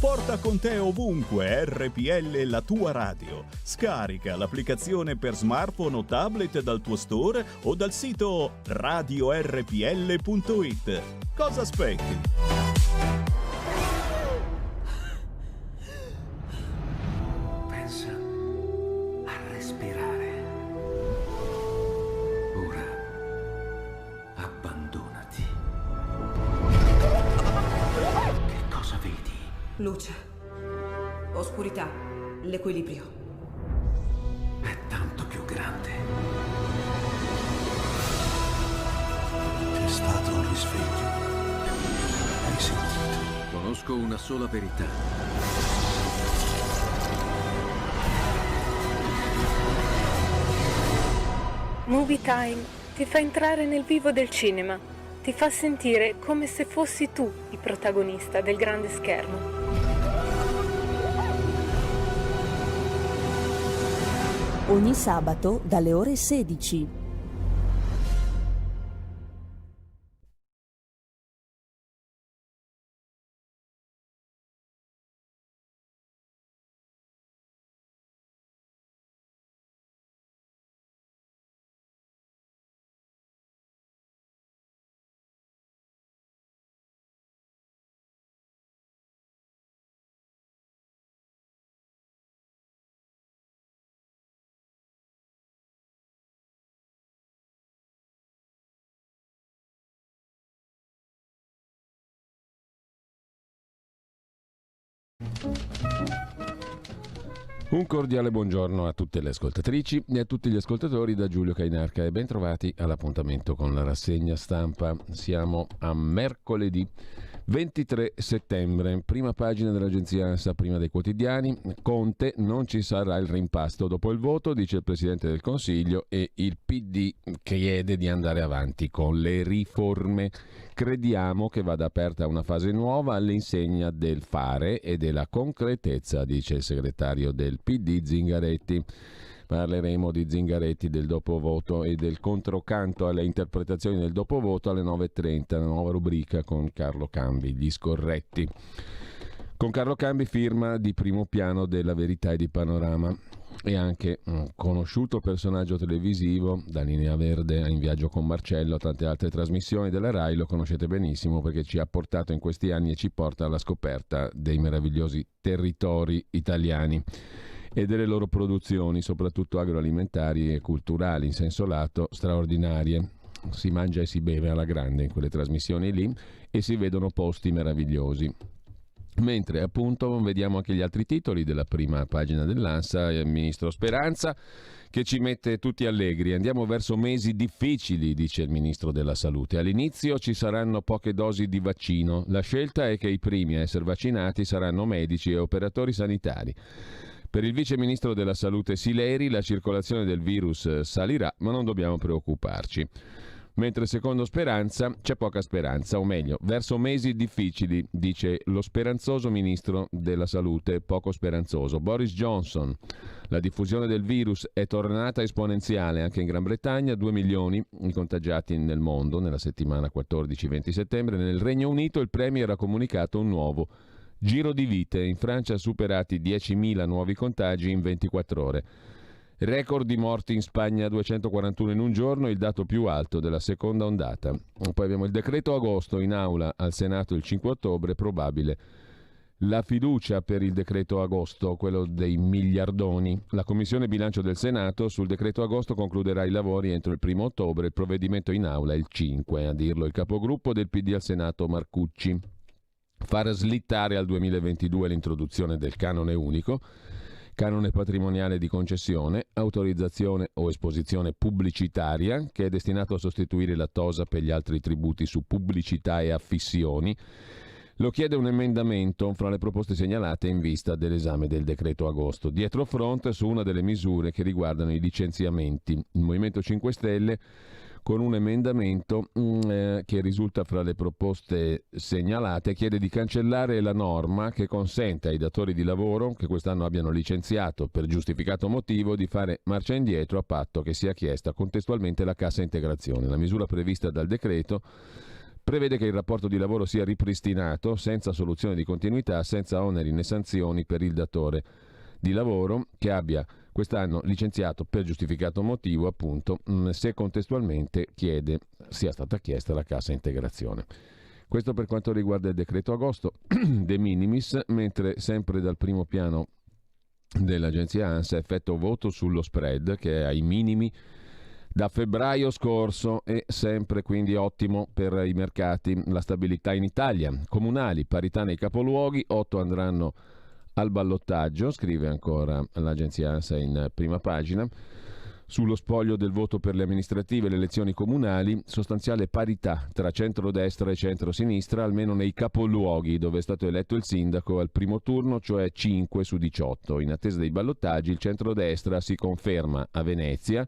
Porta con te ovunque RPL, la tua radio. Scarica l'applicazione per smartphone o tablet dal tuo store o dal sito radiorpl.it. Cosa aspetti? Pensa a respirare. Ora abbandonati. Che cosa vedi? Luce, oscurità, l'equilibrio. È tanto più grande. C'è stato un risveglio. Hai sentito? Conosco una sola verità. Movie Time ti fa entrare nel vivo del cinema, ti fa sentire come se fossi tu il protagonista del grande schermo. Ogni sabato dalle ore 16. Un cordiale buongiorno a tutte le ascoltatrici e a tutti gli ascoltatori da Giulio Cainarca e ben trovati all'appuntamento con la rassegna stampa. Siamo a mercoledì 23 settembre, prima pagina dell'agenzia ANSA, prima dei quotidiani. Conte, non ci sarà il rimpasto dopo il voto, dice il Presidente del Consiglio, e il PD chiede di andare avanti con le riforme. Crediamo che vada aperta una fase nuova all'insegna del fare e della concretezza, dice il segretario del PD Zingaretti. Parleremo di Zingaretti, del dopovoto e del controcanto alle interpretazioni del dopovoto alle 9.30, la nuova rubrica con Carlo Cambi, gli scorretti. Con Carlo Cambi, firma di primo piano della Verità e di Panorama. E anche un conosciuto personaggio televisivo, da Linea Verde a In viaggio con Marcello, tante altre trasmissioni della Rai, lo conoscete benissimo perché ci ha portato in questi anni e ci porta alla scoperta dei meravigliosi territori italiani e delle loro produzioni, soprattutto agroalimentari e culturali, in senso lato, straordinarie. Si mangia e si beve alla grande in quelle trasmissioni lì e si vedono posti meravigliosi. Mentre appunto vediamo anche gli altri titoli della prima pagina dell'ANSA, il ministro Speranza che ci mette tutti allegri. Andiamo verso mesi difficili, dice il ministro della Salute. All'inizio ci saranno poche dosi di vaccino. La scelta è che i primi a essere vaccinati saranno medici e operatori sanitari. Per il vice ministro della Salute Sileri la circolazione del virus salirà, ma non dobbiamo preoccuparci. Mentre secondo Speranza c'è poca speranza, o meglio, verso mesi difficili, dice lo speranzoso ministro della Salute, poco speranzoso, Boris Johnson. La diffusione del virus è tornata esponenziale anche in Gran Bretagna, 2 milioni i contagiati nel mondo nella settimana 14-20 settembre. Nel Regno Unito il Premier ha comunicato un nuovo giro di vite, in Francia superati 10.000 nuovi contagi in 24 ore. Record di morti in Spagna, 241 in un giorno, il dato più alto della seconda ondata. Poi abbiamo il decreto agosto in aula al Senato il 5 ottobre, probabile la fiducia per il decreto agosto, quello dei miliardoni. La Commissione Bilancio del Senato sul decreto agosto concluderà i lavori entro il 1 ottobre, il provvedimento in aula il 5, a dirlo il capogruppo del PD al Senato Marcucci. Far slittare al 2022 l'introduzione del canone unico, canone patrimoniale di concessione, autorizzazione o esposizione pubblicitaria, che è destinato a sostituire la TOSA per gli altri tributi su pubblicità e affissioni. Lo chiede un emendamento fra le proposte segnalate in vista dell'esame del decreto agosto. Dietro front su una delle misure che riguardano i licenziamenti. Il Movimento 5 Stelle con un emendamento che risulta fra le proposte segnalate, chiede di cancellare la norma che consente ai datori di lavoro che quest'anno abbiano licenziato per giustificato motivo di fare marcia indietro a patto che sia chiesta contestualmente la cassa integrazione. La misura prevista dal decreto prevede che il rapporto di lavoro sia ripristinato senza soluzione di continuità, senza oneri né sanzioni per il datore di lavoro che abbia quest'anno licenziato per giustificato motivo, appunto, se contestualmente sia stata chiesta la cassa integrazione. Questo per quanto riguarda il decreto agosto de minimis, mentre sempre dal primo piano dell'agenzia ANSA effetto voto sullo spread che è ai minimi da febbraio scorso e sempre quindi ottimo per i mercati. La stabilità in Italia, comunali, parità nei capoluoghi, 8 andranno al ballottaggio, scrive ancora l'agenzia ANSA in prima pagina. Sullo spoglio del voto per le amministrative e le elezioni comunali, sostanziale parità tra centrodestra e centrosinistra, almeno nei capoluoghi dove è stato eletto il sindaco al primo turno, cioè 5 su 18. In attesa dei ballottaggi il centrodestra si conferma a Venezia,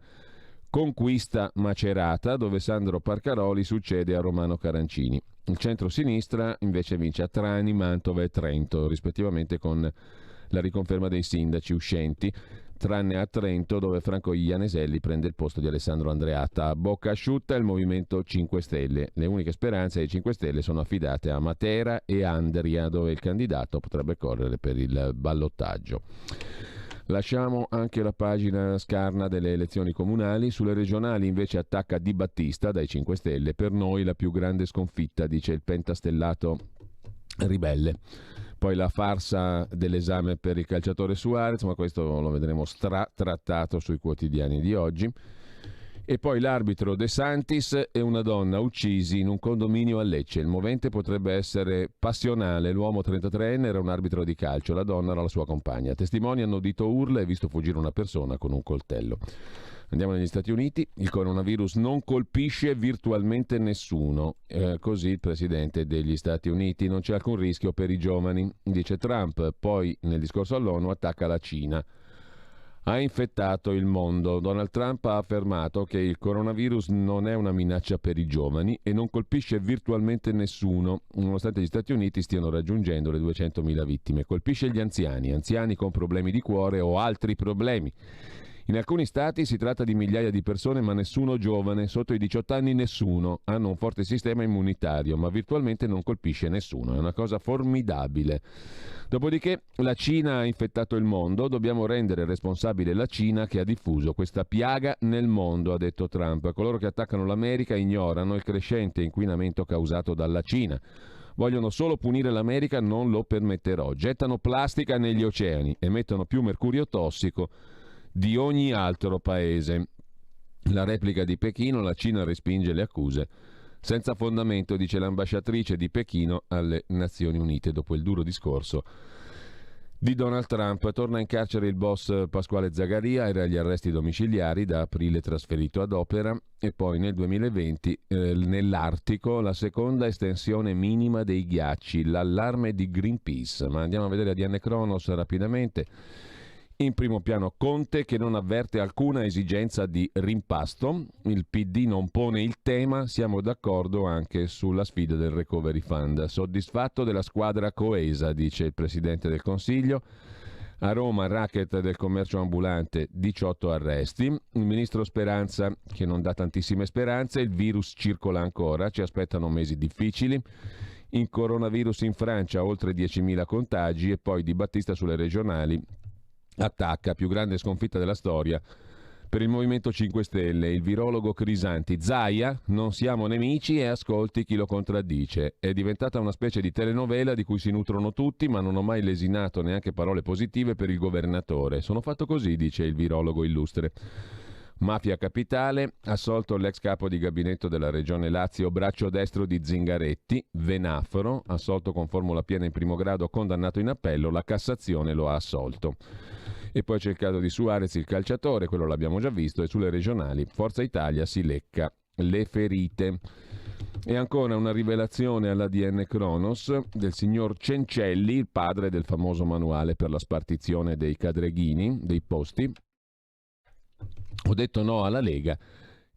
conquista Macerata, dove Sandro Parcaroli succede a Romano Carancini. Il centro-sinistra invece vince a Trani, Mantova e Trento, rispettivamente con la riconferma dei sindaci uscenti, tranne a Trento dove Franco Ianneselli prende il posto di Alessandro Andreatta. A bocca asciutta il Movimento 5 Stelle. Le uniche speranze dei 5 Stelle sono affidate a Matera e Andria, dove il candidato potrebbe correre per il ballottaggio. Lasciamo anche la pagina scarna delle elezioni comunali. Sulle regionali invece attacca Di Battista dai 5 Stelle. Per noi la più grande sconfitta, dice il pentastellato ribelle. Poi la farsa dell'esame per il calciatore Suarez, ma questo lo vedremo trattato sui quotidiani di oggi. E poi l'arbitro De Santis e una donna uccisi in un condominio a Lecce. Il movente potrebbe essere passionale. L'uomo 33enne era un arbitro di calcio, la donna era la sua compagna. Testimoni hanno udito urla e visto fuggire una persona con un coltello. Andiamo negli Stati Uniti. Il coronavirus non colpisce virtualmente nessuno. Così il presidente degli Stati Uniti. Non c'è alcun rischio per i giovani, dice Trump. Poi nel discorso all'ONU attacca la Cina. Ha infettato il mondo. Donald Trump ha affermato che il coronavirus non è una minaccia per i giovani e non colpisce virtualmente nessuno, nonostante gli Stati Uniti stiano raggiungendo le 200.000 vittime. Colpisce gli anziani con problemi di cuore o altri problemi. In alcuni stati si tratta di migliaia di persone, ma nessuno giovane, sotto i 18 anni nessuno. Hanno un forte sistema immunitario, ma virtualmente non colpisce nessuno. È una cosa formidabile. Dopodiché la Cina ha infettato il mondo, dobbiamo rendere responsabile la Cina che ha diffuso questa piaga nel mondo, ha detto Trump. Coloro che attaccano l'America ignorano il crescente inquinamento causato dalla Cina. Vogliono solo punire l'America, non lo permetterò. Gettano plastica negli oceani, emettono più mercurio tossico di ogni altro paese. La replica di Pechino, la Cina respinge le accuse senza fondamento, dice l'ambasciatrice di Pechino alle Nazioni Unite dopo il duro discorso di Donald Trump. Torna in carcere il boss Pasquale Zagaria, era agli arresti domiciliari, da aprile trasferito ad Opera, e poi nel 2020 nell'Artico la seconda estensione minima dei ghiacci, l'allarme di Greenpeace. Ma andiamo a vedere ADN Cronos rapidamente. In primo piano Conte, che non avverte alcuna esigenza di rimpasto. Il PD non pone il tema, siamo d'accordo anche sulla sfida del Recovery Fund. Soddisfatto della squadra coesa, dice il Presidente del Consiglio. A Roma, racket del commercio ambulante, 18 arresti. Il ministro Speranza, che non dà tantissime speranze, il virus circola ancora, ci aspettano mesi difficili. In coronavirus in Francia, oltre 10.000 contagi, e poi Di Battista sulle regionali. Attacca, più grande sconfitta della storia per il Movimento 5 Stelle. Il virologo Crisanti: Zaia, non siamo nemici, e ascolti chi lo contraddice. È diventata una specie di telenovela di cui si nutrono tutti, ma non ho mai lesinato neanche parole positive per il governatore. Sono fatto così, dice il virologo illustre. Mafia capitale, assolto l'ex capo di gabinetto della regione Lazio, braccio destro di Zingaretti. Venaforo, assolto con formula piena in primo grado, condannato in appello, la Cassazione lo ha assolto. E poi c'è il caso di Suarez, il calciatore, quello l'abbiamo già visto, e sulle regionali Forza Italia si lecca le ferite. E ancora una rivelazione all'ADN Cronos del signor Cencelli, il padre del famoso manuale per la spartizione dei cadreghini, dei posti. Ho detto no alla Lega,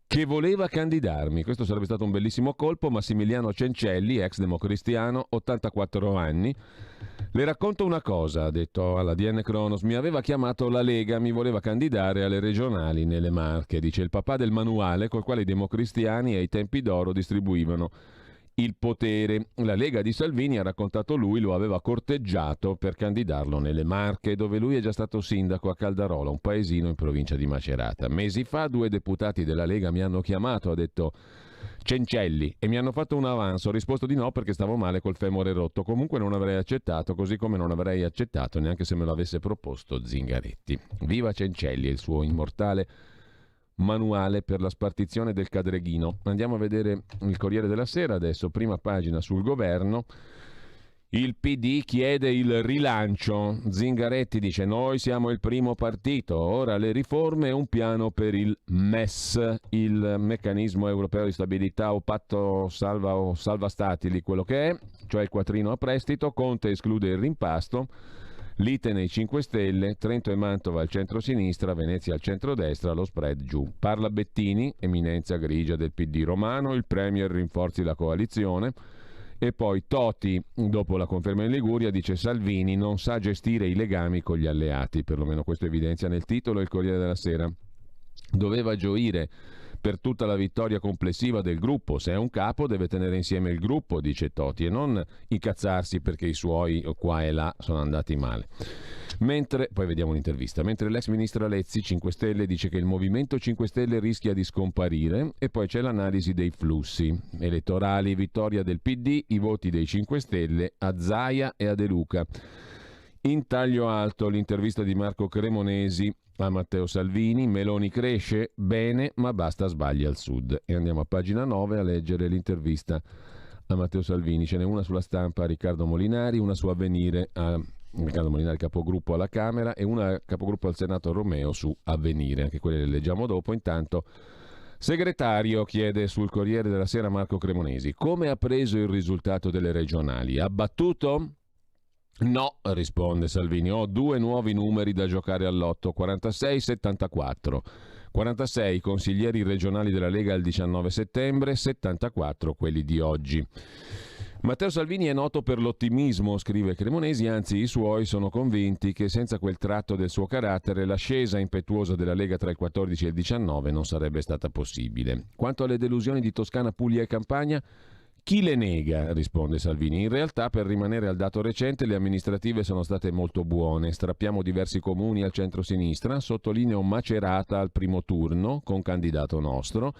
che voleva candidarmi. Questo sarebbe stato un bellissimo colpo. Massimiliano Cencelli, ex democristiano, 84 anni. Le racconto una cosa, ha detto all'ADN Cronos. Mi aveva chiamato la Lega, mi voleva candidare alle regionali nelle Marche. Dice il papà del manuale col quale i democristiani ai tempi d'oro distribuivano il potere. La Lega di Salvini, ha raccontato lui, lo aveva corteggiato per candidarlo nelle Marche, dove lui è già stato sindaco a Caldarola, un paesino in provincia di Macerata. Mesi fa 2 deputati della Lega mi hanno chiamato, ha detto Cencelli, e mi hanno fatto un avanzo. Ho risposto di no perché stavo male col femore rotto. Comunque non avrei accettato, così come non avrei accettato neanche se me lo avesse proposto Zingaretti. Viva Cencelli e il suo immortale manuale per la spartizione del Cadreghino. Andiamo a vedere il Corriere della Sera adesso, prima pagina sul governo. Il PD chiede il rilancio. Zingaretti dice: noi siamo il primo partito, ora le riforme e un piano per il MES, il meccanismo europeo di stabilità o patto salva stati, lì quello che è, cioè il quattrino a prestito. Conte esclude il rimpasto. Lite nei 5 Stelle, Trento e Mantova al centro-sinistra, Venezia al centro-destra, lo spread giù. Parla Bettini, eminenza grigia del PD romano, il Premier rinforzi la coalizione. E poi Toti, dopo la conferma in Liguria, dice Salvini non sa gestire i legami con gli alleati, perlomeno questo evidenzia nel titolo il Corriere della Sera. Doveva gioire per tutta la vittoria complessiva del gruppo, se è un capo deve tenere insieme il gruppo, dice Toti, e non incazzarsi perché i suoi qua e là sono andati male. Mentre, poi vediamo un'intervista, mentre l'ex ministra Lezzi, 5 Stelle, dice che il Movimento 5 Stelle rischia di scomparire, e poi c'è l'analisi dei flussi elettorali, vittoria del PD, i voti dei 5 Stelle a Zaia e a De Luca. In taglio alto l'intervista di Marco Cremonesi a Matteo Salvini. Meloni cresce bene ma basta sbagli al sud. E andiamo a pagina 9 a leggere l'intervista a Matteo Salvini. Ce n'è una sulla Stampa a Riccardo Molinari, una su Avvenire a Riccardo Molinari capogruppo alla Camera e una capogruppo al Senato Romeo su Avvenire, anche quelle le leggiamo dopo. Intanto segretario chiede sul Corriere della Sera Marco Cremonesi: come ha preso il risultato delle regionali? Abbattuto? No, risponde Salvini, ho 2 nuovi numeri da giocare al lotto, 46-74. 46 consiglieri regionali della Lega il 19 settembre, 74 quelli di oggi. Matteo Salvini è noto per l'ottimismo, scrive Cremonesi, anzi i suoi sono convinti che senza quel tratto del suo carattere l'ascesa impetuosa della Lega tra il 14 e il 19 non sarebbe stata possibile. Quanto alle delusioni di Toscana, Puglia e Campania, chi le nega, risponde Salvini. In realtà, per rimanere al dato recente, le amministrative sono state molto buone. Strappiamo diversi comuni al centro-sinistra, sottolineo Macerata al primo turno, con candidato nostro.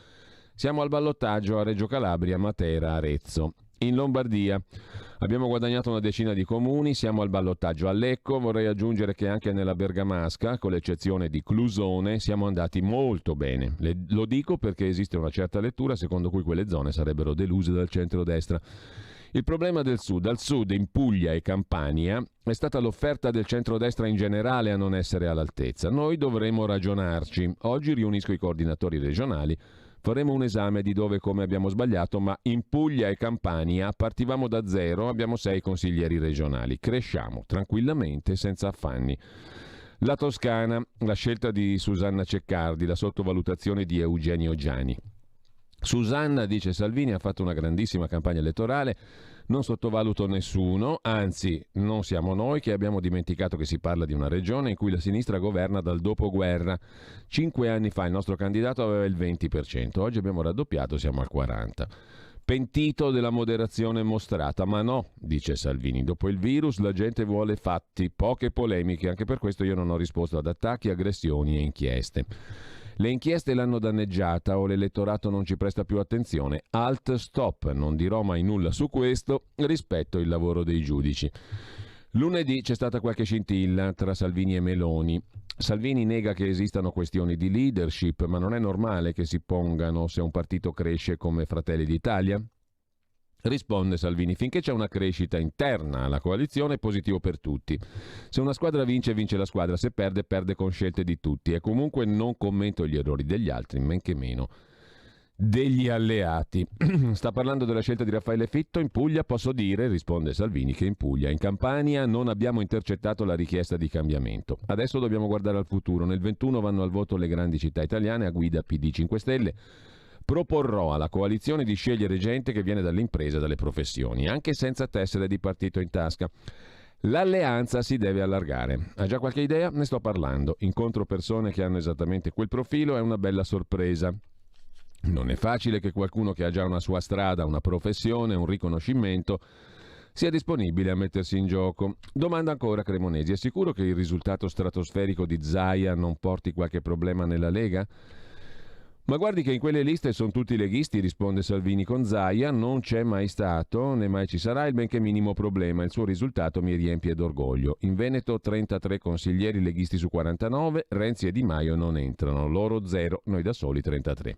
Siamo al ballottaggio a Reggio Calabria, Matera, Arezzo. In Lombardia abbiamo guadagnato una decina di comuni, siamo al ballottaggio a Lecco. Vorrei aggiungere che anche nella Bergamasca, con l'eccezione di Clusone, siamo andati molto bene. Lo dico perché esiste una certa lettura secondo cui quelle zone sarebbero deluse dal centrodestra. Il problema del sud, al sud, in Puglia e Campania, è stata l'offerta del centrodestra in generale a non essere all'altezza. Noi dovremo ragionarci. Oggi riunisco i coordinatori regionali. Faremo un esame di dove e come abbiamo sbagliato, ma in Puglia e Campania partivamo da zero, abbiamo 6 consiglieri regionali. Cresciamo tranquillamente, senza affanni. La Toscana, la scelta di Susanna Ceccardi, la sottovalutazione di Eugenio Giani. Susanna, dice Salvini, ha fatto una grandissima campagna elettorale, non sottovaluto nessuno, anzi non siamo noi che abbiamo dimenticato che si parla di una regione in cui la sinistra governa dal dopoguerra. 5 anni fa il nostro candidato aveva il 20%, oggi abbiamo raddoppiato, siamo al 40%. Pentito della moderazione mostrata, ma no, dice Salvini, dopo il virus la gente vuole fatti, poche polemiche, anche per questo io non ho risposto ad attacchi, aggressioni e inchieste. Le inchieste l'hanno danneggiata o l'elettorato non ci presta più attenzione. Alt, stop, non dirò mai nulla su questo, rispetto il lavoro dei giudici. Lunedì c'è stata qualche scintilla tra Salvini e Meloni. Salvini nega che esistano questioni di leadership, ma non è normale che si pongano se un partito cresce come Fratelli d'Italia? Risponde Salvini, finché c'è una crescita interna alla coalizione è positivo per tutti. Se una squadra vince, vince la squadra, se perde, perde con scelte di tutti. E comunque non commento gli errori degli altri, men che meno degli alleati. Sta parlando della scelta di Raffaele Fitto. In Puglia posso dire, risponde Salvini, che in Puglia, in Campania non abbiamo intercettato la richiesta di cambiamento. Adesso dobbiamo guardare al futuro. Nel 21 vanno al voto le grandi città italiane a guida PD 5 Stelle. Proporrò alla coalizione di scegliere gente che viene dalle imprese e dalle professioni, anche senza tessere di partito in tasca. L'alleanza si deve allargare. Ha già qualche idea? Ne sto parlando. Incontro persone che hanno esattamente quel profilo, è una bella sorpresa. Non è facile che qualcuno che ha già una sua strada, una professione, un riconoscimento sia disponibile a mettersi in gioco. Domanda ancora Cremonesi: è sicuro che il risultato stratosferico di Zaia non porti qualche problema nella Lega? Ma guardi che in quelle liste sono tutti leghisti, risponde Salvini. Con Zaia non c'è mai stato né mai ci sarà il benché minimo problema. Il suo risultato mi riempie d'orgoglio. In Veneto 33 consiglieri leghisti su 49, Renzi e Di Maio non entrano, loro 0, noi da soli 33.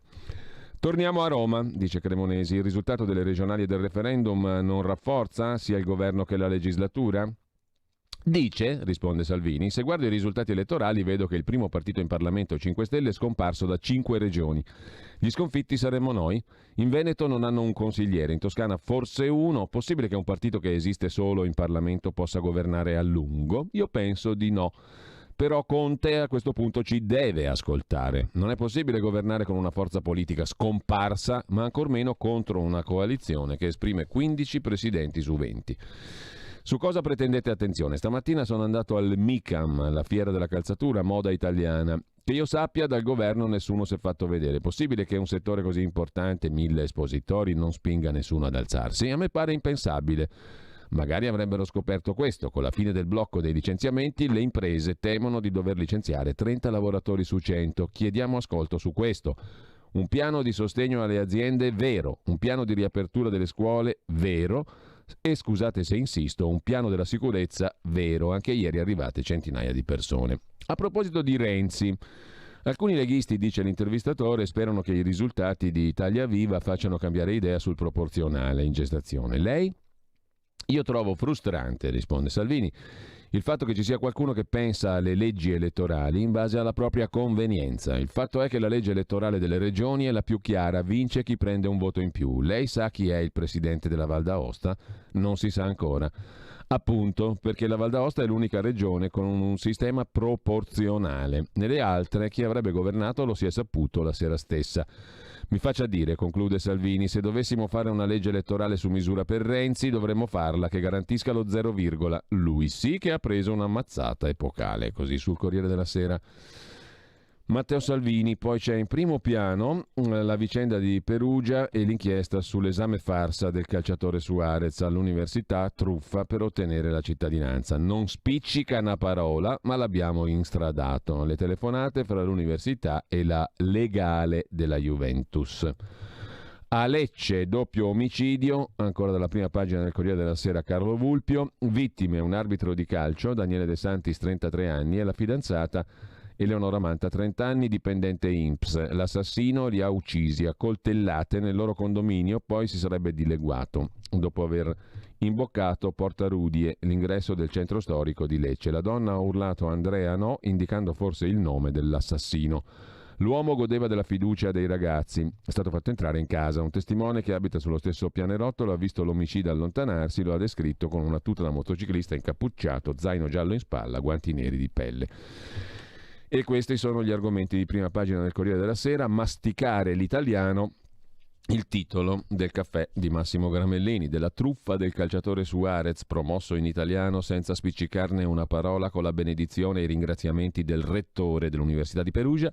Torniamo a Roma, dice Cremonesi. Il risultato delle regionali e del referendum non rafforza sia il governo che la legislatura? Dice, risponde Salvini, se guardo i risultati elettorali vedo che il primo partito in Parlamento 5 Stelle è scomparso da 5 regioni. Gli sconfitti saremmo noi. In Veneto non hanno un consigliere, in Toscana forse uno. Possibile che un partito che esiste solo in Parlamento possa governare a lungo? Io penso di no. Però Conte a questo punto ci deve ascoltare. Non è possibile governare con una forza politica scomparsa, ma ancor meno contro una coalizione che esprime 15 presidenti su 20. Su cosa pretendete attenzione? Stamattina sono andato al MICAM, la fiera della calzatura, moda italiana. Che io sappia, dal governo nessuno si è fatto vedere. È possibile che un settore così importante, 1000 espositori, non spinga nessuno ad alzarsi? A me pare impensabile. Magari avrebbero scoperto questo. Con la fine del blocco dei licenziamenti, le imprese temono di dover licenziare 30 lavoratori su 100. Chiediamo ascolto su questo. Un piano di sostegno alle aziende vero, un piano di riapertura delle scuole vero e, scusate se insisto, un piano della sicurezza vero. Anche ieri arrivate centinaia di persone. A proposito di Renzi, alcuni leghisti, dice l'intervistatore, sperano che i risultati di Italia Viva facciano cambiare idea sul proporzionale in gestazione. Lei? Io trovo frustrante, risponde Salvini, il fatto che ci sia qualcuno che pensa alle leggi elettorali in base alla propria convenienza. Il fatto è che la legge elettorale delle regioni è la più chiara, vince chi prende un voto in più. Lei sa chi è il presidente della Val d'Aosta? Non si sa ancora. Appunto, perché la Val d'Aosta è l'unica regione con un sistema proporzionale. Nelle altre chi avrebbe governato lo si è saputo la sera stessa. Mi faccia dire, conclude Salvini, se dovessimo fare una legge elettorale su misura per Renzi dovremmo farla che garantisca lo 0, lui sì che ha preso una mazzata epocale, così sul Corriere della Sera. Matteo Salvini, poi c'è in primo piano la vicenda di Perugia e l'inchiesta sull'esame farsa del calciatore Suarez all'università, truffa per ottenere la cittadinanza. Non spiccica una parola, ma l'abbiamo instradato. Le telefonate fra l'università e la legale della Juventus. A Lecce, doppio omicidio, ancora dalla prima pagina del Corriere della Sera, Carlo Vulpio. Vittime un arbitro di calcio, Daniele De Santis, 33 anni, e la fidanzata Eleonora Manta, 30 anni, dipendente INPS. L'assassino li ha uccisi a coltellate nel loro condominio, poi si sarebbe dileguato dopo aver imboccato Porta Rudie, l'ingresso del centro storico di Lecce. La donna ha urlato Andrea no, indicando forse il nome dell'assassino. L'uomo godeva della fiducia dei ragazzi. È stato fatto entrare in casa. Un testimone che abita sullo stesso pianerottolo ha visto l'omicida allontanarsi, lo ha descritto con una tuta da motociclista, incappucciato, zaino giallo in spalla, guanti neri di pelle. E questi sono gli argomenti di prima pagina del Corriere della Sera. Masticare l'italiano, il titolo del caffè di Massimo Gramellini, della truffa del calciatore Suarez, promosso in italiano senza spiccicarne una parola, con la benedizione e i ringraziamenti del rettore dell'Università di Perugia.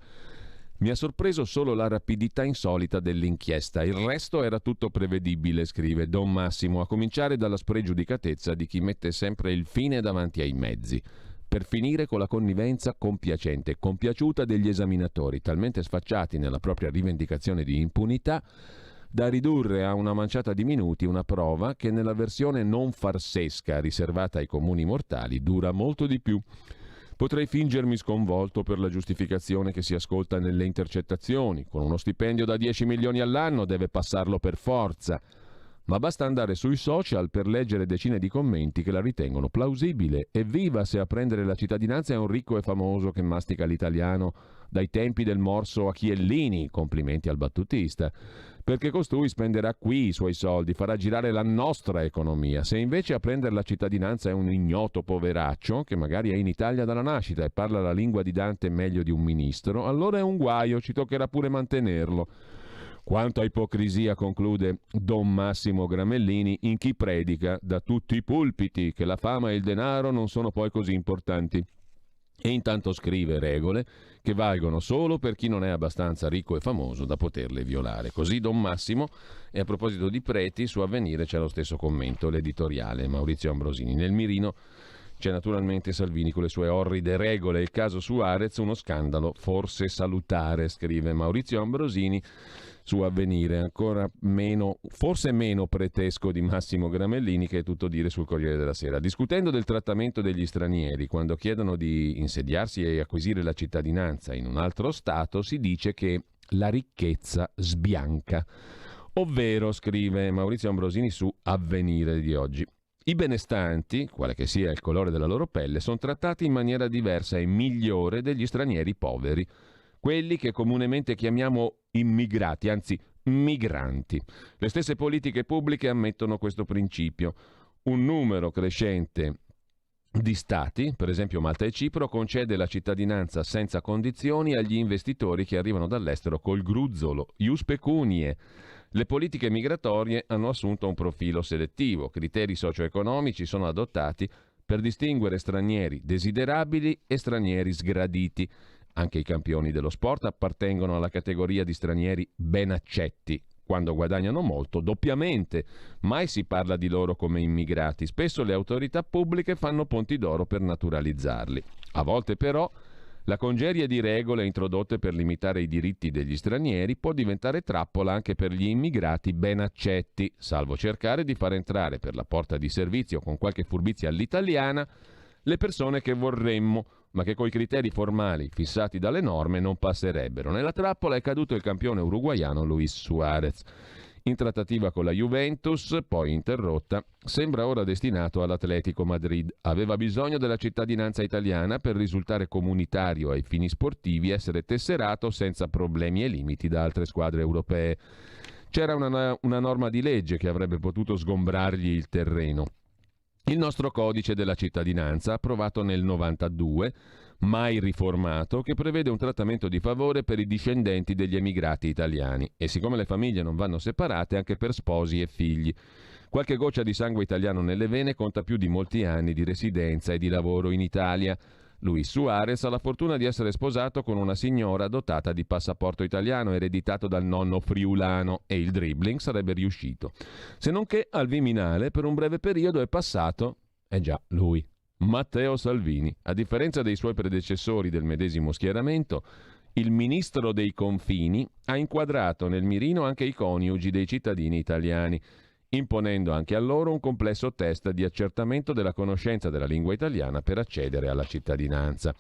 Mi ha sorpreso solo la rapidità insolita dell'inchiesta, il resto era tutto prevedibile, scrive Don Massimo, a cominciare dalla spregiudicatezza di chi mette sempre il fine davanti ai mezzi. Per finire con la connivenza compiacente e compiaciuta degli esaminatori, talmente sfacciati nella propria rivendicazione di impunità da ridurre a una manciata di minuti una prova che nella versione non farsesca riservata ai comuni mortali dura molto di più. Potrei fingermi sconvolto per la giustificazione che si ascolta nelle intercettazioni. Con uno stipendio da 10 milioni all'anno deve passarlo per forza. Ma basta andare sui social per leggere decine di commenti che la ritengono plausibile. Evviva se a prendere la cittadinanza è un ricco e famoso che mastica l'italiano dai tempi del morso a Chiellini, complimenti al battutista, perché costui spenderà qui i suoi soldi, farà girare la nostra economia. Se invece a prendere la cittadinanza è un ignoto poveraccio, che magari è in Italia dalla nascita e parla la lingua di Dante meglio di un ministro, allora è un guaio, ci toccherà pure mantenerlo. Quanta ipocrisia, conclude Don Massimo Gramellini, in chi predica da tutti i pulpiti che la fama e il denaro non sono poi così importanti. E intanto scrive regole che valgono solo per chi non è abbastanza ricco e famoso da poterle violare. Così Don Massimo. E a proposito di preti, su Avvenire c'è lo stesso commento, l'editoriale Maurizio Ambrosini. Nel mirino c'è naturalmente Salvini con le sue orride regole. Il caso Suarez, uno scandalo forse salutare, scrive Maurizio Ambrosini su Avvenire. Ancora meno, forse meno pretesco di Massimo Gramellini, che è tutto dire sul Corriere della Sera. Discutendo del trattamento degli stranieri quando chiedono di insediarsi e acquisire la cittadinanza in un altro Stato, si dice che la ricchezza sbianca. Ovvero, scrive Maurizio Ambrosini su Avvenire di oggi, i benestanti, quale che sia il colore della loro pelle, sono trattati in maniera diversa e migliore degli stranieri poveri, quelli che comunemente chiamiamo immigrati, anzi migranti. Le stesse politiche pubbliche ammettono questo principio. Un numero crescente di stati, per esempio Malta e Cipro, concede la cittadinanza senza condizioni agli investitori che arrivano dall'estero col gruzzolo, ius pecunie. Le politiche migratorie hanno assunto un profilo selettivo, criteri socio-economici sono adottati per distinguere stranieri desiderabili e stranieri sgraditi. Anche i campioni dello sport appartengono alla categoria di stranieri ben accetti, quando guadagnano molto, doppiamente. Mai si parla di loro come immigrati, spesso le autorità pubbliche fanno ponti d'oro per naturalizzarli. A volte però la congerie di regole introdotte per limitare i diritti degli stranieri può diventare trappola anche per gli immigrati ben accetti, salvo cercare di far entrare per la porta di servizio con qualche furbizia all'italiana le persone che vorremmo, ma che coi criteri formali fissati dalle norme non passerebbero. Nella trappola è caduto il campione uruguaiano Luis Suarez. In trattativa con la Juventus, poi interrotta, sembra ora destinato all'Atletico Madrid. Aveva bisogno della cittadinanza italiana per risultare comunitario ai fini sportivi, essere tesserato senza problemi e limiti da altre squadre europee. C'era una norma di legge che avrebbe potuto sgombrargli il terreno. Il nostro codice della cittadinanza, approvato nel 92, mai riformato, che prevede un trattamento di favore per i discendenti degli emigrati italiani e siccome le famiglie non vanno separate anche per sposi e figli. Qualche goccia di sangue italiano nelle vene conta più di molti anni di residenza e di lavoro in Italia. Luis Suarez ha la fortuna di essere sposato con una signora dotata di passaporto italiano ereditato dal nonno friulano e il dribbling sarebbe riuscito. Se non che al Viminale per un breve periodo è passato, lui, Matteo Salvini. A differenza dei suoi predecessori del medesimo schieramento, il ministro dei confini ha inquadrato nel mirino anche i coniugi dei cittadini italiani, imponendo anche a loro un complesso test di accertamento della conoscenza della lingua italiana per accedere alla cittadinanza.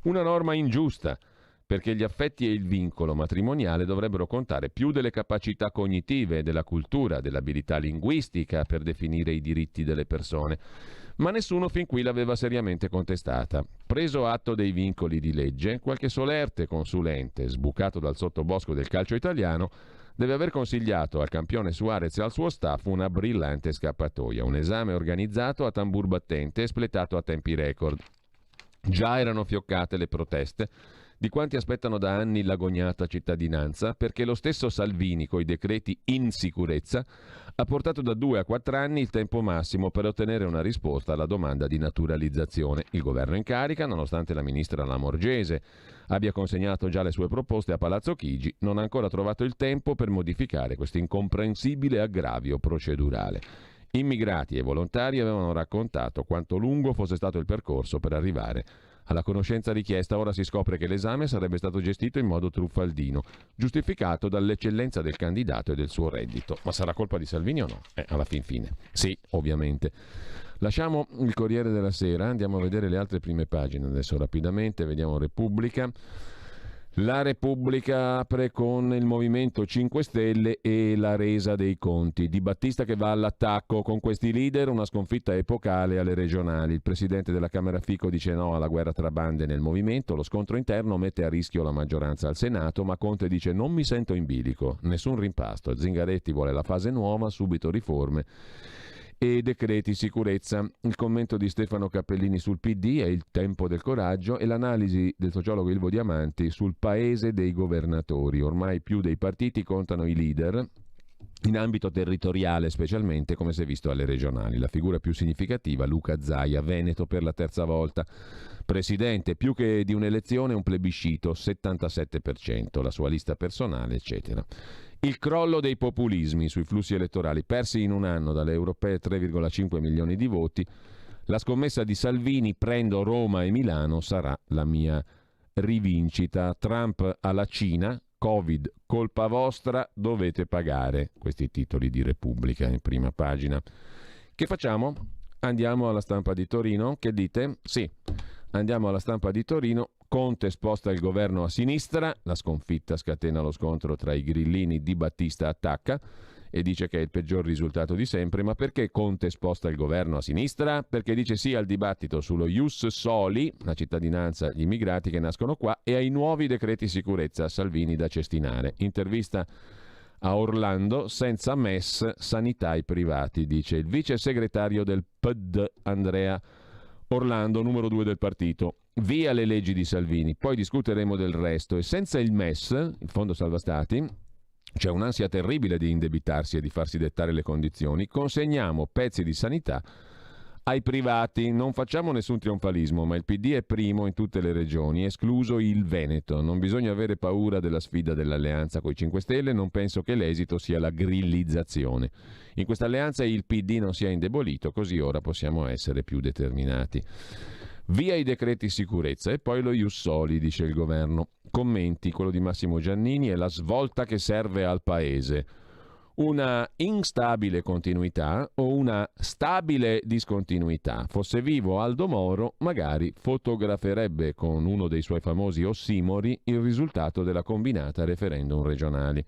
Una norma ingiusta, perché gli affetti e il vincolo matrimoniale dovrebbero contare più delle capacità cognitive, della cultura, dell'abilità linguistica per definire i diritti delle persone. Ma nessuno fin qui l'aveva seriamente contestata. Preso atto dei vincoli di legge, qualche solerte consulente, sbucato dal sottobosco del calcio italiano, deve aver consigliato al campione Suarez e al suo staff una brillante scappatoia, un esame organizzato a tambur battente e espletato a tempi record. Già erano fioccate le proteste di quanti aspettano da anni l'agognata cittadinanza, perché lo stesso Salvini, coi decreti in sicurezza, ha portato da 2 a 4 anni il tempo massimo per ottenere una risposta alla domanda di naturalizzazione. Il governo in carica, nonostante la ministra Lamorgese abbia consegnato già le sue proposte a Palazzo Chigi, non ha ancora trovato il tempo per modificare questo incomprensibile aggravio procedurale. Immigrati e volontari avevano raccontato quanto lungo fosse stato il percorso per arrivare alla conoscenza richiesta. Ora si scopre che l'esame sarebbe stato gestito in modo truffaldino, giustificato dall'eccellenza del candidato e del suo reddito. Ma sarà colpa di Salvini o no? Alla fin fine. Sì, ovviamente. Lasciamo il Corriere della Sera, andiamo a vedere le altre prime pagine adesso rapidamente, vediamo Repubblica. La Repubblica apre con il Movimento 5 Stelle e la resa dei conti. Di Battista che va all'attacco. Con questi leader una sconfitta epocale alle regionali. Il presidente della Camera Fico dice no alla guerra tra bande nel movimento. Lo scontro interno mette a rischio la maggioranza al Senato, ma Conte dice non mi sento in bilico, nessun rimpasto. Zingaretti vuole la fase nuova, subito riforme e decreti sicurezza. Il commento di Stefano Cappellini sul PD è il tempo del coraggio e l'analisi del sociologo Ilvo Diamanti sul paese dei governatori. Ormai più dei partiti contano i leader in ambito territoriale specialmente, come si è visto alle regionali. La figura più significativa, Luca Zaia, Veneto per la terza volta. Presidente, più che di un'elezione un plebiscito, 77%, la sua lista personale, eccetera. Il crollo dei populismi sui flussi elettorali, persi in un anno dalle europee 3,5 milioni di voti. La scommessa di Salvini, prendo Roma e Milano, sarà la mia rivincita. Trump alla Cina, Covid, colpa vostra, dovete pagare. Questi titoli di Repubblica in prima pagina. Che facciamo? Andiamo alla Stampa di Torino? Che dite? Sì, andiamo alla Stampa di Torino. Conte sposta il governo a sinistra, la sconfitta scatena lo scontro tra i grillini, Di Battista attacca e dice che è il peggior risultato di sempre. Ma perché Conte sposta il governo a sinistra? Perché dice sì al dibattito sullo ius soli, la cittadinanza, gli immigrati che nascono qua, e ai nuovi decreti sicurezza a Salvini da cestinare. Intervista a Orlando, senza MES, sanità ai privati, dice il vice segretario del PD Andrea Orlando, numero 2 del partito. Via le leggi di Salvini, poi discuteremo del resto. E senza il MES, il Fondo Salva Stati, c'è un'ansia terribile di indebitarsi e di farsi dettare le condizioni. Consegniamo pezzi di sanità ai privati. Non facciamo nessun trionfalismo, ma il PD è primo in tutte le regioni, escluso il Veneto. Non bisogna avere paura della sfida dell'alleanza coi 5 Stelle, non penso che l'esito sia la grillizzazione. In questa alleanza il PD non si è indebolito, così ora possiamo essere più determinati. Via i decreti sicurezza e poi lo ius soli, dice il governo. Commenti, quello di Massimo Giannini, è la svolta che serve al paese. Una instabile continuità o una stabile discontinuità. Fosse vivo Aldo Moro, magari fotograferebbe con uno dei suoi famosi ossimori il risultato della combinata referendum regionali.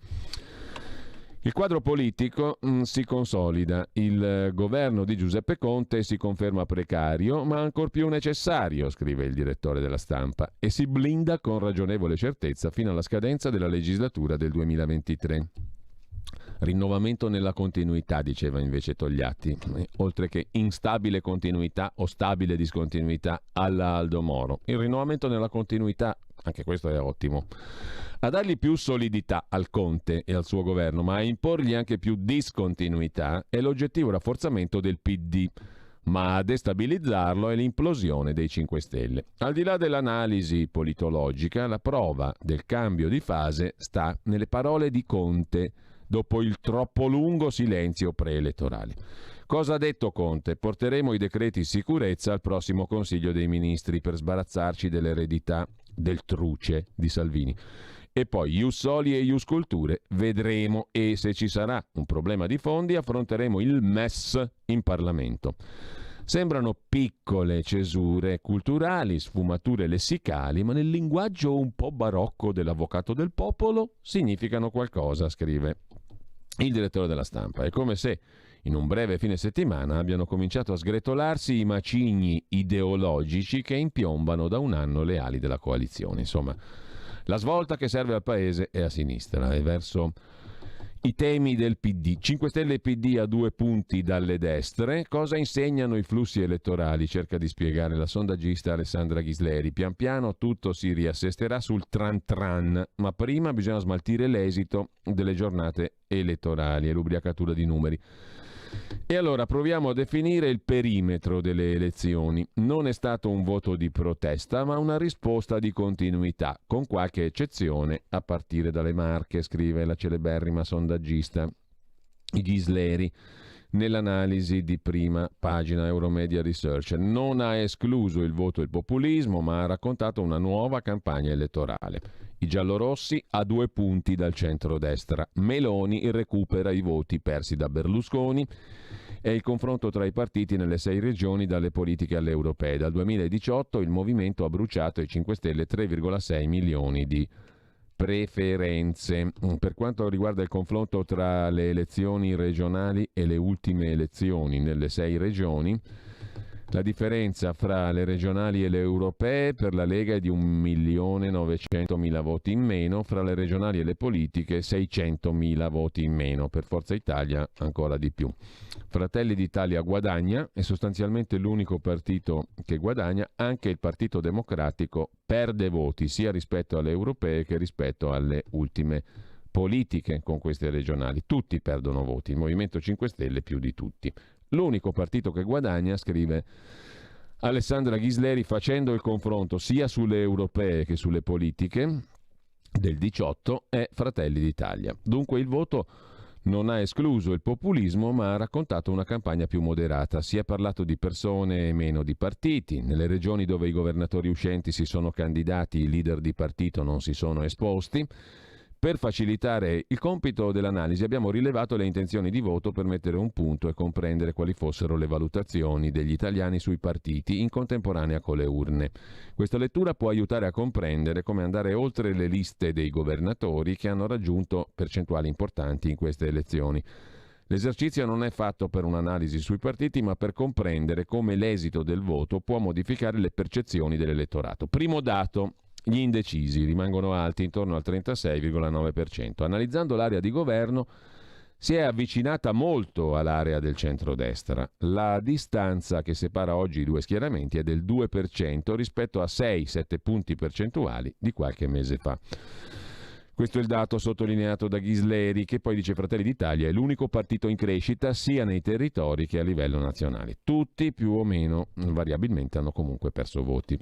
Il quadro politico si consolida. Il governo di Giuseppe Conte si conferma precario, ma ancor più necessario, scrive il direttore della Stampa, e si blinda con ragionevole certezza fino alla scadenza della legislatura del 2023. Rinnovamento nella continuità, diceva invece Togliatti, oltre che instabile continuità o stabile discontinuità alla Aldo Moro. Il rinnovamento nella continuità, anche questo è ottimo. A dargli più solidità al Conte e al suo governo, ma a imporgli anche più discontinuità è l'oggettivo rafforzamento del PD, ma a destabilizzarlo è l'implosione dei 5 Stelle. Al di là dell'analisi politologica, la prova del cambio di fase sta nelle parole di Conte dopo il troppo lungo silenzio preelettorale. Cosa ha detto Conte? Porteremo i decreti sicurezza al prossimo Consiglio dei Ministri per sbarazzarci dell'eredità del truce di Salvini. E poi ius soli e ius culture vedremo, e se ci sarà un problema di fondi affronteremo il MES in Parlamento. Sembrano piccole cesure culturali, sfumature lessicali, ma nel linguaggio un po' barocco dell'avvocato del popolo significano qualcosa, scrive il direttore della Stampa. È come se in un breve fine settimana abbiano cominciato a sgretolarsi i macigni ideologici che impiombano da un anno le ali della coalizione. Insomma, la svolta che serve al Paese è a sinistra, è verso i temi del PD. 5 Stelle e PD a 2 punti dalle destre. Cosa insegnano i flussi elettorali? Cerca di spiegare la sondaggista Alessandra Ghisleri. Pian piano tutto si riassesterà sul tran tran, ma prima bisogna smaltire l'esito delle giornate elettorali e l'ubriacatura di numeri. E allora proviamo a definire il perimetro delle elezioni. Non è stato un voto di protesta, ma una risposta di continuità, con qualche eccezione a partire dalle Marche, scrive la celeberrima sondaggista Ghisleri nell'analisi di prima pagina Euromedia Research. Non ha escluso il voto e il populismo, ma ha raccontato una nuova campagna elettorale. I giallorossi a 2 punti dal centrodestra. Meloni recupera i voti persi da Berlusconi. È il confronto tra i partiti nelle 6 regioni dalle politiche alle europee. Dal 2018 il movimento ha bruciato ai 5 Stelle 3,6 milioni di preferenze. Per quanto riguarda il confronto tra le elezioni regionali e le ultime elezioni nelle 6 regioni, la differenza fra le regionali e le europee per la Lega è di 1.900.000 voti in meno, fra le regionali e le politiche 600.000 voti in meno, per Forza Italia ancora di più. Fratelli d'Italia guadagna, è sostanzialmente l'unico partito che guadagna, anche il Partito Democratico perde voti sia rispetto alle europee che rispetto alle ultime politiche con queste regionali. Tutti perdono voti, il Movimento 5 Stelle più di tutti. L'unico partito che guadagna, scrive Alessandra Ghisleri, facendo il confronto sia sulle europee che sulle politiche del 18, è Fratelli d'Italia. Dunque il voto non ha escluso il populismo, ma ha raccontato una campagna più moderata. Si è parlato di persone e meno di partiti. Nelle regioni dove i governatori uscenti si sono candidati, i leader di partito non si sono esposti. Per facilitare il compito dell'analisi abbiamo rilevato le intenzioni di voto per mettere un punto e comprendere quali fossero le valutazioni degli italiani sui partiti in contemporanea con le urne. Questa lettura può aiutare a comprendere come andare oltre le liste dei governatori che hanno raggiunto percentuali importanti in queste elezioni. L'esercizio non è fatto per un'analisi sui partiti, ma per comprendere come l'esito del voto può modificare le percezioni dell'elettorato. Primo dato: gli indecisi rimangono alti, intorno al 36,9%. Analizzando l'area di governo, si è avvicinata molto all'area del centrodestra. La distanza che separa oggi i due schieramenti è del 2% rispetto a 6-7 punti percentuali di qualche mese fa. Questo è il dato sottolineato da Ghisleri, che poi dice Fratelli d'Italia è l'unico partito in crescita sia nei territori che a livello nazionale. Tutti più o meno variabilmente hanno comunque perso voti.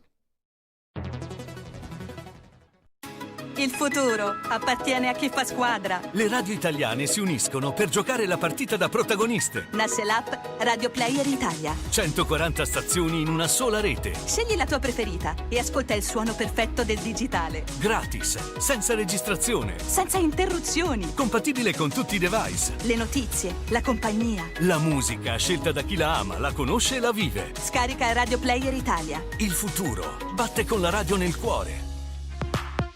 Il futuro appartiene a chi fa squadra. Le radio italiane si uniscono per giocare la partita da protagoniste. Nasce l'app Radio Player Italia. 140 stazioni in una sola rete. Scegli la tua preferita e ascolta il suono perfetto del digitale. Gratis, senza registrazione. Senza interruzioni. Compatibile con tutti i device. Le notizie, la compagnia. La musica, scelta da chi la ama, la conosce e la vive. Scarica Radio Player Italia. Il futuro batte con la radio nel cuore.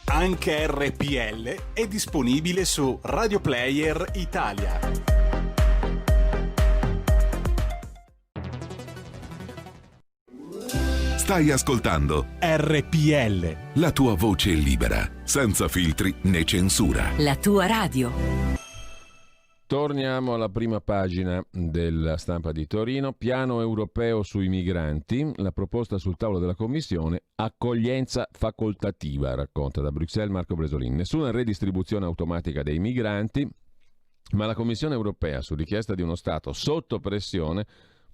Anche RPL è disponibile su Radio Player Italia. Stai ascoltando RPL, la tua voce libera, senza filtri né censura. La tua radio. Torniamo alla prima pagina della Stampa di Torino. Piano europeo sui migranti, la proposta sul tavolo della Commissione, accoglienza facoltativa, racconta da Bruxelles Marco Bresolin. Nessuna redistribuzione automatica dei migranti, ma la Commissione europea, su richiesta di uno Stato sotto pressione,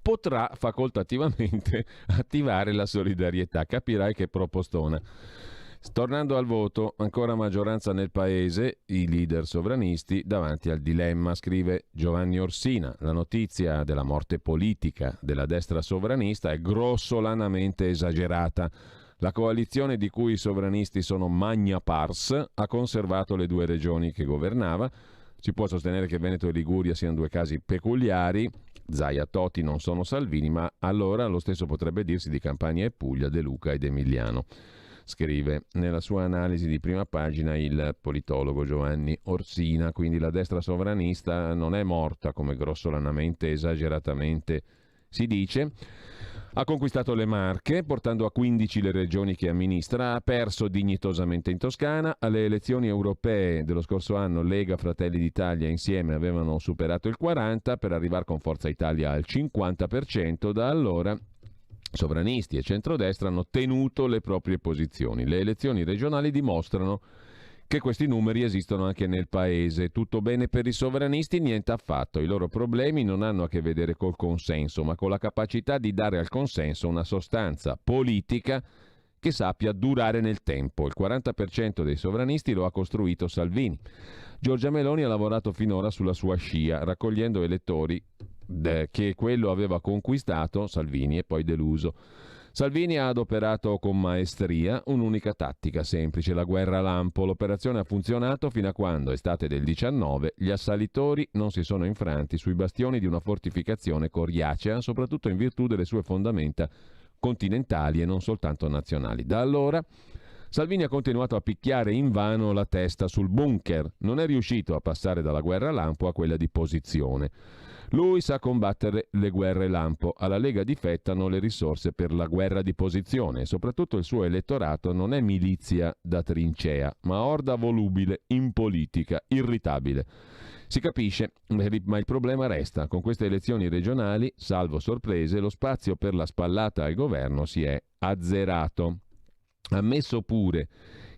potrà facoltativamente attivare la solidarietà. Capirai che propostona. Tornando al voto, ancora maggioranza nel paese, i leader sovranisti davanti al dilemma, scrive Giovanni Orsina. La notizia della morte politica della destra sovranista è grossolanamente esagerata. La coalizione di cui i sovranisti sono magna pars ha conservato le due regioni che governava. Si può sostenere che Veneto e Liguria siano due casi peculiari. Zaia e Toti non sono Salvini, ma allora lo stesso potrebbe dirsi di Campania e Puglia, De Luca ed Emiliano. Scrive nella sua analisi di prima pagina il politologo Giovanni Orsina. Quindi la destra sovranista non è morta, come grossolanamente, esageratamente si dice. Ha conquistato le Marche, portando a 15 le regioni che amministra, ha perso dignitosamente in Toscana. Alle elezioni europee dello scorso anno Lega, Fratelli d'Italia insieme avevano superato il 40% per arrivare con Forza Italia al 50%. Da allora sovranisti e centrodestra hanno tenuto le proprie posizioni. Le elezioni regionali dimostrano che questi numeri esistono anche nel paese. Tutto bene per i sovranisti? Niente affatto. I loro problemi non hanno a che vedere col consenso, ma con la capacità di dare al consenso una sostanza politica che sappia durare nel tempo. Il 40% dei sovranisti lo ha costruito Salvini. Giorgia Meloni ha lavorato finora sulla sua scia, raccogliendo elettori che quello aveva conquistato Salvini e poi deluso. Salvini ha adoperato con maestria un'unica tattica semplice, la guerra lampo. L'operazione ha funzionato fino a quando, estate del 19, gli assalitori non si sono infranti sui bastioni di una fortificazione coriacea, soprattutto in virtù delle sue fondamenta continentali e non soltanto nazionali. Da allora Salvini ha continuato a picchiare invano la testa sul bunker. Non è riuscito a passare dalla guerra lampo a quella di posizione. Lui sa combattere le guerre lampo, alla Lega difettano le risorse per la guerra di posizione e soprattutto il suo elettorato non è milizia da trincea, ma orda volubile, impolitica, irritabile. Si capisce, ma il problema resta. Con queste elezioni regionali, salvo sorprese, lo spazio per la spallata al governo si è azzerato. Ammesso pure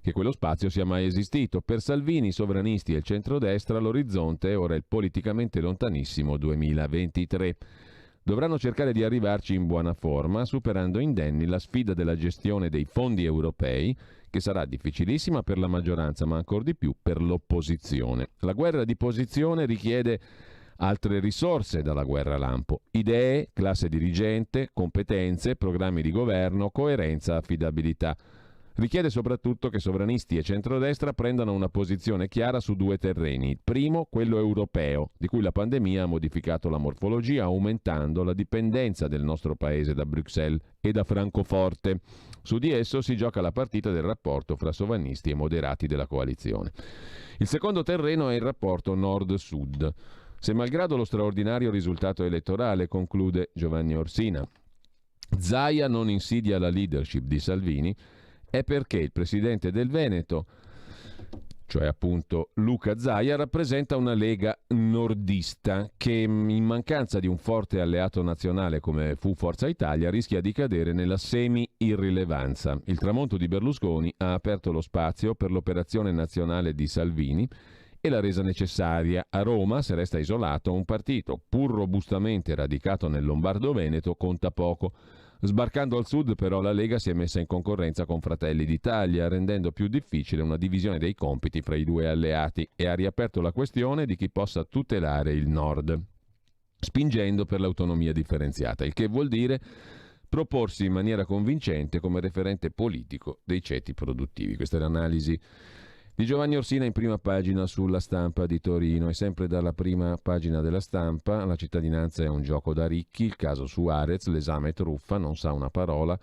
che quello spazio sia mai esistito. Per Salvini, i sovranisti e il centrodestra l'orizzonte è ora il politicamente lontanissimo 2023. Dovranno cercare di arrivarci in buona forma, superando indenni la sfida della gestione dei fondi europei, che sarà difficilissima per la maggioranza, ma ancor di più per l'opposizione. La guerra di posizione richiede altre risorse dalla guerra lampo: idee, classe dirigente, competenze, programmi di governo, coerenza, affidabilità. Richiede soprattutto che sovranisti e centrodestra prendano una posizione chiara su due terreni. Il primo, quello europeo, di cui la pandemia ha modificato la morfologia, aumentando la dipendenza del nostro paese da Bruxelles e da Francoforte. Su di esso si gioca la partita del rapporto fra sovranisti e moderati della coalizione. Il secondo terreno è il rapporto nord-sud. Se malgrado lo straordinario risultato elettorale, conclude Giovanni Orsina, Zaia non insidia la leadership di Salvini, è perché il presidente del Veneto, cioè appunto Luca Zaia, rappresenta una Lega nordista che, in mancanza di un forte alleato nazionale come fu Forza Italia, rischia di cadere nella semi-irrilevanza. Il tramonto di Berlusconi ha aperto lo spazio per l'operazione nazionale di Salvini e l'ha resa necessaria. A Roma, se resta isolato, un partito pur robustamente radicato nel Lombardo-Veneto conta poco. Sbarcando al sud, però, la Lega si è messa in concorrenza con Fratelli d'Italia, rendendo più difficile una divisione dei compiti fra i due alleati, e ha riaperto la questione di chi possa tutelare il nord, spingendo per l'autonomia differenziata, il che vuol dire proporsi in maniera convincente come referente politico dei ceti produttivi. Questa è l'analisi di Giovanni Orsina in prima pagina sulla Stampa di Torino. E sempre dalla prima pagina della Stampa: la cittadinanza è un gioco da ricchi, il caso Suarez, l'esame truffa, non sa una parola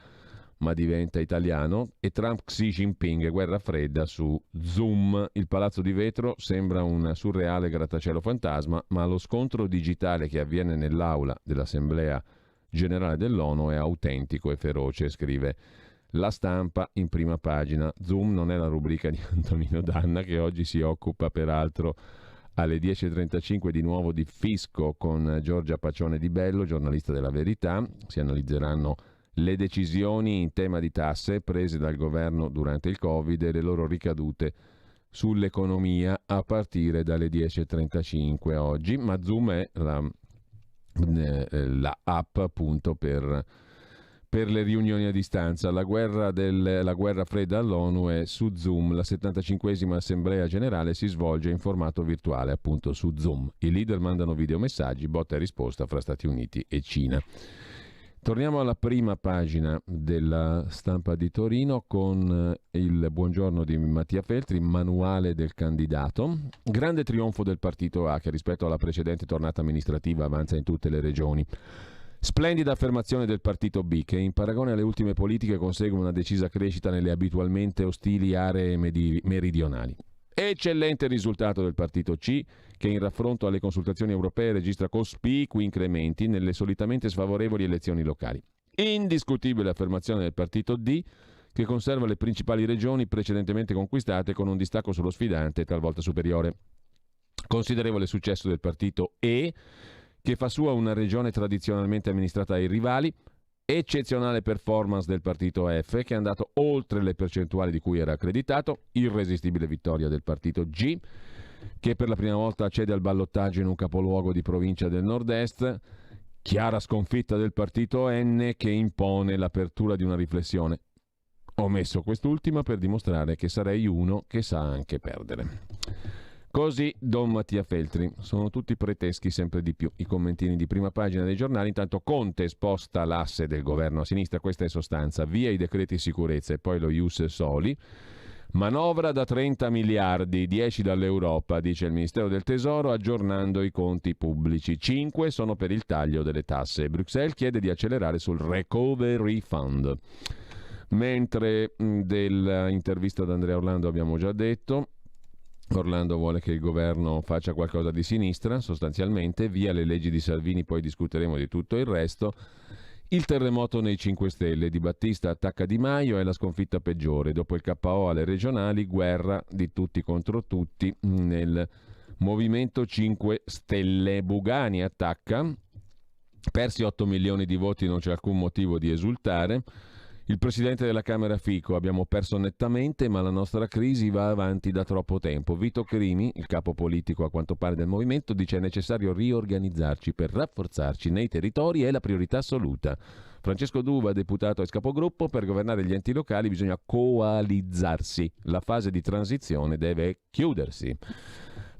ma diventa italiano, e Trump Xi Jinping, guerra fredda su Zoom. Il palazzo di vetro sembra un surreale grattacielo fantasma, ma lo scontro digitale che avviene nell'aula dell'Assemblea Generale dell'ONU è autentico e feroce, scrive La Stampa in prima pagina. Zoom non è la rubrica di Antonino Danna, che oggi si occupa peraltro alle 10.35 di nuovo di fisco con Giorgia Pacione Di Bello, giornalista della Verità. Si analizzeranno le decisioni in tema di tasse prese dal governo durante il Covid e le loro ricadute sull'economia a partire dalle 10.35 oggi. Ma Zoom è la app appunto per le riunioni a distanza. La guerra fredda all'ONU è su Zoom. La 75esima Assemblea Generale si svolge in formato virtuale, appunto su Zoom. I leader mandano videomessaggi, botta e risposta fra Stati Uniti e Cina. Torniamo alla prima pagina della Stampa di Torino con il buongiorno di Mattia Feltri, manuale del candidato. Grande trionfo del partito A, che rispetto alla precedente tornata amministrativa avanza in tutte le regioni. Splendida affermazione del partito B, che in paragone alle ultime politiche consegue una decisa crescita nelle abitualmente ostili aree meridionali. Eccellente risultato del partito C, che in raffronto alle consultazioni europee registra cospicui incrementi nelle solitamente sfavorevoli elezioni locali. Indiscutibile affermazione del partito D, che conserva le principali regioni precedentemente conquistate con un distacco sullo sfidante talvolta superiore. Considerevole successo del partito E, che fa sua una regione tradizionalmente amministrata ai rivali. Eccezionale performance del partito F, che è andato oltre le percentuali di cui era accreditato. Irresistibile vittoria del partito G, che per la prima volta accede al ballottaggio in un capoluogo di provincia del nord-est. Chiara sconfitta del partito N, che impone l'apertura di una riflessione. Ho messo quest'ultima per dimostrare che sarei uno che sa anche perdere. Così Don Mattia Feltri. Sono tutti preteschi sempre di più i commentini di prima pagina dei giornali. Intanto Conte sposta l'asse del governo a sinistra, questa è sostanza: via i decreti sicurezza e poi lo ius soli. Manovra da 30 miliardi, 10 dall'Europa, dice il Ministero del Tesoro, aggiornando i conti pubblici. 5 sono per il taglio delle tasse. Bruxelles chiede di accelerare sul Recovery Fund. Mentre dell'intervista ad Andrea Orlando abbiamo già detto. Orlando vuole che il governo faccia qualcosa di sinistra, sostanzialmente, via le leggi di Salvini, poi discuteremo di tutto il resto. Il terremoto nei 5 Stelle, Di Battista attacca Di Maio, è la sconfitta peggiore. Dopo il KO alle regionali, guerra di tutti contro tutti nel Movimento 5 Stelle. Bugani attacca, persi 8 milioni di voti, non c'è alcun motivo di esultare. Il presidente della Camera Fico: abbiamo perso nettamente, ma la nostra crisi va avanti da troppo tempo. Vito Crimi, il capo politico a quanto pare del movimento, dice: è necessario riorganizzarci per rafforzarci nei territori, è la priorità assoluta. Francesco D'Uva, deputato e capogruppo: per governare gli enti locali bisogna coalizzarsi, la fase di transizione deve chiudersi.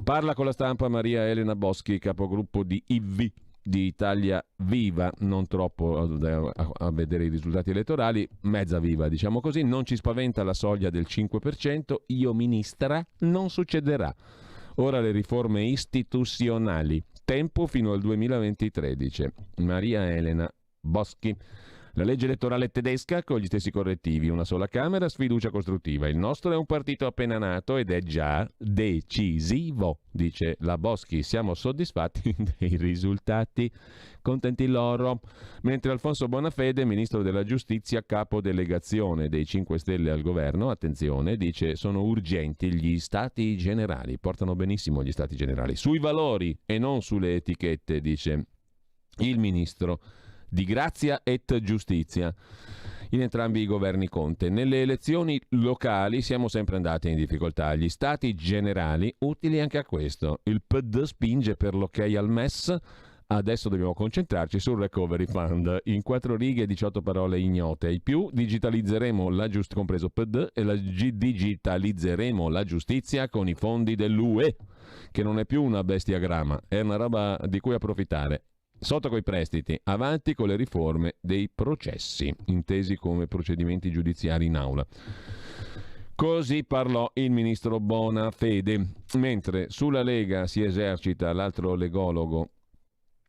Parla con la stampa Maria Elena Boschi, capogruppo di IVI, di Italia Viva, non troppo a vedere i risultati elettorali, mezza viva diciamo così. Non ci spaventa la soglia del 5%, io ministra, non succederà. Ora le riforme istituzionali, tempo fino al 2023, dice Maria Elena Boschi. La legge elettorale tedesca con gli stessi correttivi, una sola Camera, sfiducia costruttiva. Il nostro è un partito appena nato ed è già decisivo, dice la Boschi. Siamo soddisfatti dei risultati, contenti loro. Mentre Alfonso Bonafede, ministro della giustizia, capo delegazione dei 5 Stelle al governo, attenzione, dice: sono urgenti gli stati generali, portano benissimo gli stati generali, sui valori e non sulle etichette, dice il ministro di Grazia et Giustizia in entrambi i governi Conte. Nelle elezioni locali siamo sempre andati in difficoltà, gli stati generali utili anche a questo. Il PD spinge per l'ok al MES, adesso dobbiamo concentrarci sul recovery fund. In 4 righe 18 parole ignote ai più: digitalizzeremo la compreso PD, e digitalizzeremo la giustizia con i fondi dell'UE, che non è più una bestiagrama, è una roba di cui approfittare. Sotto coi prestiti, avanti con le riforme dei processi, intesi come procedimenti giudiziari in aula. Così parlò il ministro Bonafede, mentre sulla Lega si esercita l'altro legologo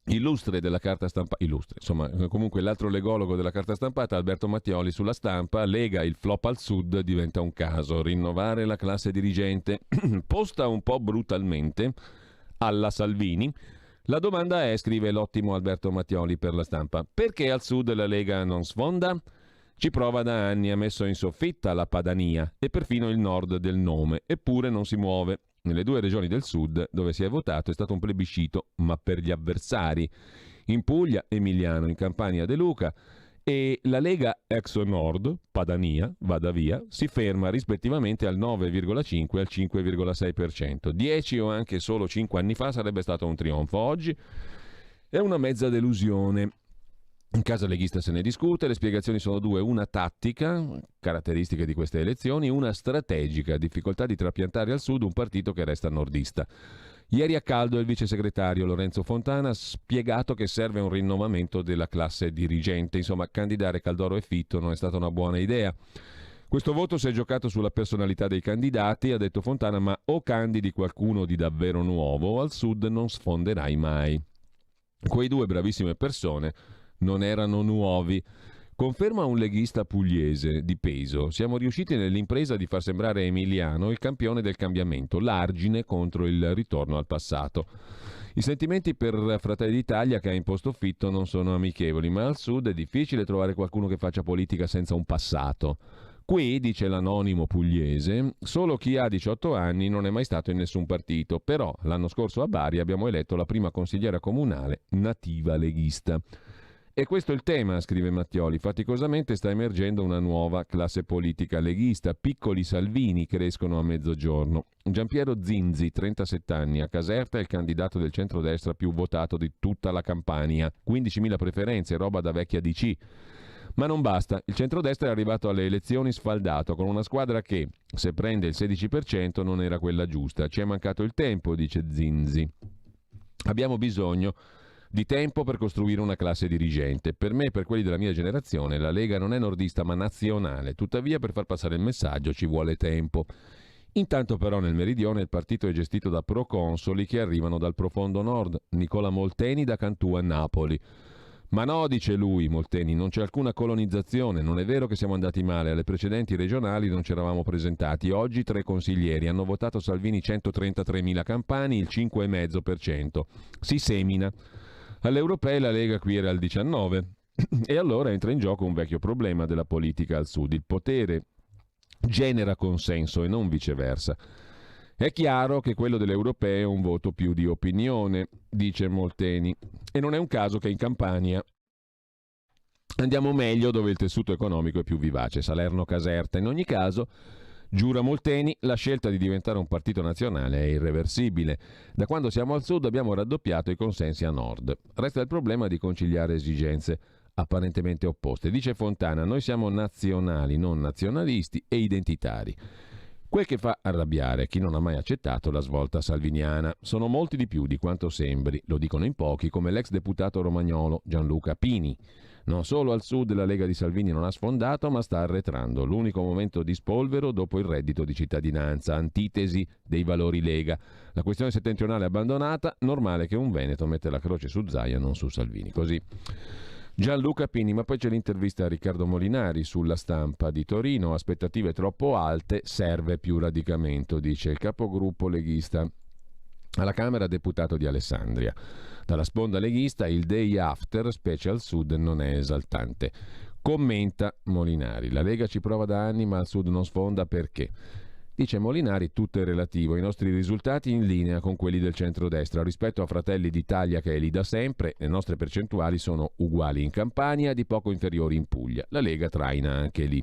illustre della carta stampata, comunque l'altro legologo della carta stampata, Alberto Mattioli. Sulla Stampa: Lega, il flop al sud diventa un caso, rinnovare la classe dirigente. Posta un po' brutalmente alla Salvini. La domanda è, scrive l'ottimo Alberto Mattioli per la Stampa: perché al sud la Lega non sfonda? Ci prova da anni, ha messo in soffitta la Padania e perfino il nord del nome, eppure non si muove. Nelle 2 regioni del sud dove si è votato è stato un plebiscito, ma per gli avversari. In Puglia, Emiliano; in Campania, De Luca. E la Lega ex Nord, Padania, vada via, si ferma rispettivamente al 9,5 e al 5,6%. 10 o anche solo 5 anni fa sarebbe stato un trionfo. Oggi è una mezza delusione. In casa leghista se ne discute, le spiegazioni sono 2: una tattica, caratteristiche di queste elezioni, una strategica, difficoltà di trapiantare al sud un partito che resta nordista. Ieri a caldo il vice segretario Lorenzo Fontana ha spiegato che serve un rinnovamento della classe dirigente. Insomma, candidare Caldoro e Fitto non è stata una buona idea. Questo voto si è giocato sulla personalità dei candidati, ha detto Fontana, ma o candidi qualcuno di davvero nuovo o al sud non sfonderai mai. Quei 2 bravissime persone non erano nuovi. Conferma un leghista pugliese di peso: siamo riusciti nell'impresa di far sembrare Emiliano il campione del cambiamento, l'argine contro il ritorno al passato. I sentimenti per Fratelli d'Italia, che ha imposto Fitto, non sono amichevoli, ma al sud è difficile trovare qualcuno che faccia politica senza un passato. Qui, dice l'anonimo pugliese, solo chi ha 18 anni non è mai stato in nessun partito, però l'anno scorso a Bari abbiamo eletto la prima consigliera comunale nativa leghista. E questo è il tema, scrive Mattioli. Faticosamente sta emergendo una nuova classe politica leghista. Piccoli Salvini crescono a mezzogiorno. Giampiero Zinzi, 37 anni, a Caserta è il candidato del centrodestra più votato di tutta la Campania. 15.000 preferenze, roba da vecchia DC. Ma non basta. Il centrodestra è arrivato alle elezioni sfaldato, con una squadra che, se prende il 16%, non era quella giusta. Ci è mancato il tempo, dice Zinzi. Abbiamo bisogno di tempo per costruire una classe dirigente. Per me e per quelli della mia generazione la Lega non è nordista ma nazionale, tuttavia per far passare il messaggio ci vuole tempo. Intanto però nel meridione il partito è gestito da proconsoli che arrivano dal profondo nord. Nicola Molteni da Cantù a Napoli. Ma no, dice lui, Molteni, non c'è alcuna colonizzazione, non è vero che siamo andati male, alle precedenti regionali non ci eravamo presentati, oggi 3 consiglieri, hanno votato Salvini 133.000 campani, il 5,5%. Si semina. Alle europee la Lega qui era al 19%. E allora entra in gioco un vecchio problema della politica al sud. Il potere genera consenso e non viceversa. È chiaro che quello delle europee è un voto più di opinione, dice Molteni, e non è un caso che in Campania Andiamo meglio dove il tessuto economico è più vivace, Salerno-Caserta. In ogni caso, giura Molteni, la scelta di diventare un partito nazionale è irreversibile. Da quando siamo al sud abbiamo raddoppiato i consensi a nord. Resta il problema di conciliare esigenze apparentemente opposte. Dice Fontana, noi siamo nazionali, non nazionalisti e identitari. Quel che fa arrabbiare chi non ha mai accettato la svolta salviniana. Sono molti di più di quanto sembri, lo dicono in pochi, come l'ex deputato romagnolo Gianluca Pini. Non solo al sud la Lega di Salvini non ha sfondato, ma sta arretrando. L'unico momento di spolvero dopo il reddito di cittadinanza, antitesi dei valori Lega. La questione settentrionale abbandonata, normale che un veneto mette la croce su Zaia, non su Salvini. Così Gianluca Pini, ma poi c'è l'intervista a Riccardo Molinari sulla Stampa di Torino. Aspettative troppo alte, serve più radicamento, dice il capogruppo leghista alla Camera, deputato di Alessandria. Dalla sponda leghista il day after, specie al sud, non è esaltante. Commenta Molinari, la Lega ci prova da anni ma al sud non sfonda perché? Dice Molinari, tutto è relativo, i nostri risultati in linea con quelli del centrodestra. Rispetto a Fratelli d'Italia che è lì da sempre, le nostre percentuali sono uguali in Campania, di poco inferiori in Puglia. La Lega traina anche lì.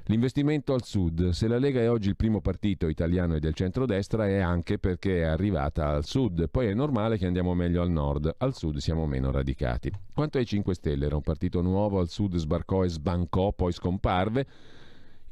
L'investimento al sud. Se la Lega è oggi il primo partito italiano e del centrodestra è anche perché è arrivata al sud. Poi è normale che andiamo meglio al nord, al sud siamo meno radicati. Quanto ai 5 Stelle, era un partito nuovo, al sud sbarcò e sbancò, poi scomparve.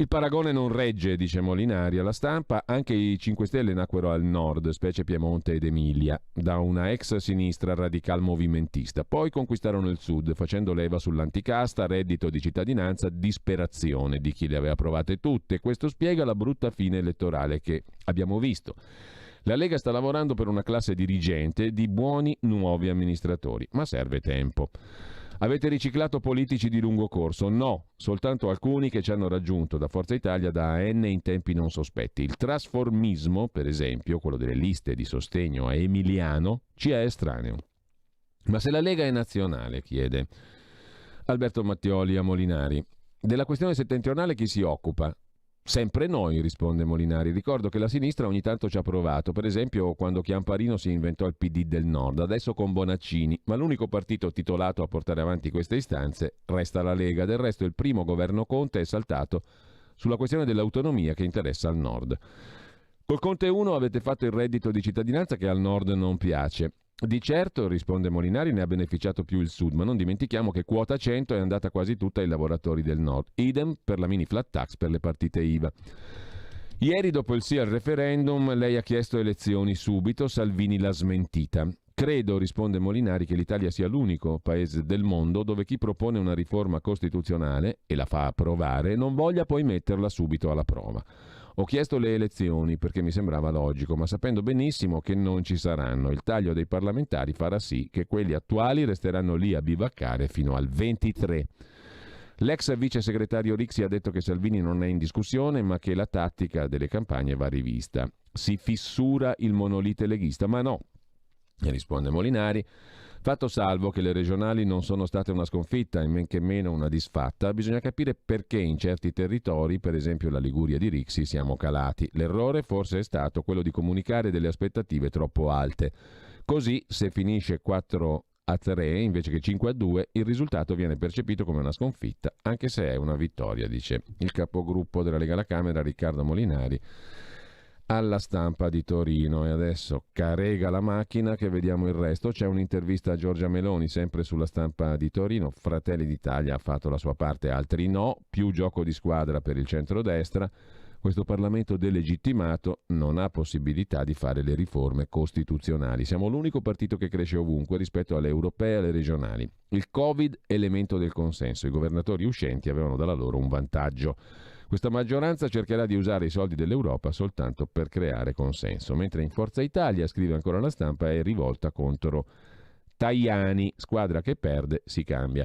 Il paragone non regge, dice Molinari alla Stampa, anche i 5 Stelle nacquero al nord, specie Piemonte ed Emilia, da una ex sinistra radical movimentista. Poi conquistarono il sud, facendo leva sull'anticasta, reddito di cittadinanza, disperazione di chi le aveva provate tutte. Questo spiega la brutta fine elettorale che abbiamo visto. La Lega sta lavorando per una classe dirigente di buoni nuovi amministratori, ma serve tempo. Avete riciclato politici di lungo corso? No, soltanto alcuni che ci hanno raggiunto da Forza Italia da anni in tempi non sospetti. Il trasformismo, per esempio, quello delle liste di sostegno a Emiliano, ci è estraneo. Ma se la Lega è nazionale, chiede Alberto Mattioli a Molinari, della questione settentrionale chi si occupa? Sempre noi, risponde Molinari. Ricordo che la sinistra ogni tanto ci ha provato, per esempio quando Chiamparino si inventò il PD del Nord, adesso con Bonaccini, ma l'unico partito titolato a portare avanti queste istanze resta la Lega. Del resto il primo governo Conte è saltato sulla questione dell'autonomia che interessa al Nord. Col Conte 1 avete fatto il reddito di cittadinanza che al Nord non piace. Di certo, risponde Molinari, ne ha beneficiato più il Sud, ma non dimentichiamo che quota 100 è andata quasi tutta ai lavoratori del Nord. Idem per la mini flat tax per le partite IVA. Ieri, dopo il sì al referendum, lei ha chiesto elezioni subito, Salvini l'ha smentita. Credo, risponde Molinari, che l'Italia sia l'unico paese del mondo dove chi propone una riforma costituzionale e la fa approvare non voglia poi metterla subito alla prova. Ho chiesto le elezioni perché mi sembrava logico, ma sapendo benissimo che non ci saranno. Il taglio dei parlamentari farà sì che quelli attuali resteranno lì a bivaccare fino al 23. L'ex vice segretario Rixi ha detto che Salvini non è in discussione, ma che la tattica delle campagne va rivista. Si fissura il monolite leghista, ma no, risponde Molinari. Fatto salvo che le regionali non sono state una sconfitta e men che meno una disfatta, bisogna capire perché in certi territori, per esempio la Liguria di Rixi, siamo calati. L'errore forse è stato quello di comunicare delle aspettative troppo alte. Così, se finisce 4-3 invece che 5-2, il risultato viene percepito come una sconfitta, anche se è una vittoria, dice il capogruppo della Lega alla Camera, Riccardo Molinari, alla Stampa di Torino. E adesso carega la macchina che vediamo il resto. C'è un'intervista a Giorgia Meloni sempre sulla Stampa di Torino. Fratelli d'Italia ha fatto la sua parte, altri no, più gioco di squadra per il centrodestra. Questo Parlamento delegittimato non ha possibilità di fare le riforme costituzionali. Siamo l'unico partito che cresce ovunque rispetto alle europee e alle regionali. Il Covid, elemento del consenso. I governatori uscenti avevano dalla loro un vantaggio. Questa maggioranza cercherà di usare i soldi dell'Europa soltanto per creare consenso, mentre in Forza Italia, scrive ancora la Stampa, è rivolta contro Tajani, squadra che perde si cambia.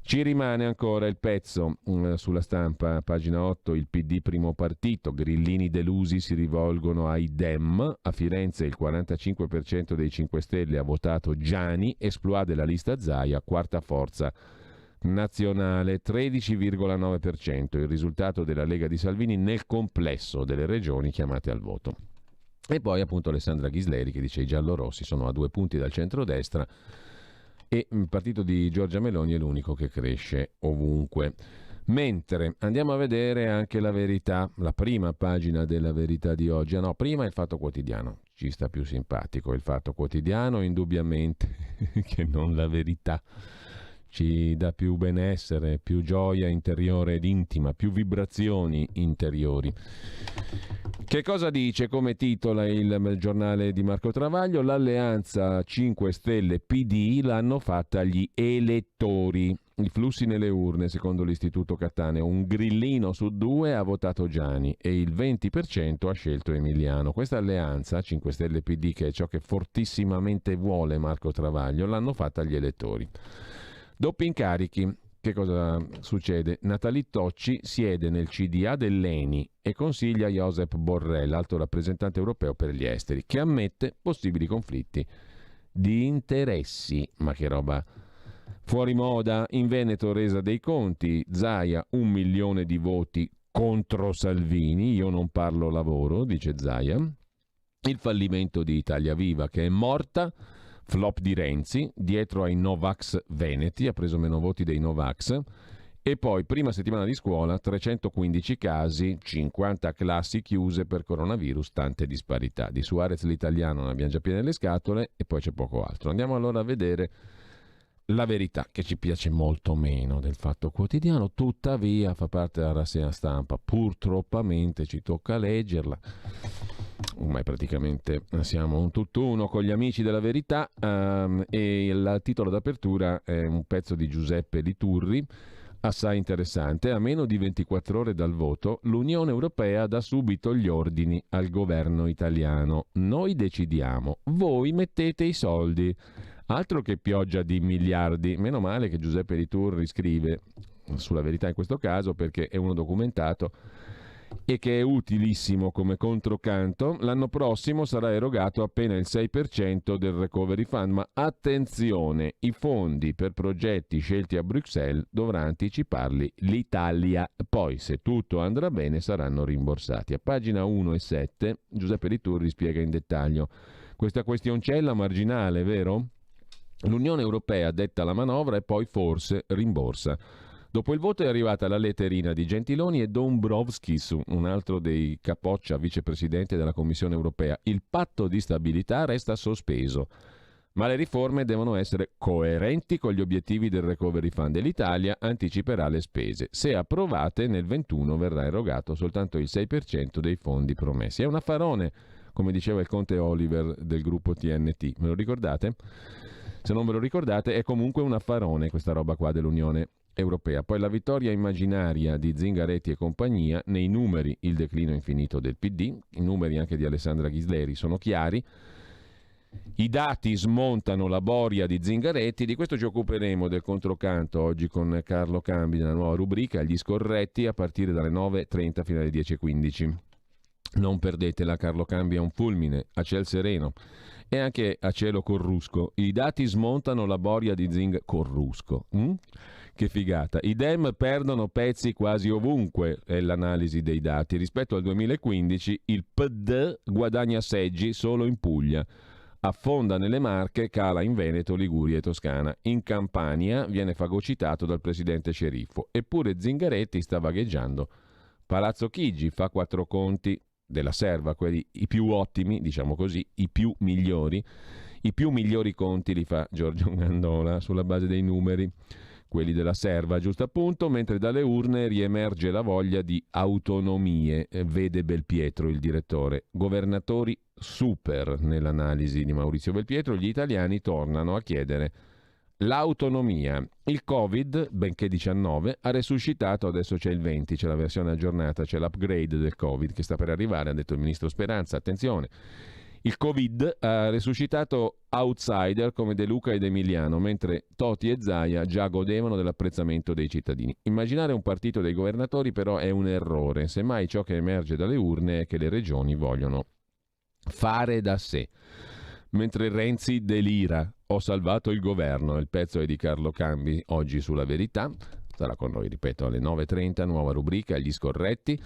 Ci rimane ancora il pezzo sulla Stampa, pagina 8, il PD primo partito, grillini delusi si rivolgono ai Dem, a Firenze il 45% dei 5 Stelle ha votato Gianni, esplode la lista Zaia, quarta forza nazionale, 13,9%, il risultato della Lega di Salvini nel complesso delle regioni chiamate al voto. E poi appunto Alessandra Ghisleri che dice i giallorossi sono a 2 punti dal centrodestra e il partito di Giorgia Meloni è l'unico che cresce ovunque. Mentre andiamo a vedere anche La Verità, la prima pagina della Verità di oggi. No, prima il Fatto Quotidiano, ci sta più simpatico il Fatto Quotidiano indubbiamente che non La Verità. Ci dà più benessere, più gioia interiore ed intima, più vibrazioni interiori. Che cosa dice, come titola il giornale di Marco Travaglio? L'alleanza 5 Stelle PD l'hanno fatta gli elettori. I flussi nelle urne, secondo l'Istituto Cattaneo, un grillino su 2 ha votato Giani e il 20% ha scelto Emiliano. Questa alleanza 5 Stelle PD, che è ciò che fortissimamente vuole Marco Travaglio, l'hanno fatta gli elettori. Doppi incarichi. Che cosa succede? Nathalie Tocci siede nel CDA dell'ENI e consiglia Josep Borrell, alto rappresentante europeo per gli esteri, che ammette possibili conflitti di interessi. Ma che roba fuori moda! In Veneto resa dei conti, Zaia 1 milione di voti contro Salvini, io non parlo lavoro, dice Zaia. Il fallimento di Italia Viva, che è morta. Flop di Renzi, dietro ai Novax veneti, ha preso meno voti dei Novax. E poi, prima settimana di scuola, 315 casi, 50 classi chiuse per coronavirus, tante disparità. Di Suarez l'italiano ne abbiamo già piene le scatole e poi c'è poco altro. Andiamo allora a vedere La Verità, che ci piace molto meno del Fatto Quotidiano, tuttavia fa parte della rassegna stampa. Purtroppamente ci tocca leggerla. Ormai praticamente siamo un tutt'uno con gli amici della Verità, e il titolo d'apertura è un pezzo di Giuseppe Liturri, assai interessante. A meno di 24 ore dal voto, l'Unione Europea dà subito gli ordini al governo italiano. Noi decidiamo, voi mettete i soldi. Altro che pioggia di miliardi. Meno male che Giuseppe Liturri scrive sulla Verità in questo caso, perché è uno documentato e che è utilissimo come controcanto. L'anno prossimo sarà erogato appena il 6% del Recovery Fund, ma attenzione, i fondi per progetti scelti a Bruxelles dovrà anticiparli l'Italia, poi se tutto andrà bene saranno rimborsati. A pagina 1 e 7 Giuseppe Liturri spiega in dettaglio questa questioncella marginale, vero? L'Unione Europea detta la manovra e poi forse rimborsa. Dopo il voto è arrivata la letterina di Gentiloni e Dombrovskis, un altro dei capoccia vicepresidente della Commissione Europea. Il patto di stabilità resta sospeso, ma le riforme devono essere coerenti con gli obiettivi del Recovery Fund e l'Italia anticiperà le spese. Se approvate, nel 21 verrà erogato soltanto il 6% dei fondi promessi. È un affarone, come diceva il conte Oliver del gruppo TNT. Me lo ricordate? Se non ve lo ricordate, è comunque un affarone questa roba qua dell'Unione Europea. Poi la vittoria immaginaria di Zingaretti e compagnia, nei numeri il declino infinito del PD, i numeri anche di Alessandra Ghisleri sono chiari, i dati smontano la boria di Zingaretti. Di questo ci occuperemo del controcanto oggi con Carlo Cambi nella nuova rubrica Gli scorretti, a partire dalle 9.30 fino alle 10.15. Non perdetela, Carlo Cambi è un fulmine a ciel sereno e anche a cielo corrusco. I dati smontano la boria di corrusco. Che figata. I Dem perdono pezzi quasi ovunque, è l'analisi dei dati. Rispetto al 2015 il PD guadagna seggi solo in Puglia. Affonda nelle Marche, cala in Veneto, Liguria e Toscana. In Campania viene fagocitato dal presidente sceriffo. Eppure Zingaretti sta vagheggiando. Palazzo Chigi fa 4 conti della serva, quelli i più ottimi, diciamo così, i più migliori. I più migliori conti li fa Giorgio Gandola sulla base dei numeri, quelli della serva, giusto appunto, mentre dalle urne riemerge la voglia di autonomie, vede Belpietro, il direttore. Governatori super nell'analisi di Maurizio Belpietro, gli italiani tornano a chiedere l'autonomia. Il Covid, benché 19, ha resuscitato, adesso c'è il 20, c'è la versione aggiornata, c'è l'upgrade del Covid che sta per arrivare, ha detto il ministro Speranza, attenzione. Il Covid ha resuscitato outsider come De Luca ed Emiliano, mentre Toti e Zaia già godevano dell'apprezzamento dei cittadini. Immaginare un partito dei governatori però è un errore, semmai ciò che emerge dalle urne è che le regioni vogliono fare da sé. Mentre Renzi delira, ho salvato il governo, il pezzo è di Carlo Cambi oggi sulla Verità. Sarà con noi, ripeto, alle 9.30, nuova rubrica, gli scorretti.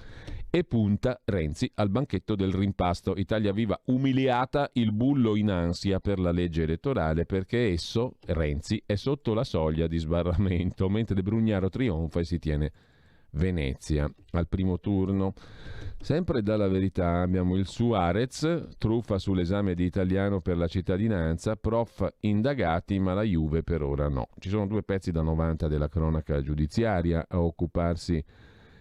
E punta Renzi al banchetto del rimpasto. Italia Viva umiliata, il bullo in ansia per la legge elettorale perché esso, Renzi, è sotto la soglia di sbarramento, mentre Brugnaro trionfa e si tiene Venezia al primo turno. Sempre dalla Verità abbiamo il Suarez, truffa sull'esame di italiano per la cittadinanza, prof indagati ma la Juve per ora no. Ci sono 2 pezzi da 90 della cronaca giudiziaria a occuparsi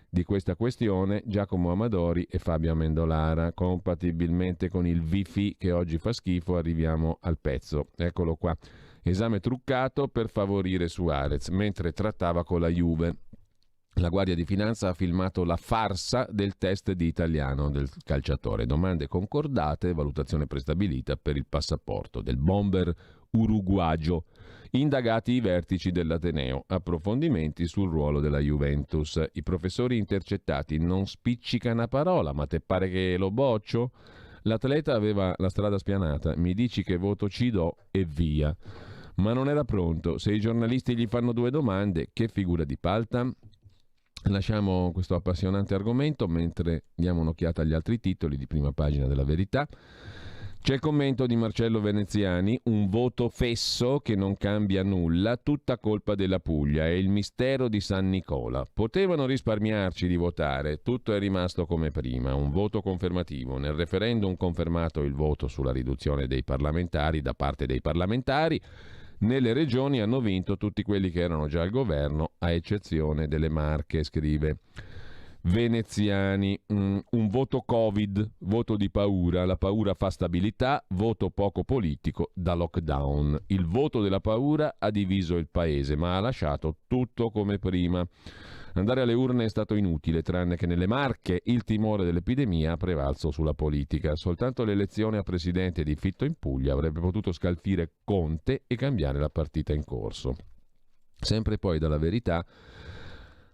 di questa questione, Giacomo Amadori e Fabio Amendolara. Compatibilmente con il Wi-Fi che oggi fa schifo arriviamo al pezzo, eccolo qua. Esame truccato per favorire Suarez mentre trattava con la Juve. La Guardia di Finanza ha filmato la farsa del test di italiano del calciatore. Domande concordate, valutazione prestabilita per il passaporto del bomber uruguagio. Indagati i vertici dell'Ateneo. Approfondimenti sul ruolo della Juventus. I professori intercettati non spiccica una parola, ma te pare che lo boccio? L'atleta aveva la strada spianata. Mi dici che voto ci do e via. Ma non era pronto. Se i giornalisti gli fanno 2 domande, che figura di palta? Lasciamo questo appassionante argomento mentre diamo un'occhiata agli altri titoli di prima pagina della Verità. C'è il commento di Marcello Veneziani, un voto fesso che non cambia nulla, tutta colpa della Puglia, è il mistero di San Nicola. Potevano risparmiarci di votare, tutto è rimasto come prima, un voto confermativo. Nel referendum confermato il voto sulla riduzione dei parlamentari da parte dei parlamentari. Nelle regioni hanno vinto tutti quelli che erano già al governo, a eccezione delle Marche, scrive Veneziani. Un voto Covid, voto di paura, la paura fa stabilità, voto poco politico da lockdown. Il voto della paura ha diviso il paese, ma ha lasciato tutto come prima. Andare alle urne è stato inutile, tranne che nelle Marche il timore dell'epidemia ha prevalso sulla politica. Soltanto l'elezione a presidente di Fitto in Puglia avrebbe potuto scalfire Conte e cambiare la partita in corso. Sempre poi dalla Verità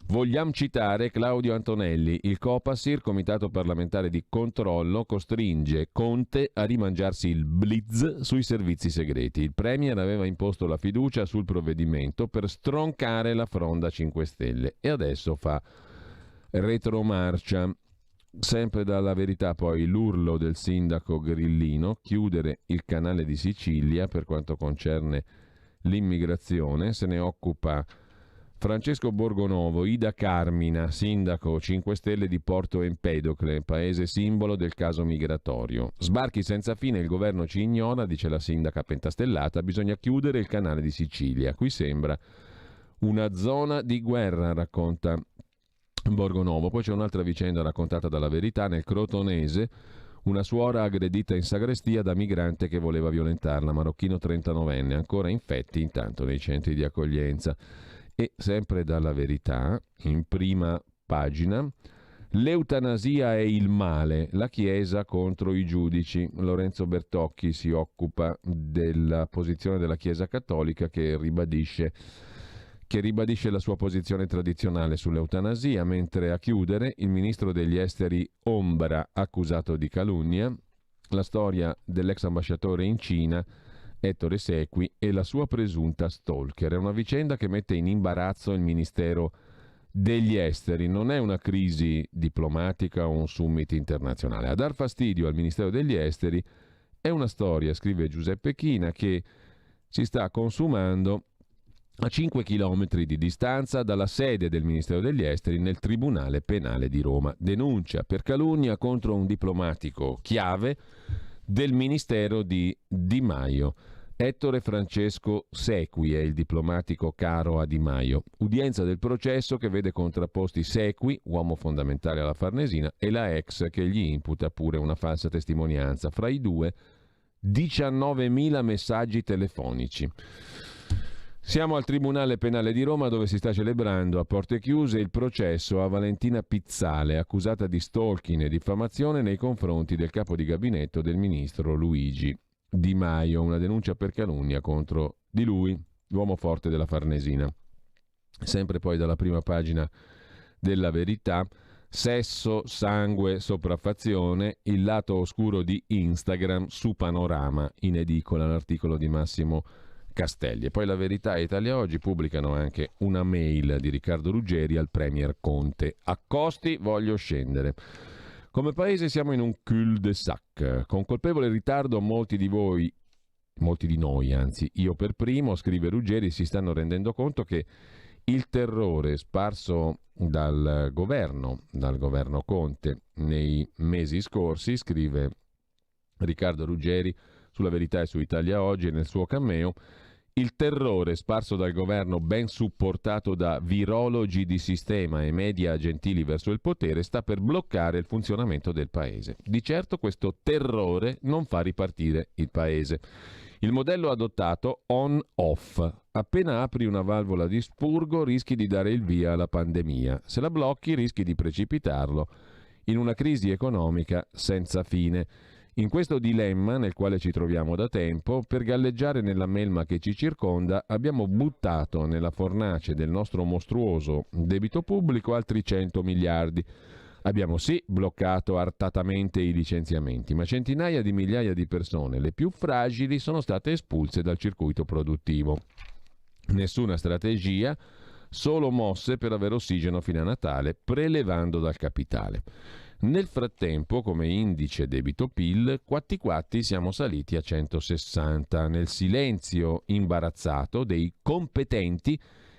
vogliamo citare Claudio Antonelli. Il Copasir, Comitato parlamentare di controllo, costringe Conte a rimangiarsi il blitz sui servizi segreti. Il Premier aveva imposto la fiducia sul provvedimento per stroncare la fronda 5 Stelle e adesso fa retromarcia. Sempre dalla Verità poi l'urlo del sindaco grillino, chiudere il canale di Sicilia per quanto concerne l'immigrazione. Se ne occupa Francesco Borgonovo. Ida Carmina, sindaco 5 Stelle di Porto Empedocle, paese simbolo del caso migratorio. Sbarchi senza fine, il governo ci ignora, dice la sindaca pentastellata, bisogna chiudere il canale di Sicilia. Qui sembra una zona di guerra, racconta Borgonovo. Poi c'è un'altra vicenda raccontata dalla Verità nel Crotonese. Una suora aggredita in sagrestia da migrante che voleva violentarla, marocchino 39enne, ancora infetti intanto nei centri di accoglienza. E sempre dalla Verità, in prima pagina, l'eutanasia è il male, la Chiesa contro i giudici. Lorenzo Bertocchi si occupa della posizione della Chiesa Cattolica che ribadisce la sua posizione tradizionale sull'eutanasia, mentre a chiudere il ministro degli esteri Ombra accusato di calunnia, la storia dell'ex ambasciatore in Cina Ettore Sequi e la sua presunta stalker. È una vicenda che mette in imbarazzo il Ministero degli Esteri. Non è una crisi diplomatica o un summit internazionale. A dar fastidio al Ministero degli Esteri è una storia, scrive Giuseppe China, che si sta consumando a 5 chilometri di distanza dalla sede del Ministero degli Esteri nel Tribunale Penale di Roma. Denuncia per calunnia contro un diplomatico chiave del Ministero di Di Maio. Ettore Francesco Sequi è il diplomatico caro a Di Maio. Udienza del processo che vede contrapposti Sequi, uomo fondamentale alla Farnesina, e la ex che gli imputa pure una falsa testimonianza. Fra i due 19.000 messaggi telefonici. Siamo al Tribunale Penale di Roma dove si sta celebrando a porte chiuse il processo a Valentina Pizzale, accusata di stalking e diffamazione nei confronti del capo di gabinetto del ministro Luigi Di Maio, una denuncia per calunnia contro di lui, l'uomo forte della Farnesina. Sempre poi dalla prima pagina della Verità, sesso, sangue, sopraffazione, il lato oscuro di Instagram su Panorama, in edicola l'articolo di Massimo Castelli. E poi La Verità e Italia Oggi pubblicano anche una mail di Riccardo Ruggeri al Premier Conte. A costi voglio scendere. Come paese siamo in un cul-de-sac. Con colpevole ritardo molti di noi, anzi io per primo, scrive Ruggeri, si stanno rendendo conto che il terrore sparso dal governo Conte nei mesi scorsi, scrive Riccardo Ruggeri sulla Verità e su Italia Oggi e nel suo cameo, il terrore sparso dal governo, ben supportato da virologi di sistema e media gentili verso il potere, sta per bloccare il funzionamento del paese. Di certo questo terrore non fa ripartire il paese. Il modello adottato on-off. Appena apri una valvola di spurgo rischi di dare il via alla pandemia. Se la blocchi rischi di precipitarlo in una crisi economica senza fine. In questo dilemma, nel quale ci troviamo da tempo, per galleggiare nella melma che ci circonda, abbiamo buttato nella fornace del nostro mostruoso debito pubblico altri 100 miliardi. Abbiamo sì bloccato artatamente i licenziamenti, ma centinaia di migliaia di persone, le più fragili, sono state espulse dal circuito produttivo. Nessuna strategia, solo mosse per avere ossigeno fino a Natale, prelevando dal capitale. Nel frattempo, come indice debito-PIL, quatti siamo saliti a 160, nel silenzio imbarazzato dei competenti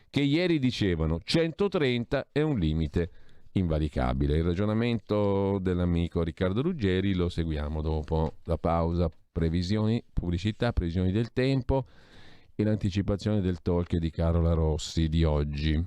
che ieri dicevano 130 è un limite invalicabile. Il ragionamento dell'amico Riccardo Ruggeri lo seguiamo dopo la pausa. Previsioni, pubblicità, previsioni del tempo e l'anticipazione del talk di Carola Rossi di oggi.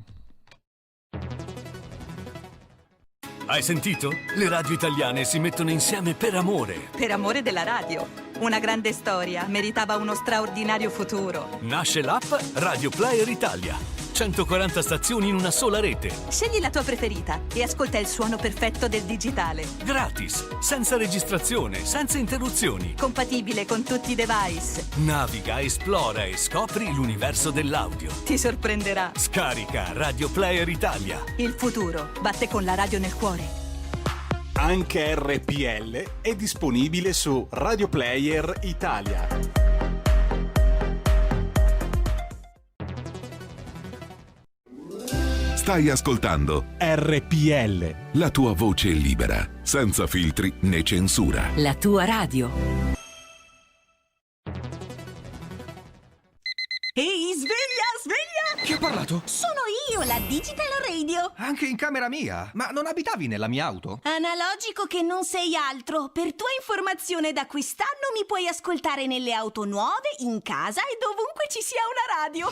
Hai sentito? Le radio italiane si mettono insieme per amore. Per amore della radio. Una grande storia meritava uno straordinario futuro. Nasce l'app Radio Player Italia. 140 stazioni in una sola rete. Scegli la tua preferita e ascolta il suono perfetto del digitale. Gratis, senza registrazione, senza interruzioni. Compatibile con tutti i device. Naviga, esplora e scopri l'universo dell'audio. Ti sorprenderà. Scarica Radio Player Italia. Il futuro batte con la radio nel cuore. Anche RPL è disponibile su Radio Player Italia. Stai ascoltando RPL. La tua voce libera, senza filtri né censura. La tua radio. Ehi, sveglia! Chi ha parlato? Sono io, la Digital Radio. Anche in camera mia? Ma non abitavi nella mia auto? Analogico che non sei altro. Per tua informazione, da quest'anno mi puoi ascoltare nelle auto nuove, in casa e dovunque ci sia una radio.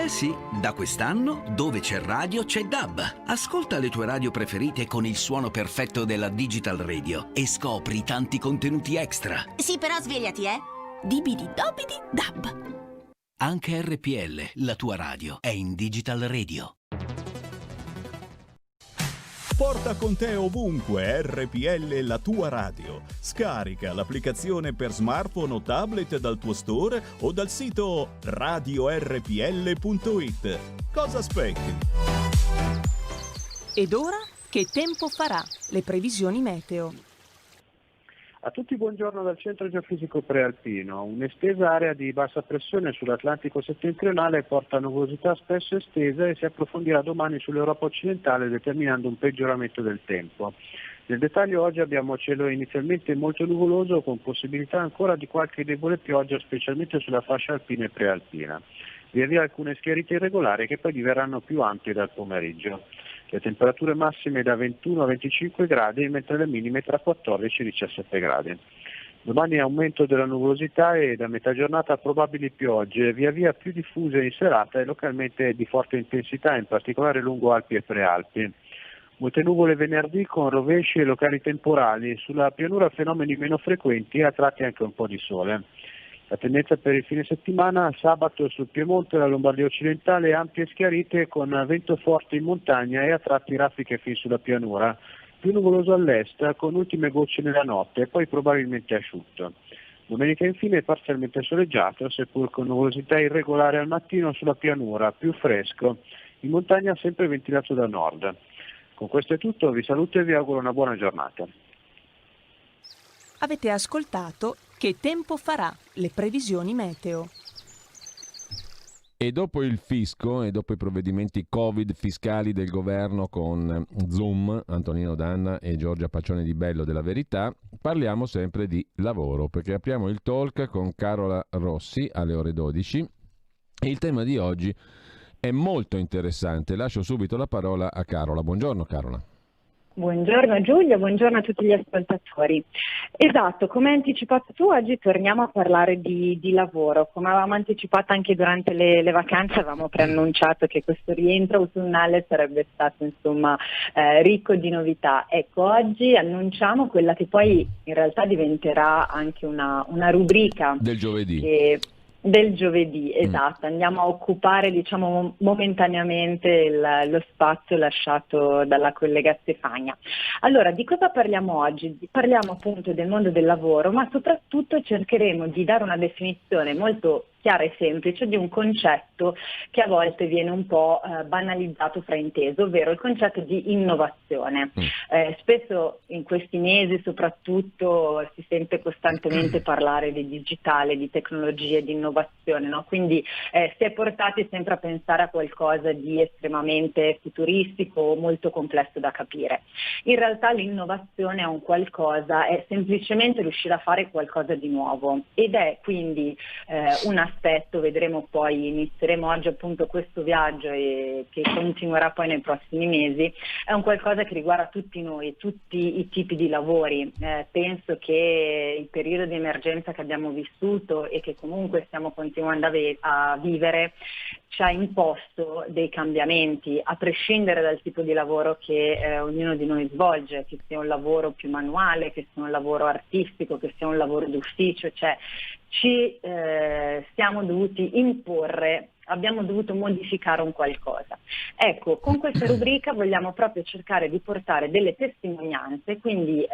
Sì, da quest'anno dove c'è radio c'è DAB. Ascolta le tue radio preferite con il suono perfetto della Digital Radio e scopri tanti contenuti extra. Sì, però svegliati, Dibidi dobidi dab. Anche RPL, la tua radio, è in Digital Radio. Porta con te ovunque RPL, la tua radio. Scarica l'applicazione per smartphone o tablet dal tuo store o dal sito radiorpl.it. Cosa aspetti? Ed ora che tempo farà? Le previsioni meteo. A tutti buongiorno dal Centro Geofisico Prealpino. Un'estesa area di bassa pressione sull'Atlantico settentrionale porta nuvolosità spesso estesa e si approfondirà domani sull'Europa occidentale determinando un peggioramento del tempo. Nel dettaglio oggi abbiamo cielo inizialmente molto nuvoloso con possibilità ancora di qualche debole pioggia specialmente sulla fascia alpina e prealpina. Via via alcune schiarite irregolari che poi diverranno più ampie dal pomeriggio. Le temperature massime da 21 a 25 gradi, mentre le minime tra 14 e 17 gradi. Domani aumento della nuvolosità e da metà giornata probabili piogge, via via più diffuse in serata e localmente di forte intensità, in particolare lungo Alpi e Prealpi. Molte nuvole venerdì con rovesci e locali temporali, sulla pianura fenomeni meno frequenti e a tratti anche un po' di sole. La tendenza per il fine settimana, sabato sul Piemonte e la Lombardia occidentale ampie schiarite con vento forte in montagna e a tratti raffiche fin sulla pianura, più nuvoloso all'est con ultime gocce nella notte e poi probabilmente asciutto. Domenica infine parzialmente soleggiato, seppur con nuvolosità irregolare al mattino sulla pianura, più fresco, in montagna sempre ventilato da nord. Con questo è tutto, vi saluto e vi auguro una buona giornata. Avete ascoltato Che tempo farà? Le previsioni meteo. E dopo il fisco e dopo i provvedimenti Covid fiscali del governo con Zoom, Antonino Danna e Giorgia Paccione di Bello della Verità, parliamo sempre di lavoro, perché apriamo il talk con Carola Rossi alle ore 12 e il tema di oggi è molto interessante. Lascio subito la parola a Carola. Buongiorno Carola. Buongiorno Giulia, buongiorno a tutti gli ascoltatori. Esatto, come hai anticipato tu, oggi torniamo a parlare di lavoro. Come avevamo anticipato anche durante le vacanze, avevamo preannunciato che questo rientro autunnale sarebbe stato ricco di novità. Ecco, oggi annunciamo quella che poi in realtà diventerà anche una rubrica del giovedì. Del giovedì, esatto, andiamo a occupare momentaneamente lo spazio lasciato dalla collega Stefania. Allora, di cosa parliamo oggi? Parliamo appunto del mondo del lavoro, ma soprattutto cercheremo di dare una definizione molto chiara e semplice di un concetto che a volte viene un po' banalizzato, frainteso, ovvero il concetto di innovazione. Spesso in questi mesi soprattutto si sente costantemente parlare di digitale, di tecnologie, di innovazione, no? Quindi si è portati sempre a pensare a qualcosa di estremamente futuristico, molto complesso da capire. In realtà l'innovazione è un qualcosa, è semplicemente riuscire a fare qualcosa di nuovo ed è quindi un aspetto, vedremo poi, inizieremo oggi appunto questo viaggio e che continuerà poi nei prossimi mesi, è un qualcosa che riguarda tutti noi, tutti i tipi di lavori. Penso che il periodo di emergenza che abbiamo vissuto e che comunque stiamo continuando a vivere ci ha imposto dei cambiamenti, a prescindere dal tipo di lavoro che ognuno di noi svolge, che sia un lavoro più manuale, che sia un lavoro artistico, che sia un lavoro d'ufficio, cioè ci siamo dovuti imporre, abbiamo dovuto modificare un qualcosa. Ecco, con questa rubrica vogliamo proprio cercare di portare delle testimonianze, quindi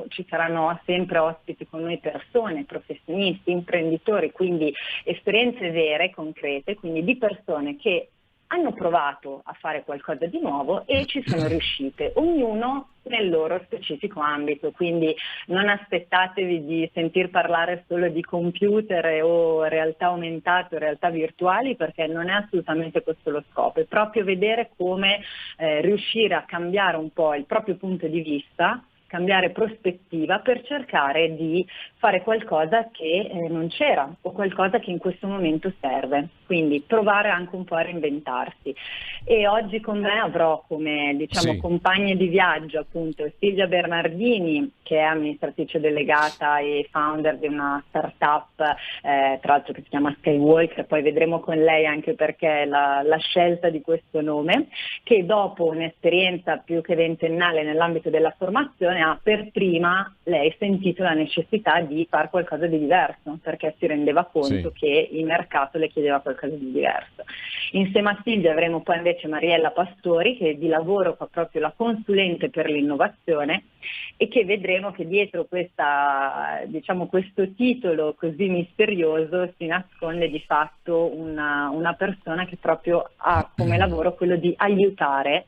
ci saranno sempre ospiti con noi persone, professionisti, imprenditori, quindi esperienze vere, concrete, quindi di persone che hanno provato a fare qualcosa di nuovo e ci sono riuscite, ognuno nel loro specifico ambito, quindi non aspettatevi di sentir parlare solo di computer o realtà aumentate o realtà virtuali, perché non è assolutamente questo lo scopo, è proprio vedere come riuscire a cambiare un po' il proprio punto di vista, cambiare prospettiva per cercare di fare qualcosa che non c'era o qualcosa che in questo momento serve, quindi provare anche un po' a reinventarsi. E oggi con me avrò come compagne di viaggio appunto Silvia Bernardini, che è amministratrice delegata e founder di una startup tra l'altro che si chiama Skywalker, poi vedremo con lei anche perché la scelta di questo nome, che dopo un'esperienza più che ventennale nell'ambito della formazione ha per prima lei sentito la necessità di fare qualcosa di diverso, perché si rendeva conto che il mercato le chiedeva qualcosa di diverso. Insieme a Silvia avremo poi invece Mariella Pastori, che di lavoro fa proprio la consulente per l'innovazione e che vedremo che dietro questo titolo così misterioso si nasconde di fatto una persona che proprio ha come lavoro quello di aiutare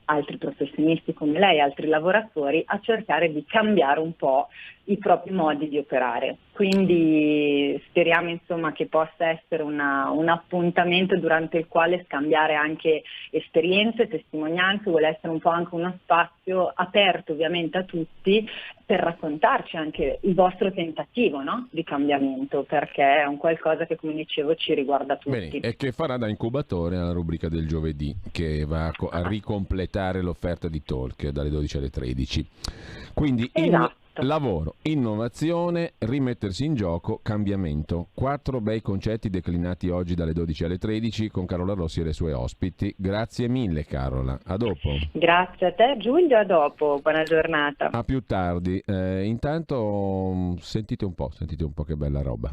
altri professionisti come lei, altri lavoratori, a cercare di cambiare un po' i propri modi di operare. Quindi speriamo insomma che possa essere un appuntamento durante il quale scambiare anche esperienze, testimonianze, vuole essere un po' anche uno spazio aperto ovviamente a tutti per raccontarci anche il vostro tentativo, no? Di cambiamento, perché è un qualcosa che, come dicevo, ci riguarda tutti. Bene, e che farà da incubatore alla rubrica del giovedì, che va a ricompletare l'offerta di talk dalle 12 alle 13. Quindi lavoro, innovazione, rimettersi in gioco, cambiamento. 4 bei concetti declinati oggi dalle 12 alle 13 con Carola Rossi e le sue ospiti. Grazie mille Carola, a dopo. Grazie a te Giulio, a dopo, buona giornata. A più tardi. Intanto sentite un po' che bella roba.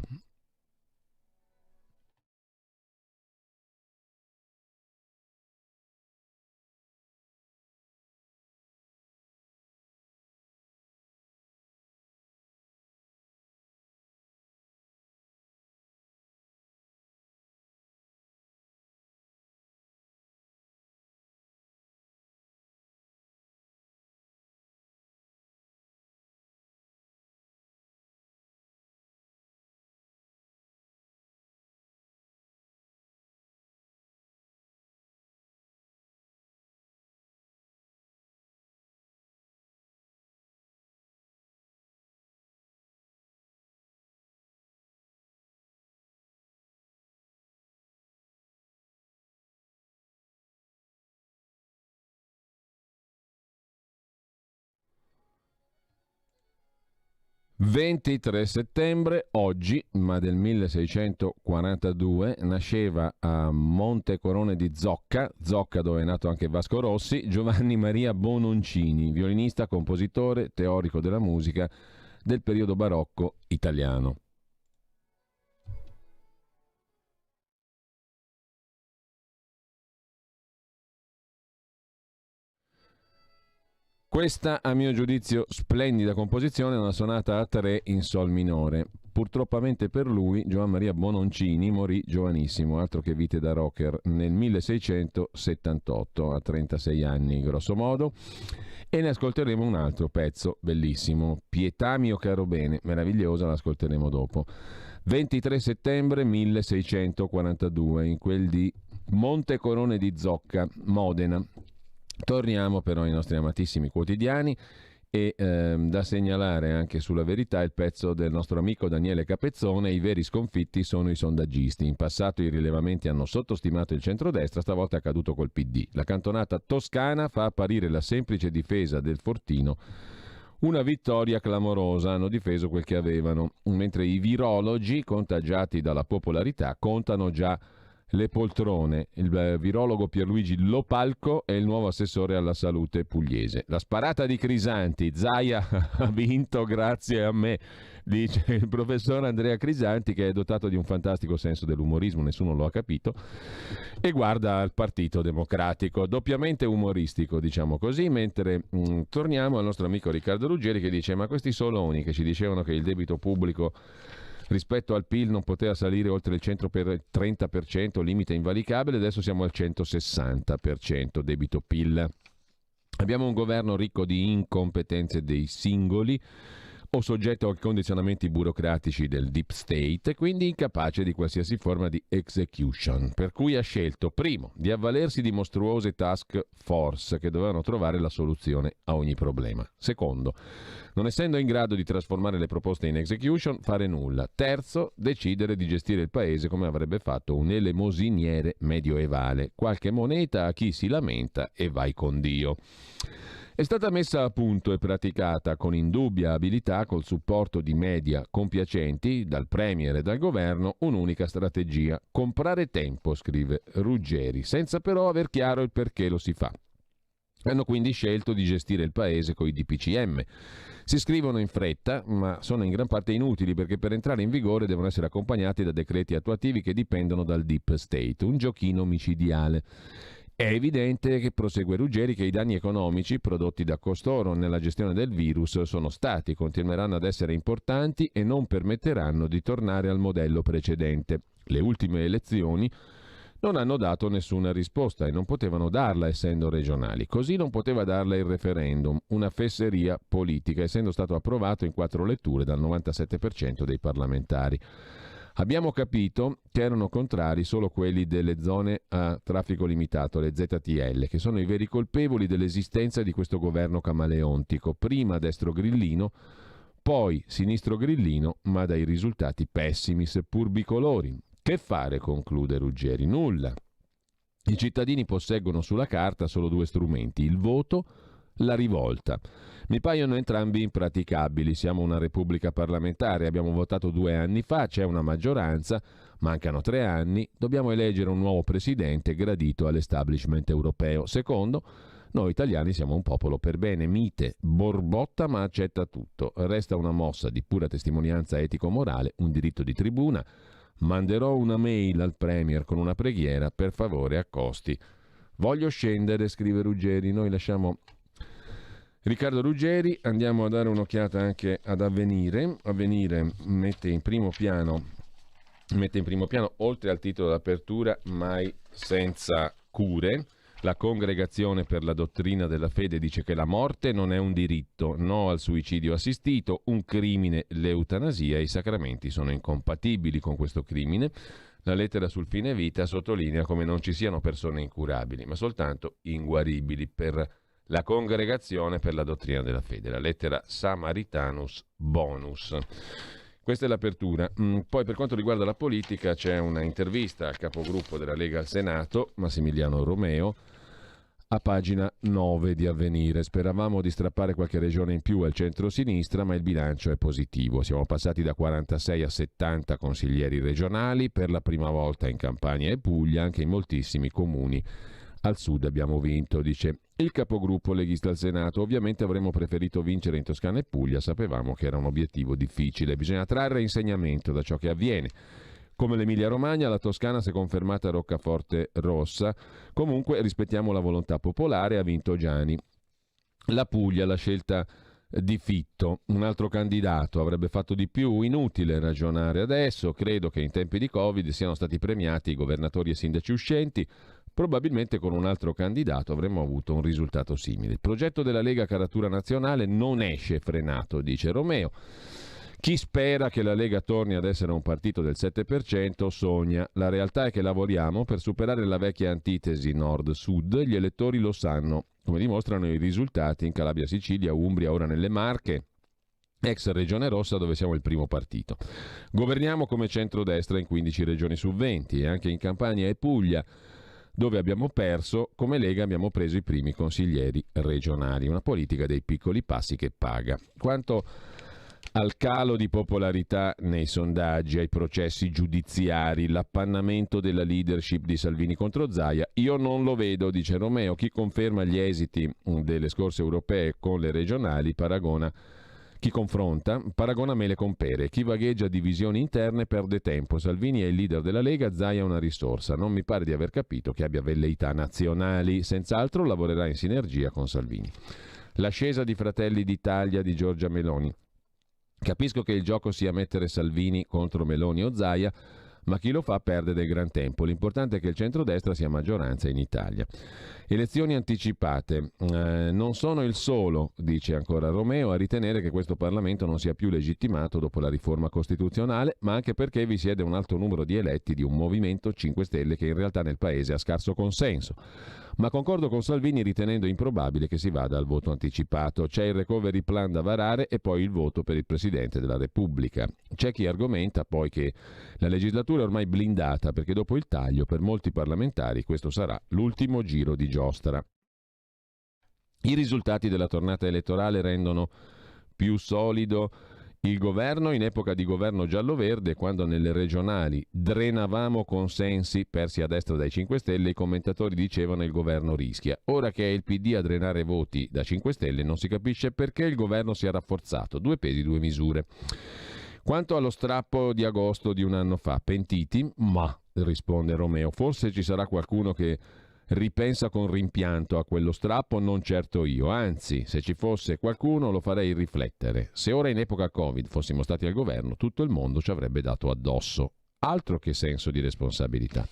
23 settembre, oggi, ma del 1642, nasceva a Montecorone di Zocca dove è nato anche Vasco Rossi, Giovanni Maria Bononcini, violinista, compositore, teorico della musica del periodo barocco italiano. Questa, a mio giudizio, splendida composizione è una sonata a 3 in sol minore. Purtroppamente per lui, Giovan Maria Bononcini morì giovanissimo, altro che vite da rocker, nel 1678, a 36 anni grosso modo, e ne ascolteremo un altro pezzo bellissimo, Pietà mio caro bene, meravigliosa, l'ascolteremo dopo. 23 settembre 1642, in quel di Montecorone di Zocca, Modena. Torniamo però ai nostri amatissimi quotidiani e da segnalare anche sulla Verità il pezzo del nostro amico Daniele Capezzone, i veri sconfitti sono i sondaggisti. In passato i rilevamenti hanno sottostimato il centrodestra, stavolta è accaduto col PD. La cantonata toscana fa apparire la semplice difesa del Fortino una vittoria clamorosa, hanno difeso quel che avevano, mentre i virologi, contagiati dalla popolarità, contano già le poltrone. Il virologo Pierluigi Lopalco è il nuovo assessore alla salute pugliese. La sparata di Crisanti, Zaia ha vinto grazie a me, dice il professor Andrea Crisanti, che è dotato di un fantastico senso dell'umorismo, nessuno lo ha capito, e guarda al Partito Democratico, doppiamente umoristico, diciamo così, mentre torniamo al nostro amico Riccardo Ruggeri che dice: ma questi soloni che ci dicevano che il debito pubblico rispetto al PIL non poteva salire oltre il 130%, limite invalicabile, adesso siamo al 160% debito PIL. Abbiamo un governo ricco di incompetenze dei singoli o soggetto ai condizionamenti burocratici del deep state, quindi incapace di qualsiasi forma di execution, per cui ha scelto, primo, di avvalersi di mostruose task force che dovevano trovare la soluzione a ogni problema. Secondo, non essendo in grado di trasformare le proposte in execution, fare nulla. Terzo, decidere di gestire il paese come avrebbe fatto un elemosiniere medioevale. Qualche moneta a chi si lamenta e vai con Dio. È stata messa a punto e praticata con indubbia abilità, col supporto di media compiacenti, dal Premier e dal Governo, un'unica strategia: comprare tempo, scrive Ruggeri, senza però aver chiaro il perché lo si fa. Hanno quindi scelto di gestire il paese coi DPCM. Si scrivono in fretta, ma sono in gran parte inutili perché per entrare in vigore devono essere accompagnati da decreti attuativi che dipendono dal deep state, un giochino micidiale. È evidente, che prosegue Ruggeri, che i danni economici prodotti da costoro nella gestione del virus sono stati, continueranno ad essere importanti e non permetteranno di tornare al modello precedente. Le ultime elezioni non hanno dato nessuna risposta e non potevano darla essendo regionali. Così non poteva darla il referendum, una fesseria politica, essendo stato approvato in 4 letture dal 97% dei parlamentari. Abbiamo capito che erano contrari solo quelli delle zone a traffico limitato, le ZTL, che sono i veri colpevoli dell'esistenza di questo governo camaleontico, prima destro grillino, poi sinistro grillino, ma dai risultati pessimi, seppur bicolori. Che fare, conclude Ruggeri? Nulla. I cittadini posseggono sulla carta solo 2 strumenti, il voto, la rivolta. Mi paiono entrambi impraticabili. Siamo una repubblica parlamentare, abbiamo votato 2 anni fa, c'è una maggioranza, mancano 3 anni, dobbiamo eleggere un nuovo presidente gradito all'establishment europeo. Secondo, noi italiani siamo un popolo per bene, mite, borbotta ma accetta tutto. Resta una mossa di pura testimonianza etico-morale, un diritto di tribuna. Manderò una mail al Premier con una preghiera, per favore accosti. Voglio scendere, scrive Ruggeri. Noi lasciamo Riccardo Ruggeri, andiamo a dare un'occhiata anche ad Avvenire. Avvenire mette in primo piano, oltre al titolo d'apertura, mai senza cure. La Congregazione per la Dottrina della Fede dice che la morte non è un diritto, no al suicidio assistito, un crimine l'eutanasia e i sacramenti sono incompatibili con questo crimine. La lettera sul fine vita sottolinea come non ci siano persone incurabili, ma soltanto inguaribili per la Congregazione per la Dottrina della Fede, la lettera Samaritanus Bonus. Questa è l'apertura. Poi per quanto riguarda la politica c'è una intervista al capogruppo della Lega al Senato, Massimiliano Romeo, a pagina 9 di Avvenire. Speravamo di strappare qualche regione in più al centro-sinistra, ma il bilancio è positivo. Siamo passati da 46 a 70 consiglieri regionali, per la prima volta in Campania e Puglia, anche in moltissimi comuni al sud abbiamo vinto, dice il capogruppo leghista al Senato. Ovviamente avremmo preferito vincere in Toscana e Puglia, sapevamo che era un obiettivo difficile. Bisogna trarre insegnamento da ciò che avviene. Come l'Emilia-Romagna, la Toscana si è confermata roccaforte rossa. Comunque rispettiamo la volontà popolare, ha vinto Giani. La Puglia, la scelta di Fitto, un altro candidato avrebbe fatto di più, inutile ragionare adesso. Credo che in tempi di Covid siano stati premiati i governatori e sindaci uscenti. Probabilmente con un altro candidato avremmo avuto un risultato simile. Il progetto della Lega Caratura Nazionale non esce frenato, dice Romeo. Chi spera che la Lega torni ad essere un partito del 7% sogna. La realtà è che lavoriamo per superare la vecchia antitesi nord-sud. Gli elettori lo sanno, come dimostrano i risultati in Calabria, Sicilia, Umbria, ora nelle Marche, ex Regione Rossa, dove siamo il primo partito. Governiamo come centrodestra in 15 regioni su 20 e anche in Campania e Puglia, dove abbiamo perso, come Lega abbiamo preso i primi consiglieri regionali. Una politica dei piccoli passi che paga. Quanto al calo di popolarità nei sondaggi, ai processi giudiziari, l'appannamento della leadership di Salvini contro Zaia, io non lo vedo, dice Romeo. Chi conferma gli esiti delle scorse europee con le regionali chi confronta paragona mele con pere. Chi vagheggia divisioni interne perde tempo. Salvini è il leader della Lega, Zaia è una risorsa. Non mi pare di aver capito che abbia velleità nazionali. Senz'altro lavorerà in sinergia con Salvini. L'ascesa di Fratelli d'Italia di Giorgia Meloni. Capisco che il gioco sia mettere Salvini contro Meloni o Zaia, ma chi lo fa perde del gran tempo. L'importante è che il centrodestra sia maggioranza in Italia. Elezioni anticipate. Non sono il solo, dice ancora Romeo, a ritenere che questo Parlamento non sia più legittimato dopo la riforma costituzionale, ma anche perché vi siede un alto numero di eletti di un movimento 5 Stelle che in realtà nel Paese ha scarso consenso. Ma concordo con Salvini ritenendo improbabile che si vada al voto anticipato. C'è il recovery plan da varare e poi il voto per il Presidente della Repubblica. C'è chi argomenta poi che la legislatura è ormai blindata perché dopo il taglio per molti parlamentari questo sarà l'ultimo giro di giostra. I risultati della tornata elettorale rendono più solido il governo in epoca di governo giallo-verde, quando nelle regionali drenavamo consensi persi a destra dai 5 Stelle, i commentatori dicevano il governo rischia. Ora che è il PD a drenare voti da 5 Stelle non si capisce perché il governo sia rafforzato. 2 pesi, 2 misure. Quanto allo strappo di agosto di un anno fa, pentiti? Ma, risponde Romeo, forse ci sarà qualcuno che ripensa con rimpianto a quello strappo, non certo io, anzi, se ci fosse qualcuno lo farei riflettere. Se ora in epoca Covid fossimo stati al governo, tutto il mondo ci avrebbe dato addosso. Altro che senso di responsabilità.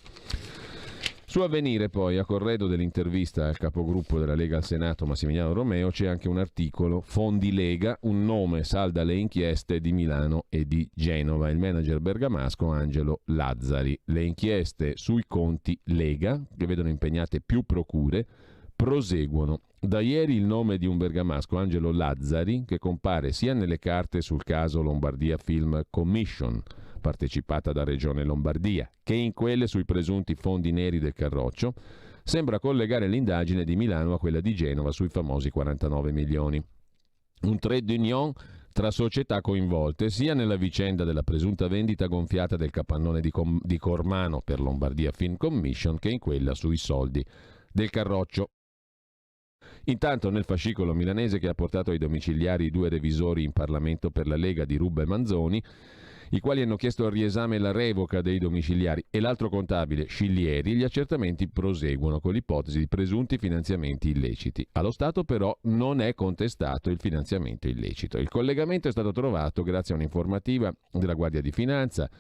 Su Avvenire poi, a corredo dell'intervista al capogruppo della Lega al Senato Massimiliano Romeo, c'è anche un articolo, Fondi Lega, un nome salda le inchieste di Milano e di Genova. Il manager bergamasco Angelo Lazzari. Le inchieste sui conti Lega, che vedono impegnate più procure, proseguono. Da ieri il nome di un bergamasco, Angelo Lazzari, che compare sia nelle carte sul caso Lombardia Film Commission, partecipata da Regione Lombardia, che in quelle sui presunti fondi neri del Carroccio, sembra collegare l'indagine di Milano a quella di Genova sui famosi 49 milioni. Un trade d'union tra società coinvolte sia nella vicenda della presunta vendita gonfiata del capannone di Cormano per Lombardia Film Commission che in quella sui soldi del Carroccio. Intanto nel fascicolo milanese che ha portato ai domiciliari i 2 revisori in Parlamento per la Lega di Rubba e Manzoni, i quali hanno chiesto al riesame la revoca dei domiciliari, e l'altro contabile Sciglieri, gli accertamenti proseguono con l'ipotesi di presunti finanziamenti illeciti. Allo Stato però non è contestato il finanziamento illecito. Il collegamento è stato trovato grazie a un'informativa della Guardia di Finanza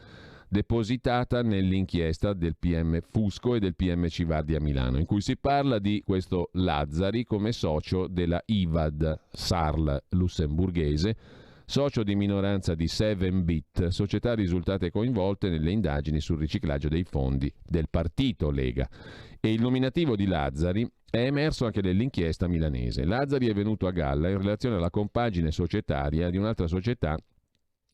depositata nell'inchiesta del PM Fusco e del PM Civardi a Milano, in cui si parla di questo Lazzari come socio della IVAD Sarl lussemburghese, socio di minoranza di 7bit, società risultate coinvolte nelle indagini sul riciclaggio dei fondi del partito Lega. E il nominativo di Lazzari è emerso anche nell'inchiesta milanese. Lazzari è venuto a galla in relazione alla compagine societaria di un'altra società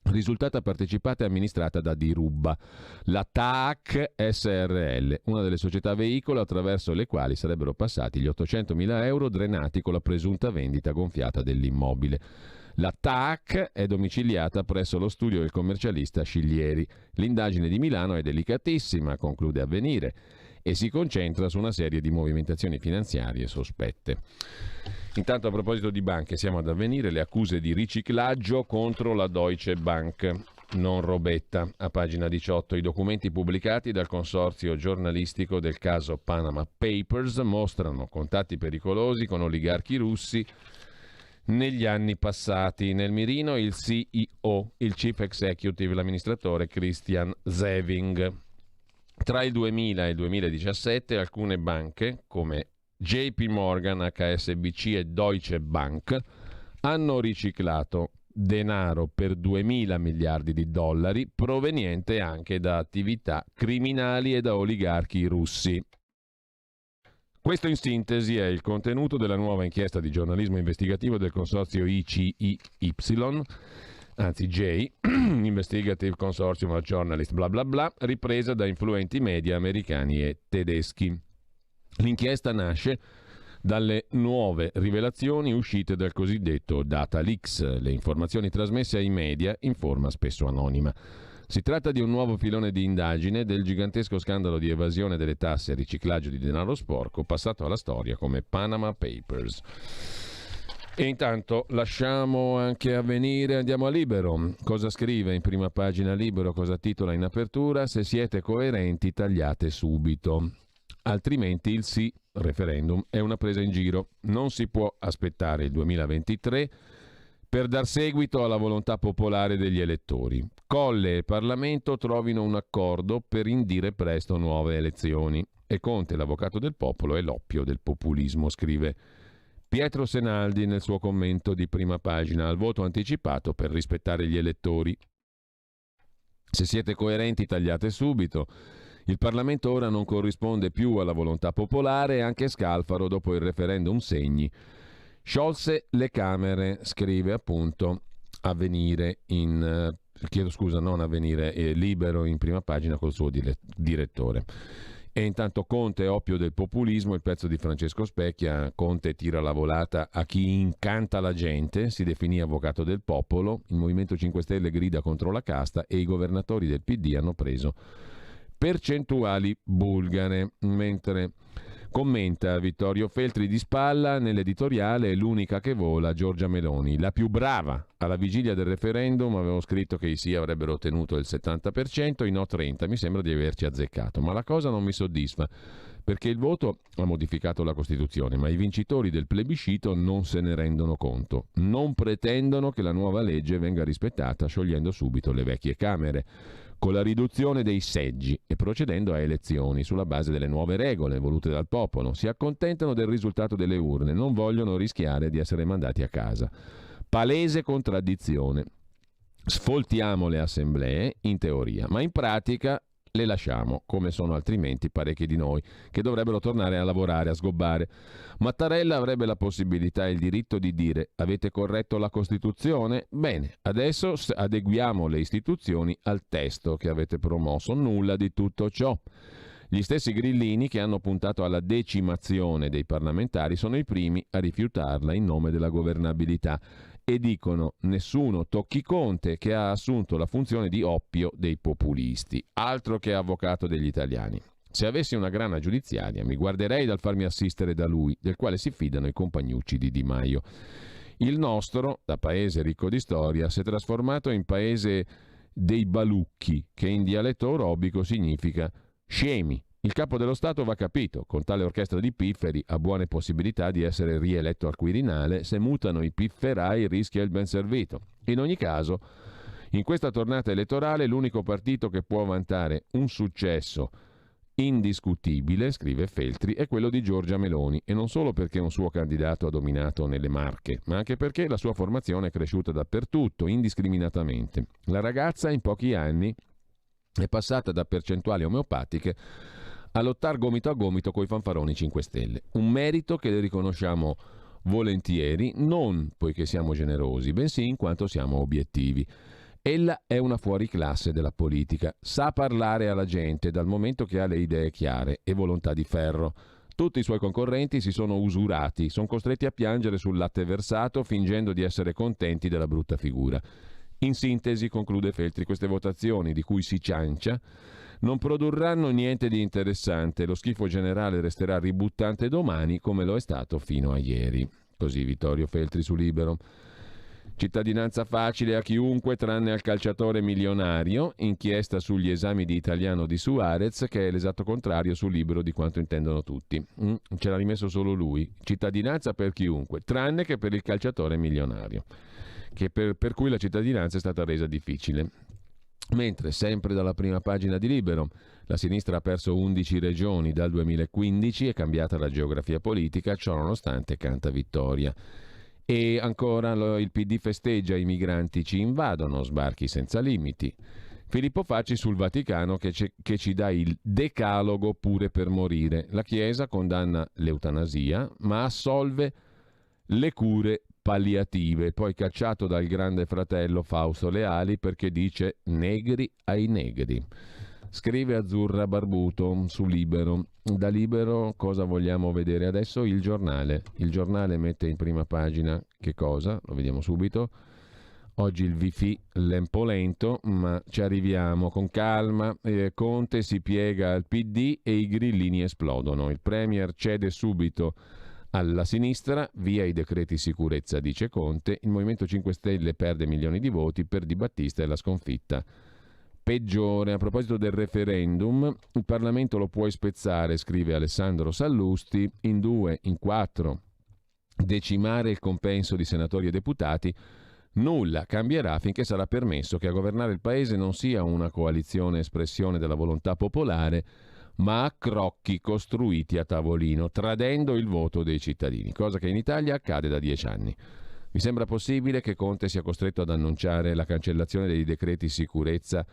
risultata partecipata e amministrata da Dirubba, la TAAC SRL, una delle società veicolo attraverso le quali sarebbero passati gli 800.000 euro drenati con la presunta vendita gonfiata dell'immobile. La TAAC è domiciliata presso lo studio del commercialista Sciglieri. L'indagine di Milano è delicatissima, conclude Avvenire, e si concentra su una serie di movimentazioni finanziarie sospette. Intanto, a proposito di banche, siamo ad Avvenire, le accuse di riciclaggio contro la Deutsche Bank, non robetta. A pagina 18 i documenti pubblicati dal consorzio giornalistico del caso Panama Papers mostrano contatti pericolosi con oligarchi russi negli anni passati. Nel mirino il CEO, il Chief Executive, l'amministratore Christian Sewing. Tra il 2000 e il 2017 alcune banche, come JP Morgan, HSBC e Deutsche Bank, hanno riciclato denaro per 2.000 miliardi di dollari proveniente anche da attività criminali e da oligarchi russi. Questo in sintesi è il contenuto della nuova inchiesta di giornalismo investigativo del consorzio ICIY, anzi J, Investigative Consortium of Journalists, bla bla bla, ripresa da influenti media americani e tedeschi. L'inchiesta nasce dalle nuove rivelazioni uscite dal cosiddetto Data Leaks, le informazioni trasmesse ai media in forma spesso anonima. Si tratta di un nuovo filone di indagine del gigantesco scandalo di evasione delle tasse e riciclaggio di denaro sporco passato alla storia come Panama Papers. E intanto lasciamo anche Avvenire, andiamo a Libero. Cosa scrive in prima pagina Libero, cosa titola in apertura? Se siete coerenti tagliate subito, altrimenti il sì referendum è una presa in giro. Non si può aspettare il 2023 per dar seguito alla volontà popolare degli elettori. Colle e Parlamento trovino un accordo per indire presto nuove elezioni. E Conte, l'avvocato del popolo, è l'oppio del populismo, scrive Pietro Senaldi nel suo commento di prima pagina al voto anticipato per rispettare gli elettori. Se siete coerenti tagliate subito. Il Parlamento ora non corrisponde più alla volontà popolare e anche Scalfaro dopo il referendum Segni sciolse le Camere, scrive appunto Avvenire Libero in prima pagina col suo direttore. E intanto Conte, oppio del populismo, il pezzo di Francesco Specchia. Conte tira la volata a chi incanta la gente, si definì avvocato del popolo, il Movimento 5 Stelle grida contro la casta e i governatori del PD hanno preso percentuali bulgare, mentre commenta Vittorio Feltri di spalla nell'editoriale è l'unica che vola Giorgia Meloni, la più brava. Alla vigilia del referendum avevo scritto che i sì avrebbero ottenuto il 70%, i no 30%, mi sembra di averci azzeccato, ma la cosa non mi soddisfa perché il voto ha modificato la Costituzione, ma i vincitori del plebiscito non se ne rendono conto, non pretendono che la nuova legge venga rispettata sciogliendo subito le vecchie Camere, con la riduzione dei seggi e procedendo a elezioni sulla base delle nuove regole volute dal popolo. Si accontentano del risultato delle urne, non vogliono rischiare di essere mandati a casa. Palese contraddizione. Sfoltiamo le assemblee, in teoria, ma in pratica le lasciamo, come sono altrimenti parecchi di noi, che dovrebbero tornare a lavorare, a sgobbare. Mattarella avrebbe la possibilità e il diritto di dire avete corretto la Costituzione? Bene, adesso adeguiamo le istituzioni al testo che avete promosso. Nulla di tutto ciò. Gli stessi grillini che hanno puntato alla decimazione dei parlamentari sono i primi a rifiutarla in nome della governabilità e dicono nessuno tocchi Conte che ha assunto la funzione di oppio dei populisti, altro che avvocato degli italiani. Se avessi una grana giudiziaria mi guarderei dal farmi assistere da lui, del quale si fidano i compagnucci di Di Maio. Il nostro, da paese ricco di storia, si è trasformato in paese dei balucchi, che in dialetto orobico significa scemi. Il capo dello Stato va capito, con tale orchestra di pifferi ha buone possibilità di essere rieletto al Quirinale, se mutano i pifferai rischia il ben servito. In ogni caso, in questa tornata elettorale l'unico partito che può vantare un successo indiscutibile, scrive Feltri, è quello di Giorgia Meloni, e non solo perché un suo candidato ha dominato nelle Marche, ma anche perché la sua formazione è cresciuta dappertutto, indiscriminatamente. La ragazza in pochi anni è passata da percentuali omeopatiche a lottare gomito a gomito coi fanfaroni 5 Stelle. Un merito che le riconosciamo volentieri, non poiché siamo generosi, bensì in quanto siamo obiettivi. Ella è una fuoriclasse della politica, sa parlare alla gente dal momento che ha le idee chiare e volontà di ferro. Tutti i suoi concorrenti si sono usurati, sono costretti a piangere sul latte versato fingendo di essere contenti della brutta figura. In sintesi, conclude Feltri, queste votazioni di cui si ciancia non produrranno niente di interessante, lo schifo generale resterà ributtante domani come lo è stato fino a ieri. Così Vittorio Feltri su Libero. Cittadinanza facile a chiunque tranne al calciatore milionario, inchiesta sugli esami di italiano di Suarez, che è l'esatto contrario su Libero di quanto intendono tutti. Ce l'ha rimesso solo lui. Cittadinanza per chiunque, tranne che per il calciatore milionario, che per cui la cittadinanza è stata resa difficile. Mentre, sempre dalla prima pagina di Libero, la sinistra ha perso 11 regioni dal 2015, è cambiata la geografia politica, ciò nonostante canta vittoria. E ancora il PD festeggia, i migranti ci invadono, sbarchi senza limiti. Filippo Facci sul Vaticano che ci dà il decalogo pure per morire. La Chiesa condanna l'eutanasia ma assolve le cure palliative. Poi cacciato dal grande fratello Fausto Leali perché dice negri ai negri. Scrive Azzurra Barbuto su Libero. Da Libero cosa vogliamo vedere adesso? Il Giornale. Il Giornale mette in prima pagina che cosa? Lo vediamo subito. Oggi il Wi-Fi l'empo lento, ma ci arriviamo con calma. Conte si piega al PD e i grillini esplodono. Il Premier cede subito alla sinistra, via i decreti sicurezza, dice Conte. Il Movimento 5 Stelle perde milioni di voti, per Di Battista è la sconfitta peggiore. A proposito del referendum, il Parlamento lo puoi spezzare, scrive Alessandro Sallusti, in 2, in 4, decimare il compenso di senatori e deputati. Nulla cambierà finché sarà permesso che a governare il paese non sia una coalizione espressione della volontà popolare, ma accrocchi costruiti a tavolino, tradendo il voto dei cittadini, cosa che in Italia accade da 10 anni. Vi sembra possibile che Conte sia costretto ad annunciare la cancellazione dei decreti sicurezza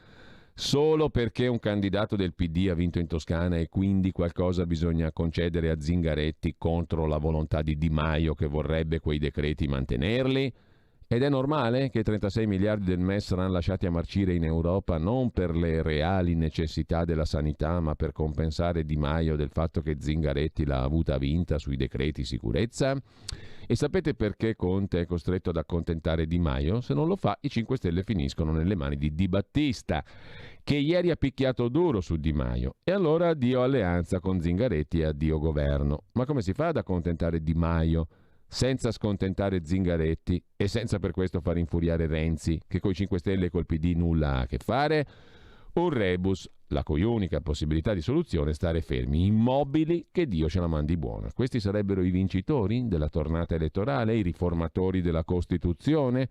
solo perché un candidato del PD ha vinto in Toscana e quindi qualcosa bisogna concedere a Zingaretti contro la volontà di Di Maio che vorrebbe quei decreti mantenerli? Ed è normale che 36 miliardi del MES saranno lasciati a marcire in Europa non per le reali necessità della sanità, ma per compensare Di Maio del fatto che Zingaretti l'ha avuta vinta sui decreti sicurezza? E sapete perché Conte è costretto ad accontentare Di Maio? Se non lo fa, i 5 Stelle finiscono nelle mani di Di Battista, che ieri ha picchiato duro su Di Maio. E allora addio alleanza con Zingaretti e addio governo. Ma come si fa ad accontentare Di Maio senza scontentare Zingaretti e senza per questo far infuriare Renzi, che coi 5 Stelle e col PD nulla ha a che fare? Un rebus, la cui unica possibilità di soluzione è stare fermi, immobili, che Dio ce la mandi buona. Questi sarebbero i vincitori della tornata elettorale, i riformatori della Costituzione?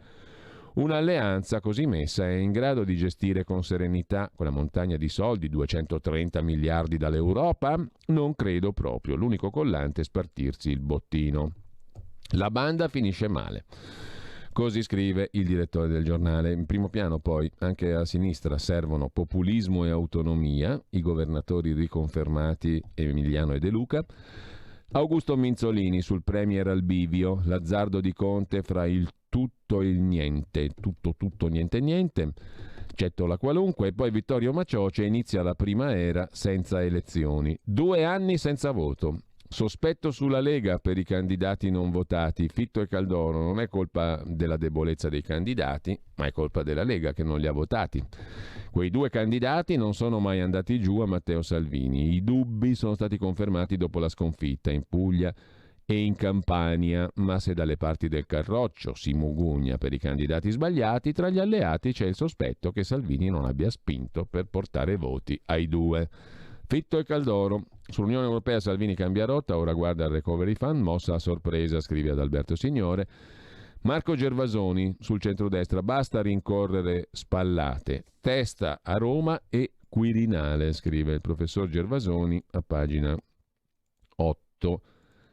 Un'alleanza così messa è in grado di gestire con serenità quella montagna di soldi, 230 miliardi dall'Europa? Non credo proprio, l'unico collante è spartirsi il bottino. La banda finisce male. Così scrive il direttore del Giornale. In primo piano poi anche a sinistra servono populismo e autonomia, i governatori riconfermati Emiliano e De Luca. Augusto Minzolini sul Premier al bivio, l'azzardo di Conte fra il tutto e il niente, tutto niente niente, eccetto la qualunque, e poi Vittorio Macioce inizia la prima era senza elezioni, 2 anni senza voto. Sospetto sulla Lega per i candidati non votati. Fitto e Caldoro non è colpa della debolezza dei candidati, ma è colpa della Lega che non li ha votati. Quei 2 candidati non sono mai andati giù a Matteo Salvini. I dubbi sono stati confermati dopo la sconfitta in Puglia e in Campania, ma se dalle parti del Carroccio si mugugna per i candidati sbagliati, tra gli alleati c'è il sospetto che Salvini non abbia spinto per portare voti ai 2. Fitto e Caldoro. Sull'Unione Europea Salvini cambia rotta, ora guarda il Recovery Fund, mossa a sorpresa, scrive ad Alberto Signore. Marco Gervasoni sul centrodestra, basta rincorrere spallate, testa a Roma e Quirinale, scrive il professor Gervasoni a pagina 8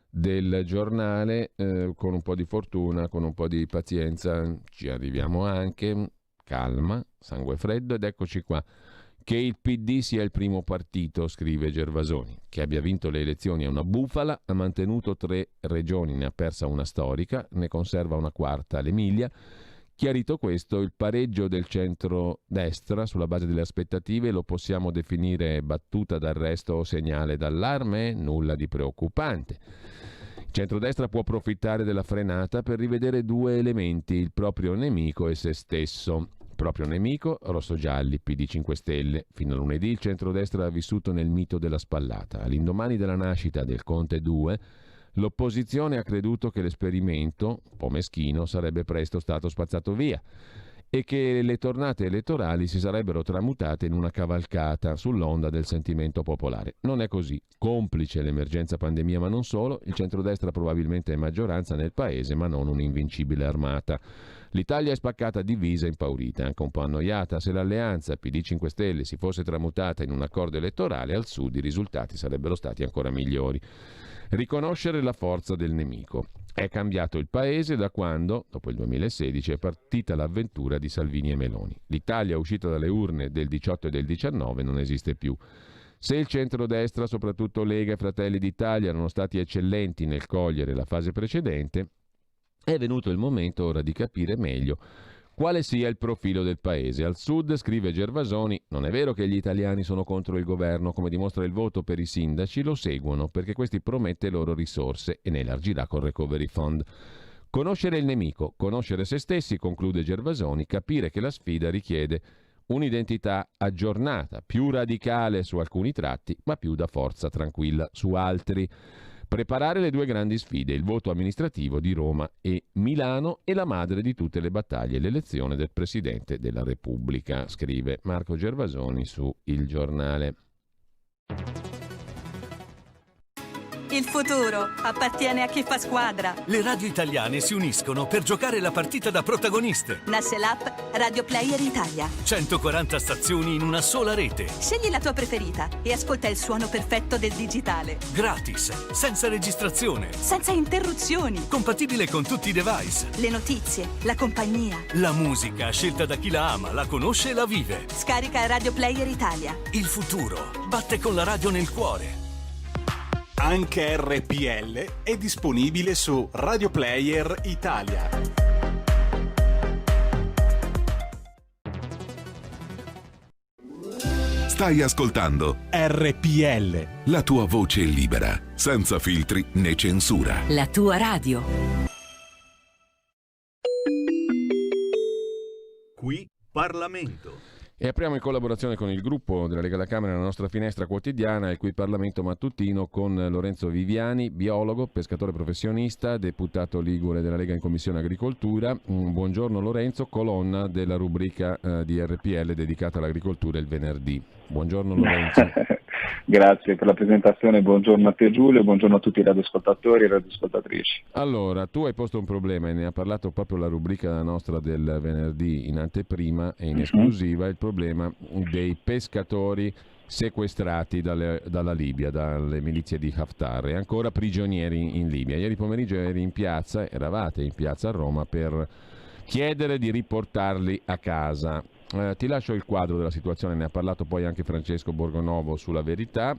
del Giornale. Con un po' di fortuna, con un po' di pazienza ci arriviamo anche, calma, sangue freddo, ed eccoci qua. Che il PD sia il primo partito, scrive Gervasoni, che abbia vinto le elezioni è una bufala, ha mantenuto 3 regioni, ne ha persa una storica, ne conserva una quarta, l'Emilia, Chiarito questo, il pareggio del centro-destra sulla base delle aspettative lo possiamo definire battuta d'arresto o segnale d'allarme? Nulla di preoccupante. Il centrodestra può approfittare della frenata per rivedere due elementi, il proprio nemico e se stesso. Il proprio nemico, rossogialli, PD 5 Stelle. Fino a lunedì il centrodestra ha vissuto nel mito della spallata. All'indomani della nascita del Conte 2, l'opposizione ha creduto che l'esperimento, un po' meschino, sarebbe presto stato spazzato via e che le tornate elettorali si sarebbero tramutate in una cavalcata sull'onda del sentimento popolare. Non è così. Complice l'emergenza pandemia, ma non solo, il centrodestra probabilmente è maggioranza nel paese, ma non un'invincibile armata. L'Italia è spaccata, divisa, impaurita, anche un po' annoiata. Se l'alleanza PD 5 Stelle si fosse tramutata in un accordo elettorale, al sud i risultati sarebbero stati ancora migliori. Riconoscere la forza del nemico. È cambiato il paese da quando, dopo il 2016, è partita l'avventura di Salvini e Meloni. L'Italia uscita dalle urne del 18 e del 19 non esiste più. Se il centrodestra, soprattutto Lega e Fratelli d'Italia, erano stati eccellenti nel cogliere la fase precedente, è venuto il momento ora di capire meglio quale sia il profilo del paese. Al sud, scrive Gervasoni, non è vero che gli italiani sono contro il governo, come dimostra il voto per i sindaci, lo seguono perché questi promette loro risorse e ne elargirà col Recovery Fund. Conoscere il nemico, conoscere se stessi, conclude Gervasoni, capire che la sfida richiede un'identità aggiornata, più radicale su alcuni tratti, ma più da forza tranquilla su altri. Preparare le due grandi sfide, il voto amministrativo di Roma e Milano e la madre di tutte le battaglie, l'elezione del Presidente della Repubblica, scrive Marco Gervasoni su Il Giornale. Il futuro appartiene a chi fa squadra. Le radio italiane si uniscono per giocare la partita da protagoniste. Nasce l'app Radio Player Italia. 140 stazioni in una sola rete. Scegli la tua preferita e ascolta il suono perfetto del digitale. Gratis, senza registrazione. Senza interruzioni. Compatibile con tutti i device. Le notizie, la compagnia. La musica, scelta da chi la ama, la conosce e la vive. Scarica Radio Player Italia. Il futuro batte con la radio nel cuore. Anche RPL è disponibile su Radio Player Italia. Stai ascoltando RPL, la tua voce libera, senza filtri né censura. La tua radio. Qui Parlamento. E apriamo in collaborazione con il gruppo della Lega alla Camera la nostra finestra quotidiana, il cui Parlamento mattutino con Lorenzo Viviani, biologo, pescatore professionista, deputato ligure della Lega in Commissione Agricoltura. Buongiorno Lorenzo, colonna della rubrica di RPL dedicata all'agricoltura il venerdì. Buongiorno Lorenzo. Grazie per la presentazione, buongiorno a te Giulio, buongiorno a tutti i radioascoltatori e radioascoltatrici. Allora, tu hai posto un problema e ne ha parlato proprio la rubrica nostra del venerdì in anteprima e in esclusiva, il problema dei pescatori sequestrati dalla Libia, dalle milizie di Haftar e ancora prigionieri in Libia. Ieri pomeriggio eravate in piazza a Roma per chiedere di riportarli a casa. Ti lascio il quadro della situazione, ne ha parlato poi anche Francesco Borgonovo sulla Verità.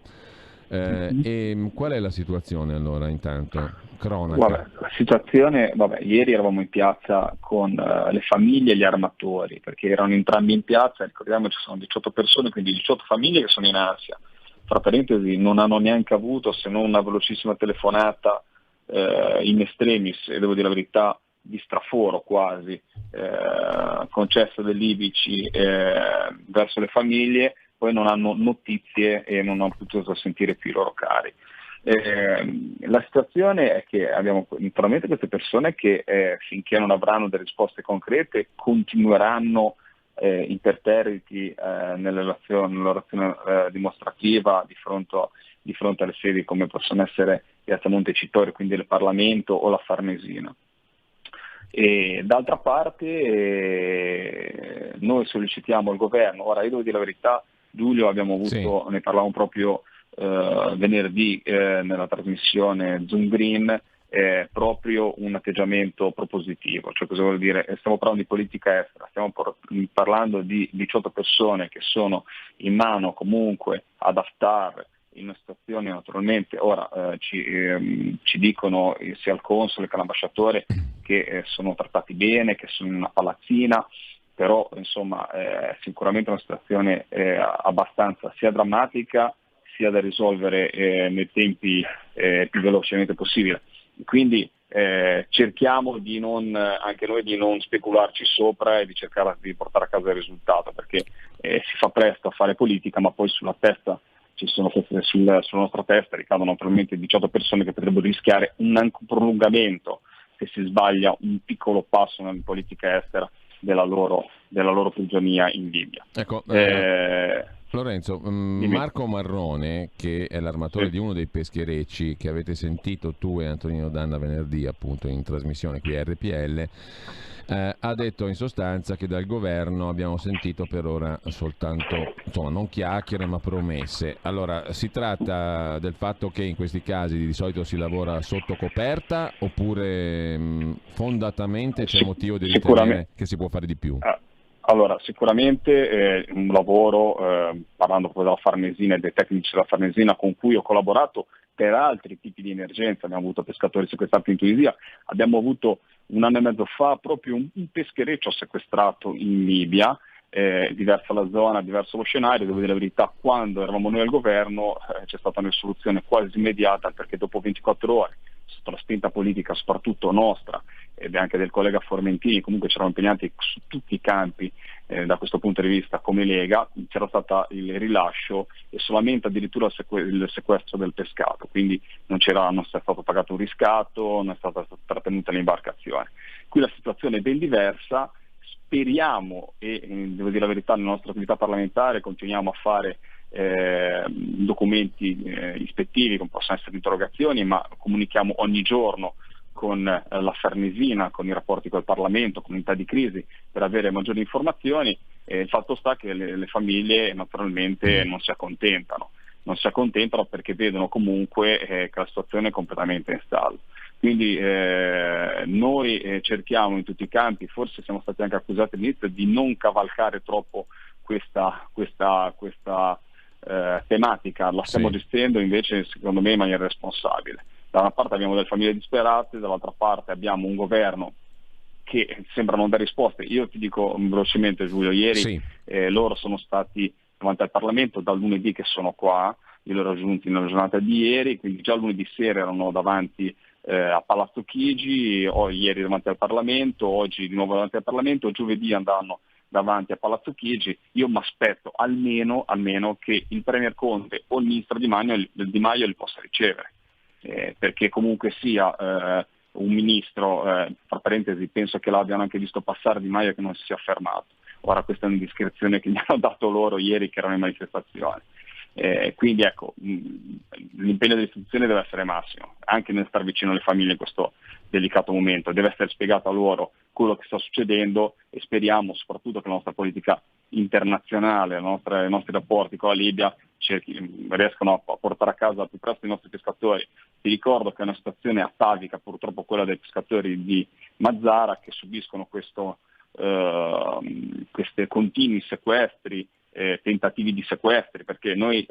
E qual è la situazione allora intanto? Cronaca. La situazione, ieri eravamo in piazza con le famiglie e gli armatori, perché erano entrambi in piazza, ricordiamoci sono 18 persone, quindi 18 famiglie che sono in ansia. Fra parentesi non hanno neanche avuto se non una velocissima telefonata in extremis, e devo dire la verità, di straforo quasi, concessa dai libici verso le famiglie, poi non hanno notizie e non hanno potuto sentire più i loro cari. La situazione è che abbiamo naturalmente queste persone che finché non avranno delle risposte concrete continueranno imperterriti nell'orazione dimostrativa di fronte alle sedi come possono essere Piazza Montecitorio, quindi il Parlamento o la Farnesina. E d'altra parte noi sollecitiamo il governo, ora io devo dire la verità Giulio, abbiamo avuto, ne parlavamo proprio venerdì nella trasmissione Zoom Green, proprio un atteggiamento propositivo, cioè cosa vuol dire? Stiamo parlando di politica estera, stiamo parlando di 18 persone che sono in mano comunque ad Haftar in una situazione naturalmente, ora ci dicono sia il console che l'ambasciatore che sono trattati bene, che sono in una palazzina, però insomma è sicuramente una situazione abbastanza sia drammatica sia da risolvere nei tempi più velocemente possibile. Quindi cerchiamo di anche noi di non specularci sopra e di cercare di portare a casa il risultato, perché si fa presto a fare politica, ma poi sulla testa sulla nostra testa ricadono naturalmente 18 persone che potrebbero rischiare un prolungamento se si sbaglia un piccolo passo nella politica estera della loro prigionia in Libia. Ecco, Lorenzo, Marco Marrone, che è l'armatore di uno dei pescherecci che avete sentito tu e Antonino Danna venerdì appunto in trasmissione qui a RPL, ha detto in sostanza che dal governo abbiamo sentito per ora soltanto, insomma, non chiacchiere ma promesse. Allora, si tratta del fatto che in questi casi di solito si lavora sotto coperta, oppure fondatamente c'è motivo di ritenere che si può fare di più? Allora, sicuramente un lavoro, parlando poi della Farnesina e dei tecnici della Farnesina con cui ho collaborato per altri tipi di emergenza, abbiamo avuto pescatori sequestrati in Tunisia, abbiamo avuto un anno e mezzo fa proprio un peschereccio sequestrato in Libia, diversa la zona, diverso lo scenario, devo dire la verità, quando eravamo noi al governo c'è stata una soluzione quasi immediata, perché dopo 24 ore, sotto la spinta politica soprattutto nostra ed anche del collega Formentini, comunque c'eravamo impegnati su tutti i campi da questo punto di vista come Lega, c'era stato il rilascio e solamente addirittura il sequestro del pescato, quindi non è stato pagato un riscatto, non è stata trattenuta l'imbarcazione. Qui la situazione è ben diversa, speriamo, e devo dire la verità, nella nostra attività parlamentare continuiamo a fare documenti ispettivi, come possono essere interrogazioni, ma comunichiamo ogni giorno con la Farnesina, con i rapporti col Parlamento, comunità di crisi, per avere maggiori informazioni. Il fatto sta che le famiglie naturalmente non si accontentano perché vedono comunque che la situazione è completamente in stallo. Quindi noi cerchiamo in tutti i campi, forse siamo stati anche accusati all'inizio di non cavalcare troppo questa tematica, la stiamo gestendo invece secondo me in maniera responsabile. Da una parte abbiamo delle famiglie disperate, dall'altra parte abbiamo un governo che sembra non dare risposte. Io ti dico velocemente, Giulio, ieri loro sono stati davanti al Parlamento, dal lunedì che sono qua, io li ho raggiunti nella giornata di ieri, quindi già lunedì sera erano davanti a Palazzo Chigi, ieri davanti al Parlamento, oggi di nuovo davanti al Parlamento, giovedì andranno davanti a Palazzo Chigi. Io mi aspetto almeno che il Premier Conte o il Ministro Di Maio li possa ricevere, perché comunque sia un ministro, tra parentesi penso che l'abbiano anche visto passare Di Maio che non si sia fermato. Ora questa è un'indiscrezione che mi hanno dato loro ieri che erano in manifestazione. Quindi ecco, l'impegno delle istituzioni deve essere massimo, anche nel star vicino alle famiglie in questo delicato momento, deve essere spiegato a loro quello che sta succedendo e speriamo soprattutto che la nostra politica internazionale, i nostri rapporti con la Libia riescano a portare a casa al più presto i nostri pescatori. Ti ricordo che è una situazione atavica purtroppo quella dei pescatori di Mazara che subiscono questi continui sequestri, tentativi di sequestri, perché noi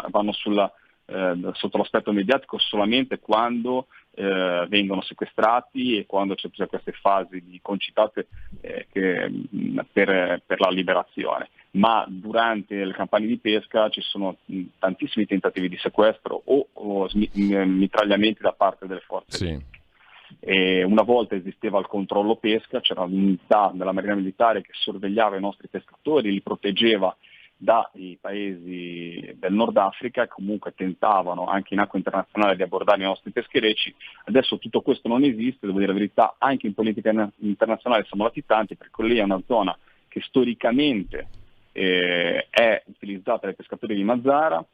vanno sotto l'aspetto mediatico solamente quando vengono sequestrati e quando c'è queste fasi di concitate per la liberazione, ma durante le campagne di pesca ci sono tantissimi tentativi di sequestro o mitragliamenti da parte delle forze. E una volta esisteva il controllo pesca, c'era un'unità della Marina Militare che sorvegliava i nostri pescatori, li proteggeva dai paesi del Nord Africa, che comunque tentavano anche in acqua internazionale di abbordare i nostri pescherecci. Adesso tutto questo non esiste, devo dire la verità, anche in politica internazionale siamo latitanti, perché lì è una zona che storicamente è utilizzata dai pescatori di Mazara.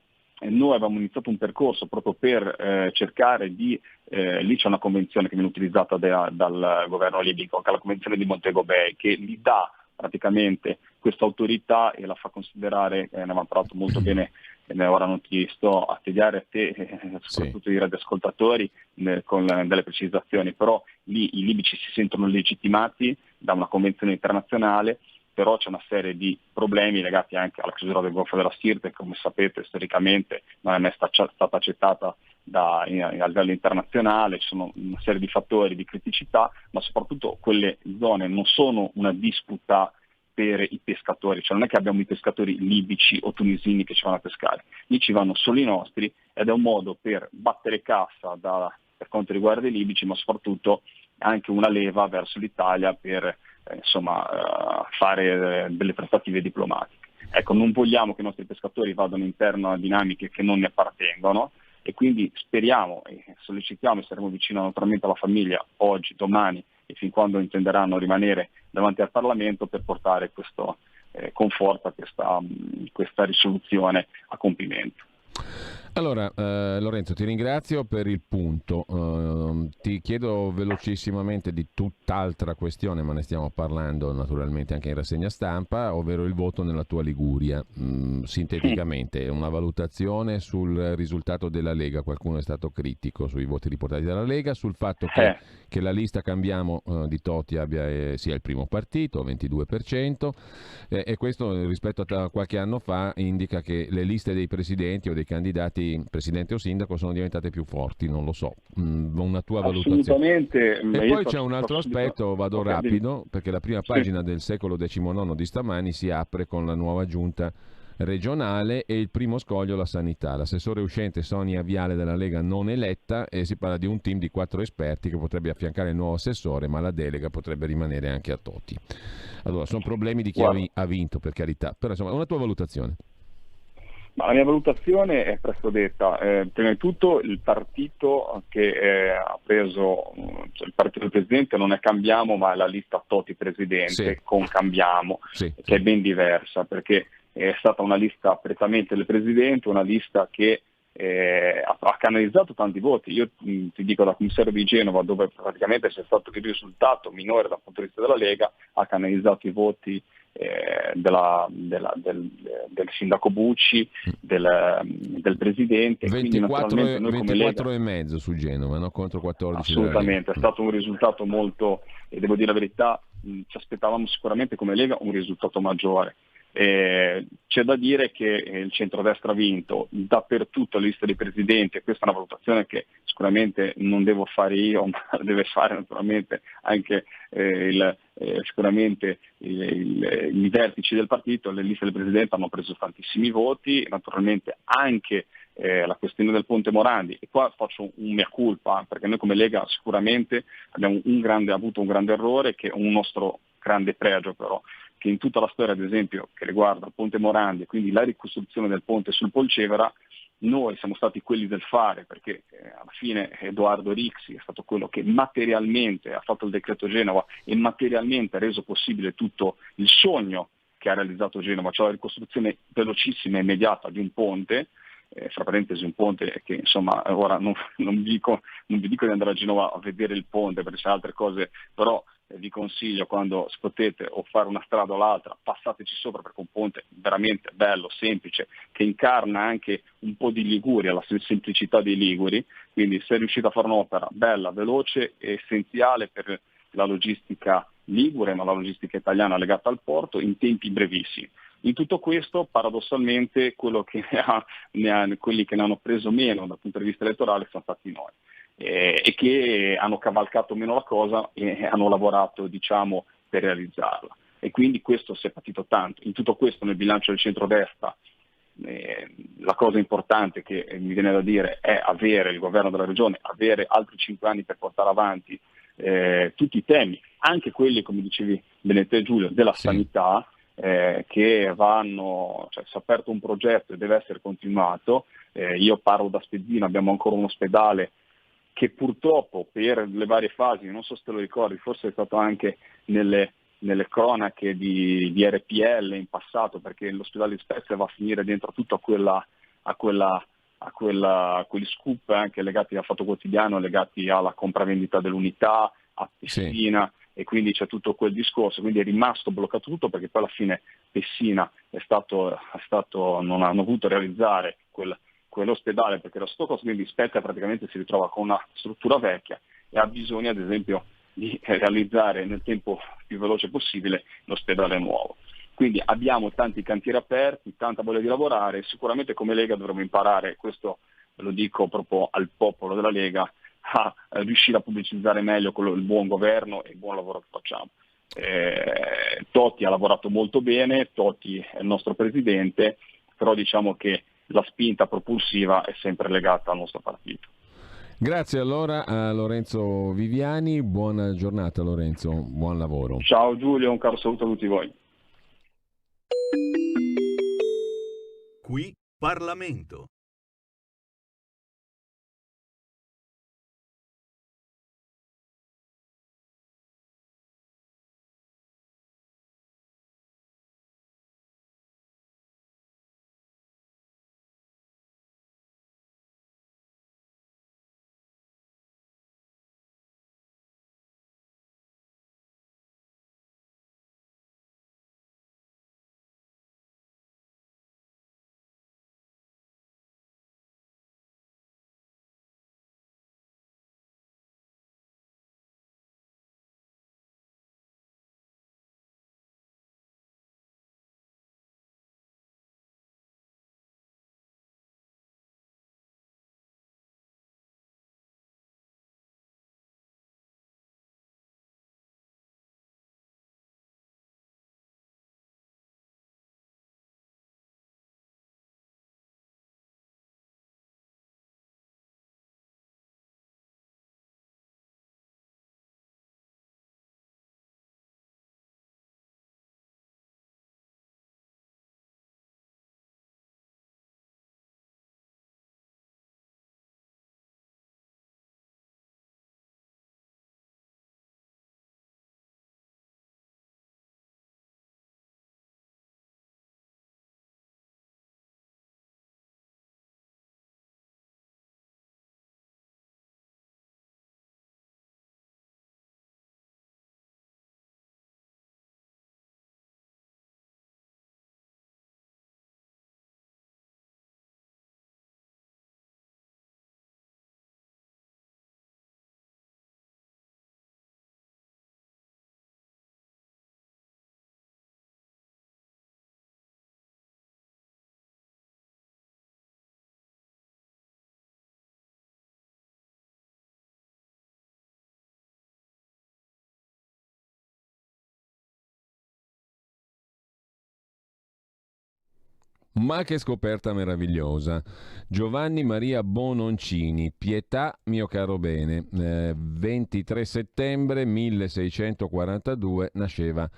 Noi avevamo iniziato un percorso proprio per cercare di, lì c'è una convenzione che viene utilizzata dal governo libico, che è la convenzione di Montego Bay, che gli dà praticamente questa autorità e la fa considerare, ne abbiamo parlato molto bene, ora non ti sto a tediare a te, soprattutto i radioascoltatori, con delle precisazioni, però lì i libici si sentono legittimati da una convenzione internazionale però c'è una serie di problemi legati anche alla chiusura del Golfo della Sirte, che come sapete storicamente non è mai stata accettata a livello internazionale, ci sono una serie di fattori di criticità, ma soprattutto quelle zone non sono una disputa per i pescatori, cioè non è che abbiamo i pescatori libici o tunisini che ci vanno a pescare, lì ci vanno solo i nostri ed è un modo per battere cassa per quanto riguarda i libici, ma soprattutto anche una leva verso l'Italia per fare delle trattative diplomatiche. Ecco, non vogliamo che i nostri pescatori vadano interno a dinamiche che non ne appartengono e quindi speriamo e sollecitiamo e saremo vicino naturalmente alla famiglia oggi, domani e fin quando intenderanno rimanere davanti al Parlamento per portare questo conforto a questa risoluzione a compimento. Allora, Lorenzo, ti ringrazio per il punto. Ti chiedo velocissimamente di tutt'altra questione, ma ne stiamo parlando naturalmente anche in rassegna stampa, ovvero il voto nella tua Liguria. Sinteticamente, una valutazione sul risultato della Lega. Qualcuno è stato critico sui voti riportati dalla Lega, sul fatto che la lista Cambiamo di Toti sia il primo partito, 22%, e questo rispetto a qualche anno fa indica che le liste dei presidenti o dei candidati presidente o sindaco sono diventate più forti, non lo so, una tua valutazione. Assolutamente. E poi c'è un altro aspetto, vado rapido, perché la prima pagina del Secolo XIX di stamani si apre con la nuova giunta regionale e il primo scoglio la sanità. L'assessore uscente Sonia Viale della Lega non eletta e si parla di un team di 4 esperti che potrebbe affiancare il nuovo assessore, ma la delega potrebbe rimanere anche a Toti. Allora, sono problemi di chi ha vinto, per carità, però insomma una tua valutazione. Ma la mia valutazione è presto detta. Prima di tutto il partito che ha preso, cioè il partito del Presidente non è Cambiamo, ma è la lista Toti Presidente con Cambiamo, che è ben diversa, perché è stata una lista prettamente del Presidente, una lista che ha canalizzato tanti voti. Io ti dico, da commissario di Genova, dove praticamente c'è stato il risultato minore dal punto di vista della Lega, ha canalizzato i voti del sindaco Bucci, del presidente. 24 e mezzo su Genova, no? Contro 14. Assolutamente, è stato un risultato molto, e devo dire la verità, ci aspettavamo sicuramente come Lega un risultato maggiore. C'è da dire che il centrodestra ha vinto dappertutto le liste dei presidenti, e questa è una valutazione che sicuramente non devo fare io, ma deve fare naturalmente anche sicuramente i vertici del partito. Le liste del presidente hanno preso tantissimi voti, naturalmente anche la questione del Ponte Morandi, e qua faccio un mea culpa, perché noi come Lega sicuramente abbiamo avuto un grande errore, che è un nostro grande pregio però, che in tutta la storia, ad esempio, che riguarda il Ponte Morandi e quindi la ricostruzione del ponte sul Polcevera, noi siamo stati quelli del fare, perché alla fine Edoardo Rixi è stato quello che materialmente ha fatto il decreto Genova e materialmente ha reso possibile tutto il sogno che ha realizzato Genova, cioè la ricostruzione velocissima e immediata di un ponte, fra parentesi un ponte che insomma ora non vi dico di andare a Genova a vedere il ponte perché c'è altre cose, però vi consiglio, quando potete o fare una strada o l'altra, passateci sopra, perché è un ponte veramente bello, semplice, che incarna anche un po' di Liguria, la semplicità dei liguri. Quindi se riuscite a fare un'opera bella, veloce e essenziale per la logistica ligure, ma la logistica italiana legata al porto, in tempi brevissimi. In tutto questo, paradossalmente, quelli che ne hanno preso meno dal punto di vista elettorale sono stati noi, e che hanno cavalcato meno la cosa e hanno lavorato, diciamo, per realizzarla. E quindi questo si è patito tanto. In tutto questo, nel bilancio del centrodestra, la cosa importante che mi viene da dire è avere il governo della regione, avere altri 5 anni per portare avanti tutti i temi, anche quelli, come dicevi bene te Giulio, della sanità, che vanno, cioè si è aperto un progetto e deve essere continuato. Io parlo da Spezzina, abbiamo ancora un ospedale che purtroppo per le varie fasi, non so se te lo ricordi, forse è stato anche nelle cronache di RPL in passato, perché l'ospedale di Spezia va a finire dentro tutto a quegli scoop anche legati al Fatto Quotidiano, legati alla compravendita dell'unità, a Pessina, e quindi c'è tutto quel discorso, quindi è rimasto bloccato tutto, perché poi alla fine Pessina non hanno voluto realizzare quell'ospedale perché era sottocosto, quindi Spezia praticamente si ritrova con una struttura vecchia e ha bisogno, ad esempio, di realizzare nel tempo più veloce possibile l'ospedale nuovo. Quindi abbiamo tanti cantieri aperti, tanta voglia di lavorare, sicuramente come Lega dovremo imparare, questo lo dico proprio al popolo della Lega, a riuscire a pubblicizzare meglio il buon governo e il buon lavoro che facciamo. Totti ha lavorato molto bene, Totti è il nostro presidente, però diciamo che la spinta propulsiva è sempre legata al nostro partito. Grazie allora a Lorenzo Viviani, buona giornata Lorenzo, buon lavoro. Ciao Giulio, un caro saluto a tutti voi. Qui Parlamento. Ma che scoperta meravigliosa. Giovanni Maria Bononcini, Pietà mio caro bene, 23 settembre 1642 nasceva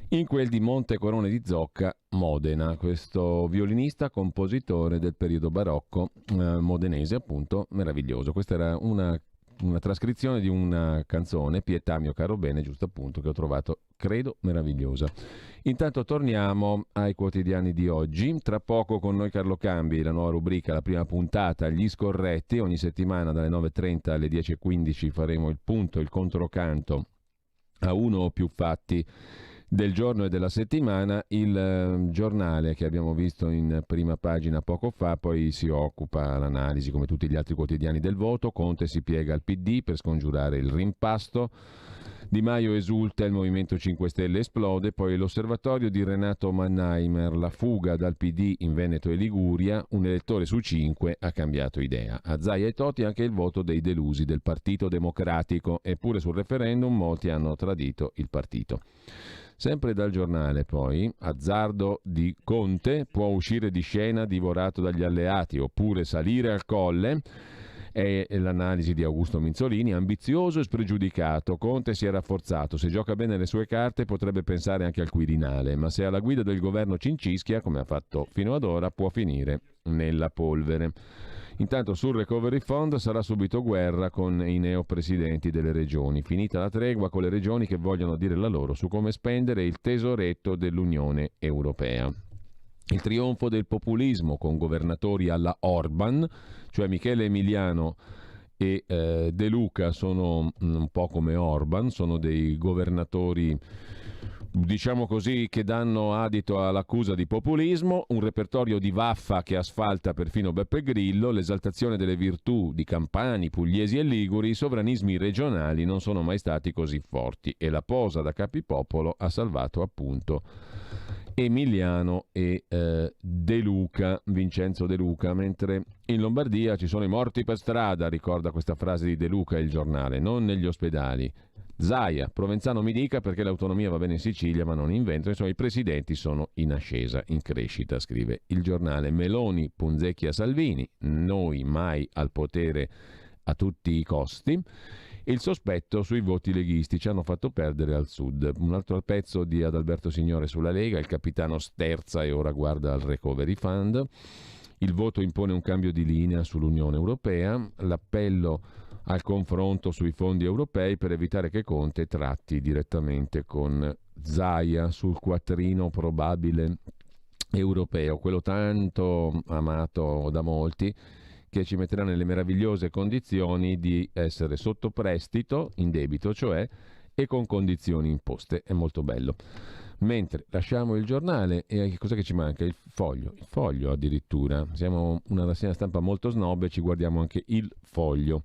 in quel di Monte Corone di Zocca, Modena, questo violinista, compositore del periodo barocco modenese, appunto, meraviglioso. Questa era una trascrizione di una canzone, Pietà mio caro bene, giusto appunto, che ho trovato, credo, meravigliosa. Intanto torniamo ai quotidiani di oggi. Tra poco con noi Carlo Cambi, la nuova rubrica, la prima puntata, Gli Scorretti. Ogni settimana dalle 9.30 alle 10.15 faremo il punto, il controcanto a uno o più fatti del giorno e della settimana. Il giornale che abbiamo visto in prima pagina poco fa poi si occupa l'analisi, come tutti gli altri quotidiani, del voto. Conte si piega al PD per scongiurare il rimpasto, Di Maio esulta, il Movimento 5 Stelle esplode. Poi l'osservatorio di Renato Mannheimer, la fuga dal PD in Veneto e Liguria, un elettore su 5 ha cambiato idea. A Zaia e Totti anche il voto dei delusi del Partito Democratico, eppure sul referendum molti hanno tradito il partito. Sempre dal giornale poi, azzardo di Conte, può uscire di scena divorato dagli alleati oppure salire al colle. È l'analisi di Augusto Minzolini, ambizioso e spregiudicato. Conte si è rafforzato, se gioca bene le sue carte potrebbe pensare anche al Quirinale, ma se alla guida del governo cincischia, come ha fatto fino ad ora, può finire nella polvere. Intanto sul Recovery Fund sarà subito guerra con i neopresidenti delle regioni. Finita la tregua con le regioni che vogliono dire la loro su come spendere il tesoretto dell'Unione Europea. Il trionfo del populismo con governatori alla Orban, cioè Michele Emiliano e De Luca sono un po' come Orban, sono dei governatori diciamo così, che danno adito all'accusa di populismo, un repertorio di vaffa che asfalta perfino Beppe Grillo, l'esaltazione delle virtù di campani, pugliesi e liguri, i sovranismi regionali non sono mai stati così forti e la posa da capipopolo ha salvato appunto Emiliano e De Luca, Vincenzo De Luca, mentre in Lombardia ci sono i morti per strada, ricorda questa frase di De Luca il giornale, non negli ospedali. Zaia, Provenzano mi dica perché l'autonomia va bene in Sicilia ma non in Veneto, insomma i presidenti sono in ascesa, in crescita, scrive il giornale. Meloni punzecchia Salvini, noi mai al potere a tutti i costi. Il sospetto sui voti leghisti ci hanno fatto perdere al sud. Un altro pezzo di Adalberto Signore sulla Lega, il capitano sterza e ora guarda al Recovery Fund. Il voto impone un cambio di linea sull'Unione Europea, l'appello al confronto sui fondi europei per evitare che Conte tratti direttamente con Zaia sul quattrino probabile europeo, quello tanto amato da molti, che ci metterà nelle meravigliose condizioni di essere sotto prestito, in debito cioè, e con condizioni imposte. È molto bello. Mentre lasciamo il giornale, e che cosa che ci manca? Il foglio addirittura. Siamo una rassegna stampa molto snob e ci guardiamo anche il Foglio.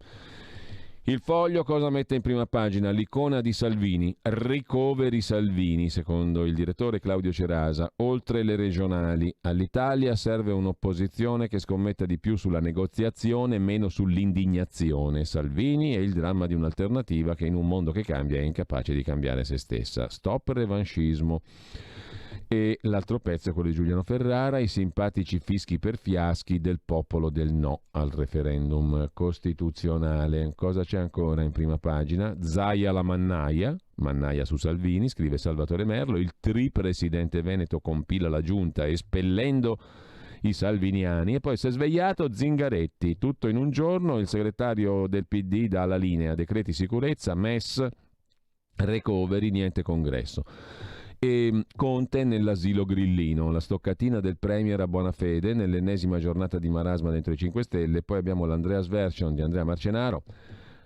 Il Foglio cosa mette in prima pagina? L'icona di Salvini, Recovery Salvini, secondo il direttore Claudio Cerasa. Oltre le regionali, all'Italia serve un'opposizione che scommetta di più sulla negoziazione e meno sull'indignazione. Salvini è il dramma di un'alternativa che in un mondo che cambia è incapace di cambiare se stessa. Stop revanchismo. E l'altro pezzo è quello di Giuliano Ferrara, i simpatici fischi per fiaschi del popolo del no al referendum costituzionale. Cosa c'è ancora in prima pagina? Zaia la mannaia su Salvini, scrive Salvatore Merlo, il tripresidente veneto compila la giunta espellendo i salviniani e poi si è svegliato Zingaretti, tutto in un giorno, il segretario del PD dà la linea, decreti sicurezza, MES, recovery, niente congresso. E Conte nell'asilo grillino, la stoccatina del premier a buona fede nell'ennesima giornata di marasma dentro i 5 Stelle. Poi abbiamo l'Andreas Version di Andrea Marcenaro,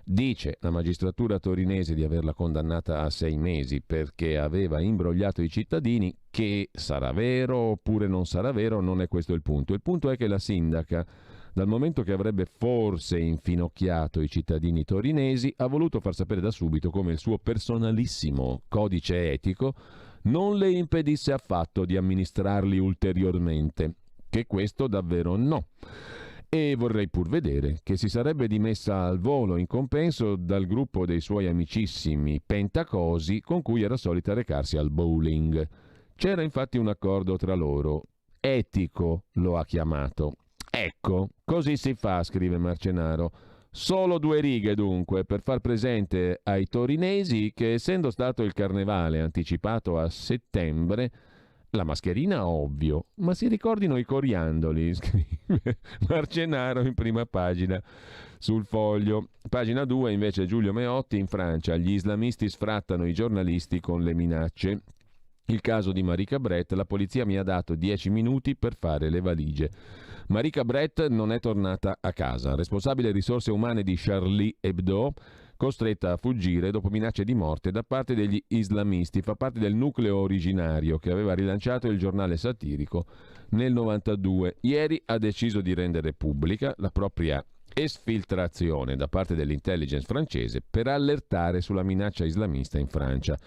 dice la magistratura torinese di averla condannata a 6 mesi perché aveva imbrogliato i cittadini. Che sarà vero oppure non sarà vero, non è questo il punto è che la sindaca, dal momento che avrebbe forse infinocchiato i cittadini torinesi, ha voluto far sapere da subito come il suo personalissimo codice etico non le impedisse affatto di amministrarli ulteriormente, che questo davvero no. E vorrei pur vedere che si sarebbe dimessa al volo in compenso dal gruppo dei suoi amicissimi pentacosi con cui era solita recarsi al bowling. C'era infatti un accordo tra loro, etico lo ha chiamato. Ecco, così si fa, scrive Marcenaro. Solo 2 righe dunque per far presente ai torinesi che essendo stato il carnevale anticipato a settembre, la mascherina ovvio, ma si ricordino i coriandoli, scrive Marcenaro in prima pagina sul Foglio. Pagina 2 invece Giulio Meotti, in Francia gli islamisti sfrattano i giornalisti con le minacce. Il caso di Marie Cabret, la polizia mi ha dato 10 minuti per fare le valigie. Marie Cabret non è tornata a casa, responsabile risorse umane di Charlie Hebdo, costretta a fuggire dopo minacce di morte da parte degli islamisti, fa parte del nucleo originario che aveva rilanciato il giornale satirico nel 92. Ieri ha deciso di rendere pubblica la propria esfiltrazione da parte dell'intelligence francese per allertare sulla minaccia islamista in Francia.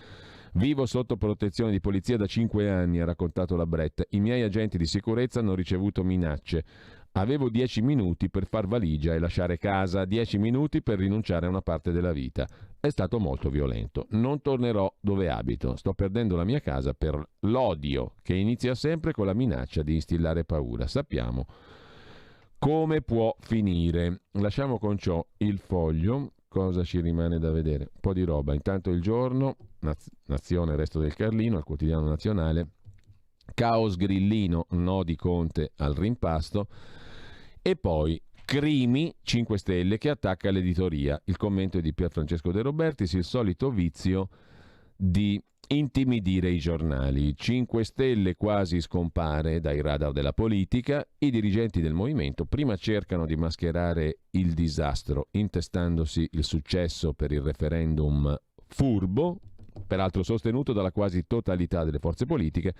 Vivo sotto protezione di polizia da 5 anni, ha raccontato la Brett. I miei agenti di sicurezza hanno ricevuto minacce. Avevo 10 minuti per far valigia e lasciare casa, 10 minuti per rinunciare a una parte della vita. È stato molto violento. Non tornerò dove abito. Sto perdendo la mia casa per l'odio, che inizia sempre con la minaccia di instillare paura. Sappiamo come può finire. Lasciamo con ciò il Foglio. Cosa ci rimane da vedere? Un po' di roba. Intanto Il Giorno, Nazione, Resto del Carlino, al Quotidiano Nazionale, caos grillino, no di Conte al rimpasto, e poi Crimi, 5 Stelle che attacca l'editoria. Il commento è di Pierfrancesco De Robertis, il solito vizio di intimidire i giornali. 5 Stelle quasi scompare dai radar della politica. I dirigenti del movimento prima cercano di mascherare il disastro intestandosi il successo per il referendum furbo, peraltro sostenuto dalla quasi totalità delle forze politiche.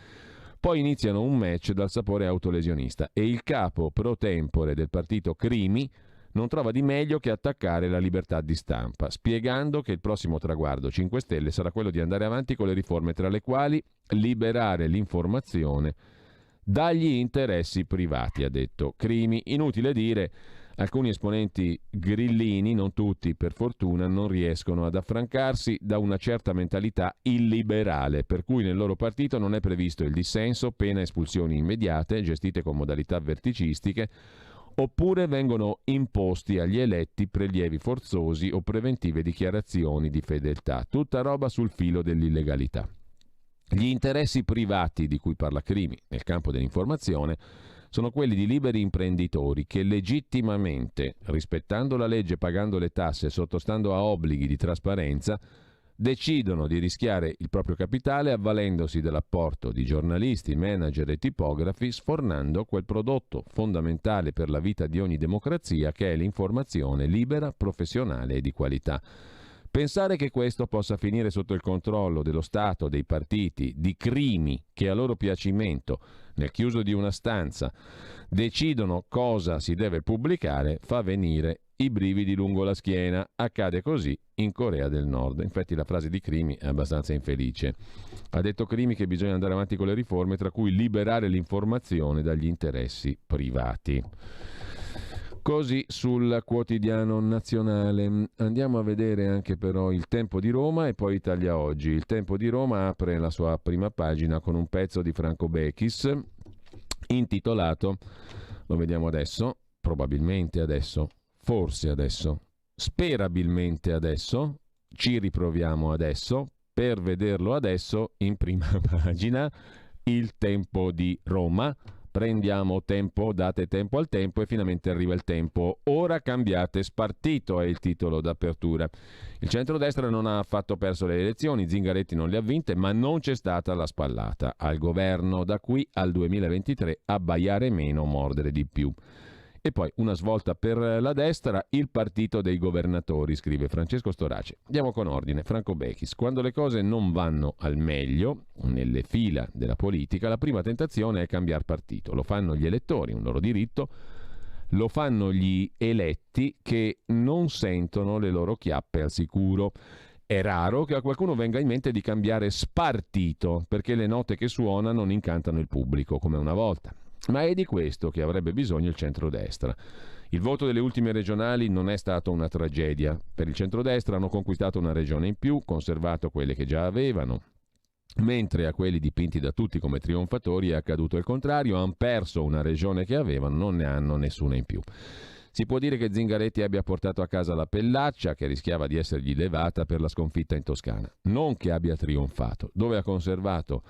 Poi iniziano un match dal sapore autolesionista e il capo pro tempore del partito Crimi non trova di meglio che attaccare la libertà di stampa, spiegando che il prossimo traguardo 5 Stelle sarà quello di andare avanti con le riforme, tra le quali liberare l'informazione dagli interessi privati, ha detto Crimi. Inutile dire, alcuni esponenti grillini, non tutti per fortuna, non riescono ad affrancarsi da una certa mentalità illiberale, per cui nel loro partito non è previsto il dissenso, pena espulsioni immediate, gestite con modalità verticistiche, oppure vengono imposti agli eletti prelievi forzosi o preventive dichiarazioni di fedeltà. Tutta roba sul filo dell'illegalità. Gli interessi privati di cui parla Crimi nel campo dell'informazione sono quelli di liberi imprenditori che legittimamente, rispettando la legge, pagando le tasse e sottostando a obblighi di trasparenza, decidono di rischiare il proprio capitale avvalendosi dell'apporto di giornalisti, manager e tipografi, sfornando quel prodotto fondamentale per la vita di ogni democrazia che è l'informazione libera, professionale e di qualità. Pensare che questo possa finire sotto il controllo dello Stato, dei partiti, di Crimi che a loro piacimento, nel chiuso di una stanza, decidono cosa si deve pubblicare, fa venire i brividi lungo la schiena. Accade così in Corea del Nord. Infatti la frase di Crimi è abbastanza infelice. Ha detto Crimi che bisogna andare avanti con le riforme, tra cui liberare l'informazione dagli interessi privati. Così sul Quotidiano Nazionale. Andiamo a vedere anche però Il Tempo di Roma e poi Italia Oggi. Il Tempo di Roma apre la sua prima pagina con un pezzo di Franco Bechis intitolato, lo vediamo adesso, probabilmente adesso, forse adesso, sperabilmente adesso, ci riproviamo adesso, per vederlo adesso in prima pagina. Il Tempo di Roma. Prendiamo tempo, date tempo al tempo e finalmente arriva il tempo. Ora cambiate spartito è il titolo d'apertura. Il centrodestra non ha affatto perso le elezioni, Zingaretti non le ha vinte, ma non c'è stata la spallata al governo. Da qui al 2023 abbaiare meno, mordere di più. E poi una svolta per la destra, il partito dei governatori, scrive Francesco Storace. Andiamo con ordine. Franco Bechis. Quando le cose non vanno al meglio, nelle fila della politica, la prima tentazione è cambiare partito. Lo fanno gli elettori, un loro diritto, lo fanno gli eletti che non sentono le loro chiappe al sicuro. È raro che a qualcuno venga in mente di cambiare spartito, perché le note che suona non incantano il pubblico come una volta. Ma è di questo che avrebbe bisogno il centrodestra. Il voto delle ultime regionali non è stato una tragedia. Per il centrodestra hanno conquistato una regione in più, conservato quelle che già avevano, mentre a quelli dipinti da tutti come trionfatori è accaduto il contrario, hanno perso una regione che avevano, non ne hanno nessuna in più. Si può dire che Zingaretti abbia portato a casa la pellaccia che rischiava di essergli levata per la sconfitta in Toscana, non che abbia trionfato. Dove ha conservato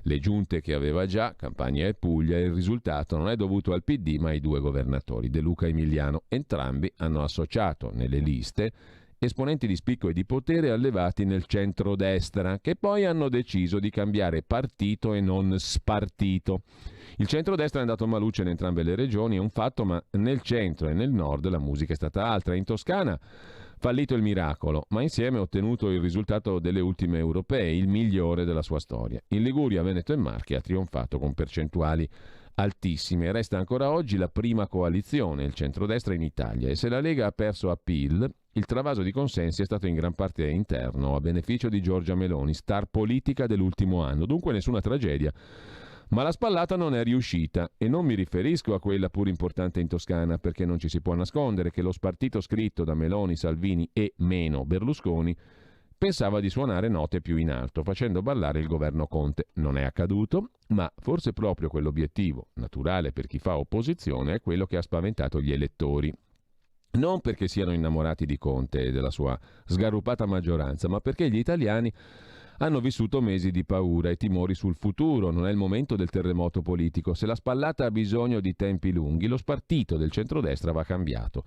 le giunte che aveva già, Campania e Puglia, il risultato non è dovuto al PD ma ai due governatori, De Luca e Emiliano. Entrambi hanno associato nelle liste esponenti di spicco e di potere allevati nel centrodestra, che poi hanno deciso di cambiare partito e non spartito. Il centrodestra è andato a maluccio in entrambe le regioni, è un fatto, ma nel centro e nel nord la musica è stata altra. In Toscana fallito il miracolo, ma insieme ha ottenuto il risultato delle ultime europee, il migliore della sua storia. In Liguria, Veneto e Marche ha trionfato con percentuali altissime. Resta ancora oggi la prima coalizione, il centrodestra in Italia, e se la Lega ha perso appeal, il travaso di consensi è stato in gran parte interno, a beneficio di Giorgia Meloni, star politica dell'ultimo anno. Dunque nessuna tragedia. Ma la spallata non è riuscita, e non mi riferisco a quella pur importante in Toscana, perché non ci si può nascondere che lo spartito scritto da Meloni, Salvini e meno Berlusconi pensava di suonare note più in alto, facendo ballare il governo Conte. Non è accaduto, ma forse proprio quell'obiettivo, naturale per chi fa opposizione, è quello che ha spaventato gli elettori. Non perché siano innamorati di Conte e della sua sgarrupata maggioranza, ma perché gli italiani hanno vissuto mesi di paura e timori sul futuro. Non è il momento del terremoto politico. Se la spallata ha bisogno di tempi lunghi, lo spartito del centrodestra va cambiato.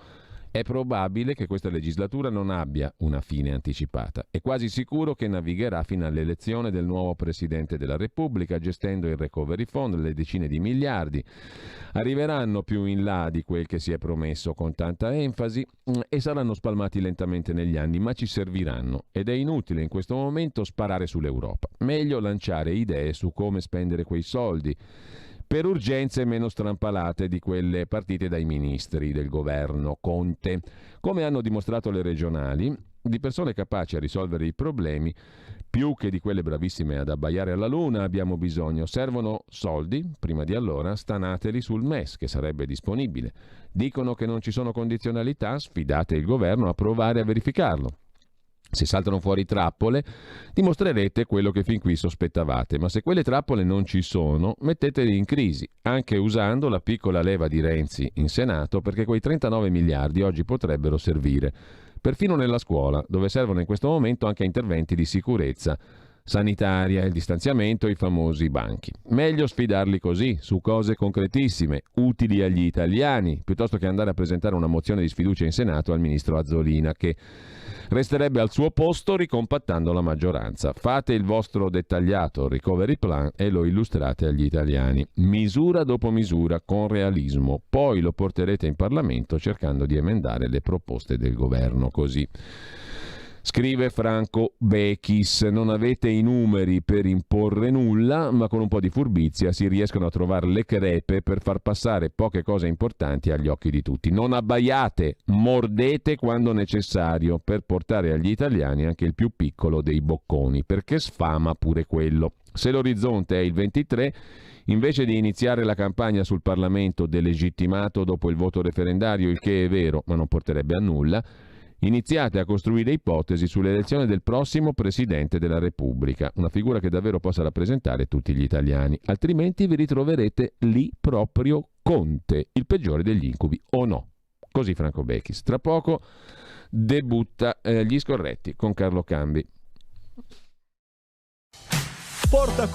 È probabile che questa legislatura non abbia una fine anticipata. È quasi sicuro che navigherà fino all'elezione del nuovo Presidente della Repubblica, gestendo il Recovery Fund, le decine di miliardi. Arriveranno più in là di quel che si è promesso con tanta enfasi e saranno spalmati lentamente negli anni, ma ci serviranno. Ed è inutile in questo momento sparare sull'Europa. Meglio lanciare idee su come spendere quei soldi, per urgenze meno strampalate di quelle partite dai ministri del governo Conte. Come hanno dimostrato le regionali, di persone capaci a risolvere i problemi, più che di quelle bravissime ad abbaiare alla luna, abbiamo bisogno. Servono soldi, prima di allora stanateli sul MES, che sarebbe disponibile. Dicono che non ci sono condizionalità, sfidate il governo a provare a verificarlo. Se saltano fuori trappole, dimostrerete quello che fin qui sospettavate, ma se quelle trappole non ci sono, metteteli in crisi, anche usando la piccola leva di Renzi in Senato, perché quei 39 miliardi oggi potrebbero servire, perfino nella scuola, dove servono in questo momento anche interventi di sicurezza sanitaria, il distanziamento, i famosi banchi. Meglio sfidarli così, su cose concretissime, utili agli italiani, piuttosto che andare a presentare una mozione di sfiducia in Senato al ministro Azzolina, che resterebbe al suo posto ricompattando la maggioranza. Fate il vostro dettagliato recovery plan e lo illustrate agli italiani, misura dopo misura, con realismo. Poi lo porterete in Parlamento cercando di emendare le proposte del governo. Così scrive Franco Bechis: non avete i numeri per imporre nulla, ma con un po' di furbizia si riescono a trovare le crepe per far passare poche cose importanti agli occhi di tutti. Non abbaiate, mordete quando necessario per portare agli italiani anche il più piccolo dei bocconi, perché sfama pure quello. Se l'orizzonte è il 23, invece di iniziare la campagna sul Parlamento delegittimato dopo il voto referendario, il che è vero ma non porterebbe a nulla, iniziate a costruire ipotesi sull'elezione del prossimo Presidente della Repubblica, una figura che davvero possa rappresentare tutti gli italiani, altrimenti vi ritroverete lì proprio Conte, il peggiore degli incubi, o no? Così Franco Bechis. Tra poco debutta Gli Scorretti con Carlo Cambi. Porta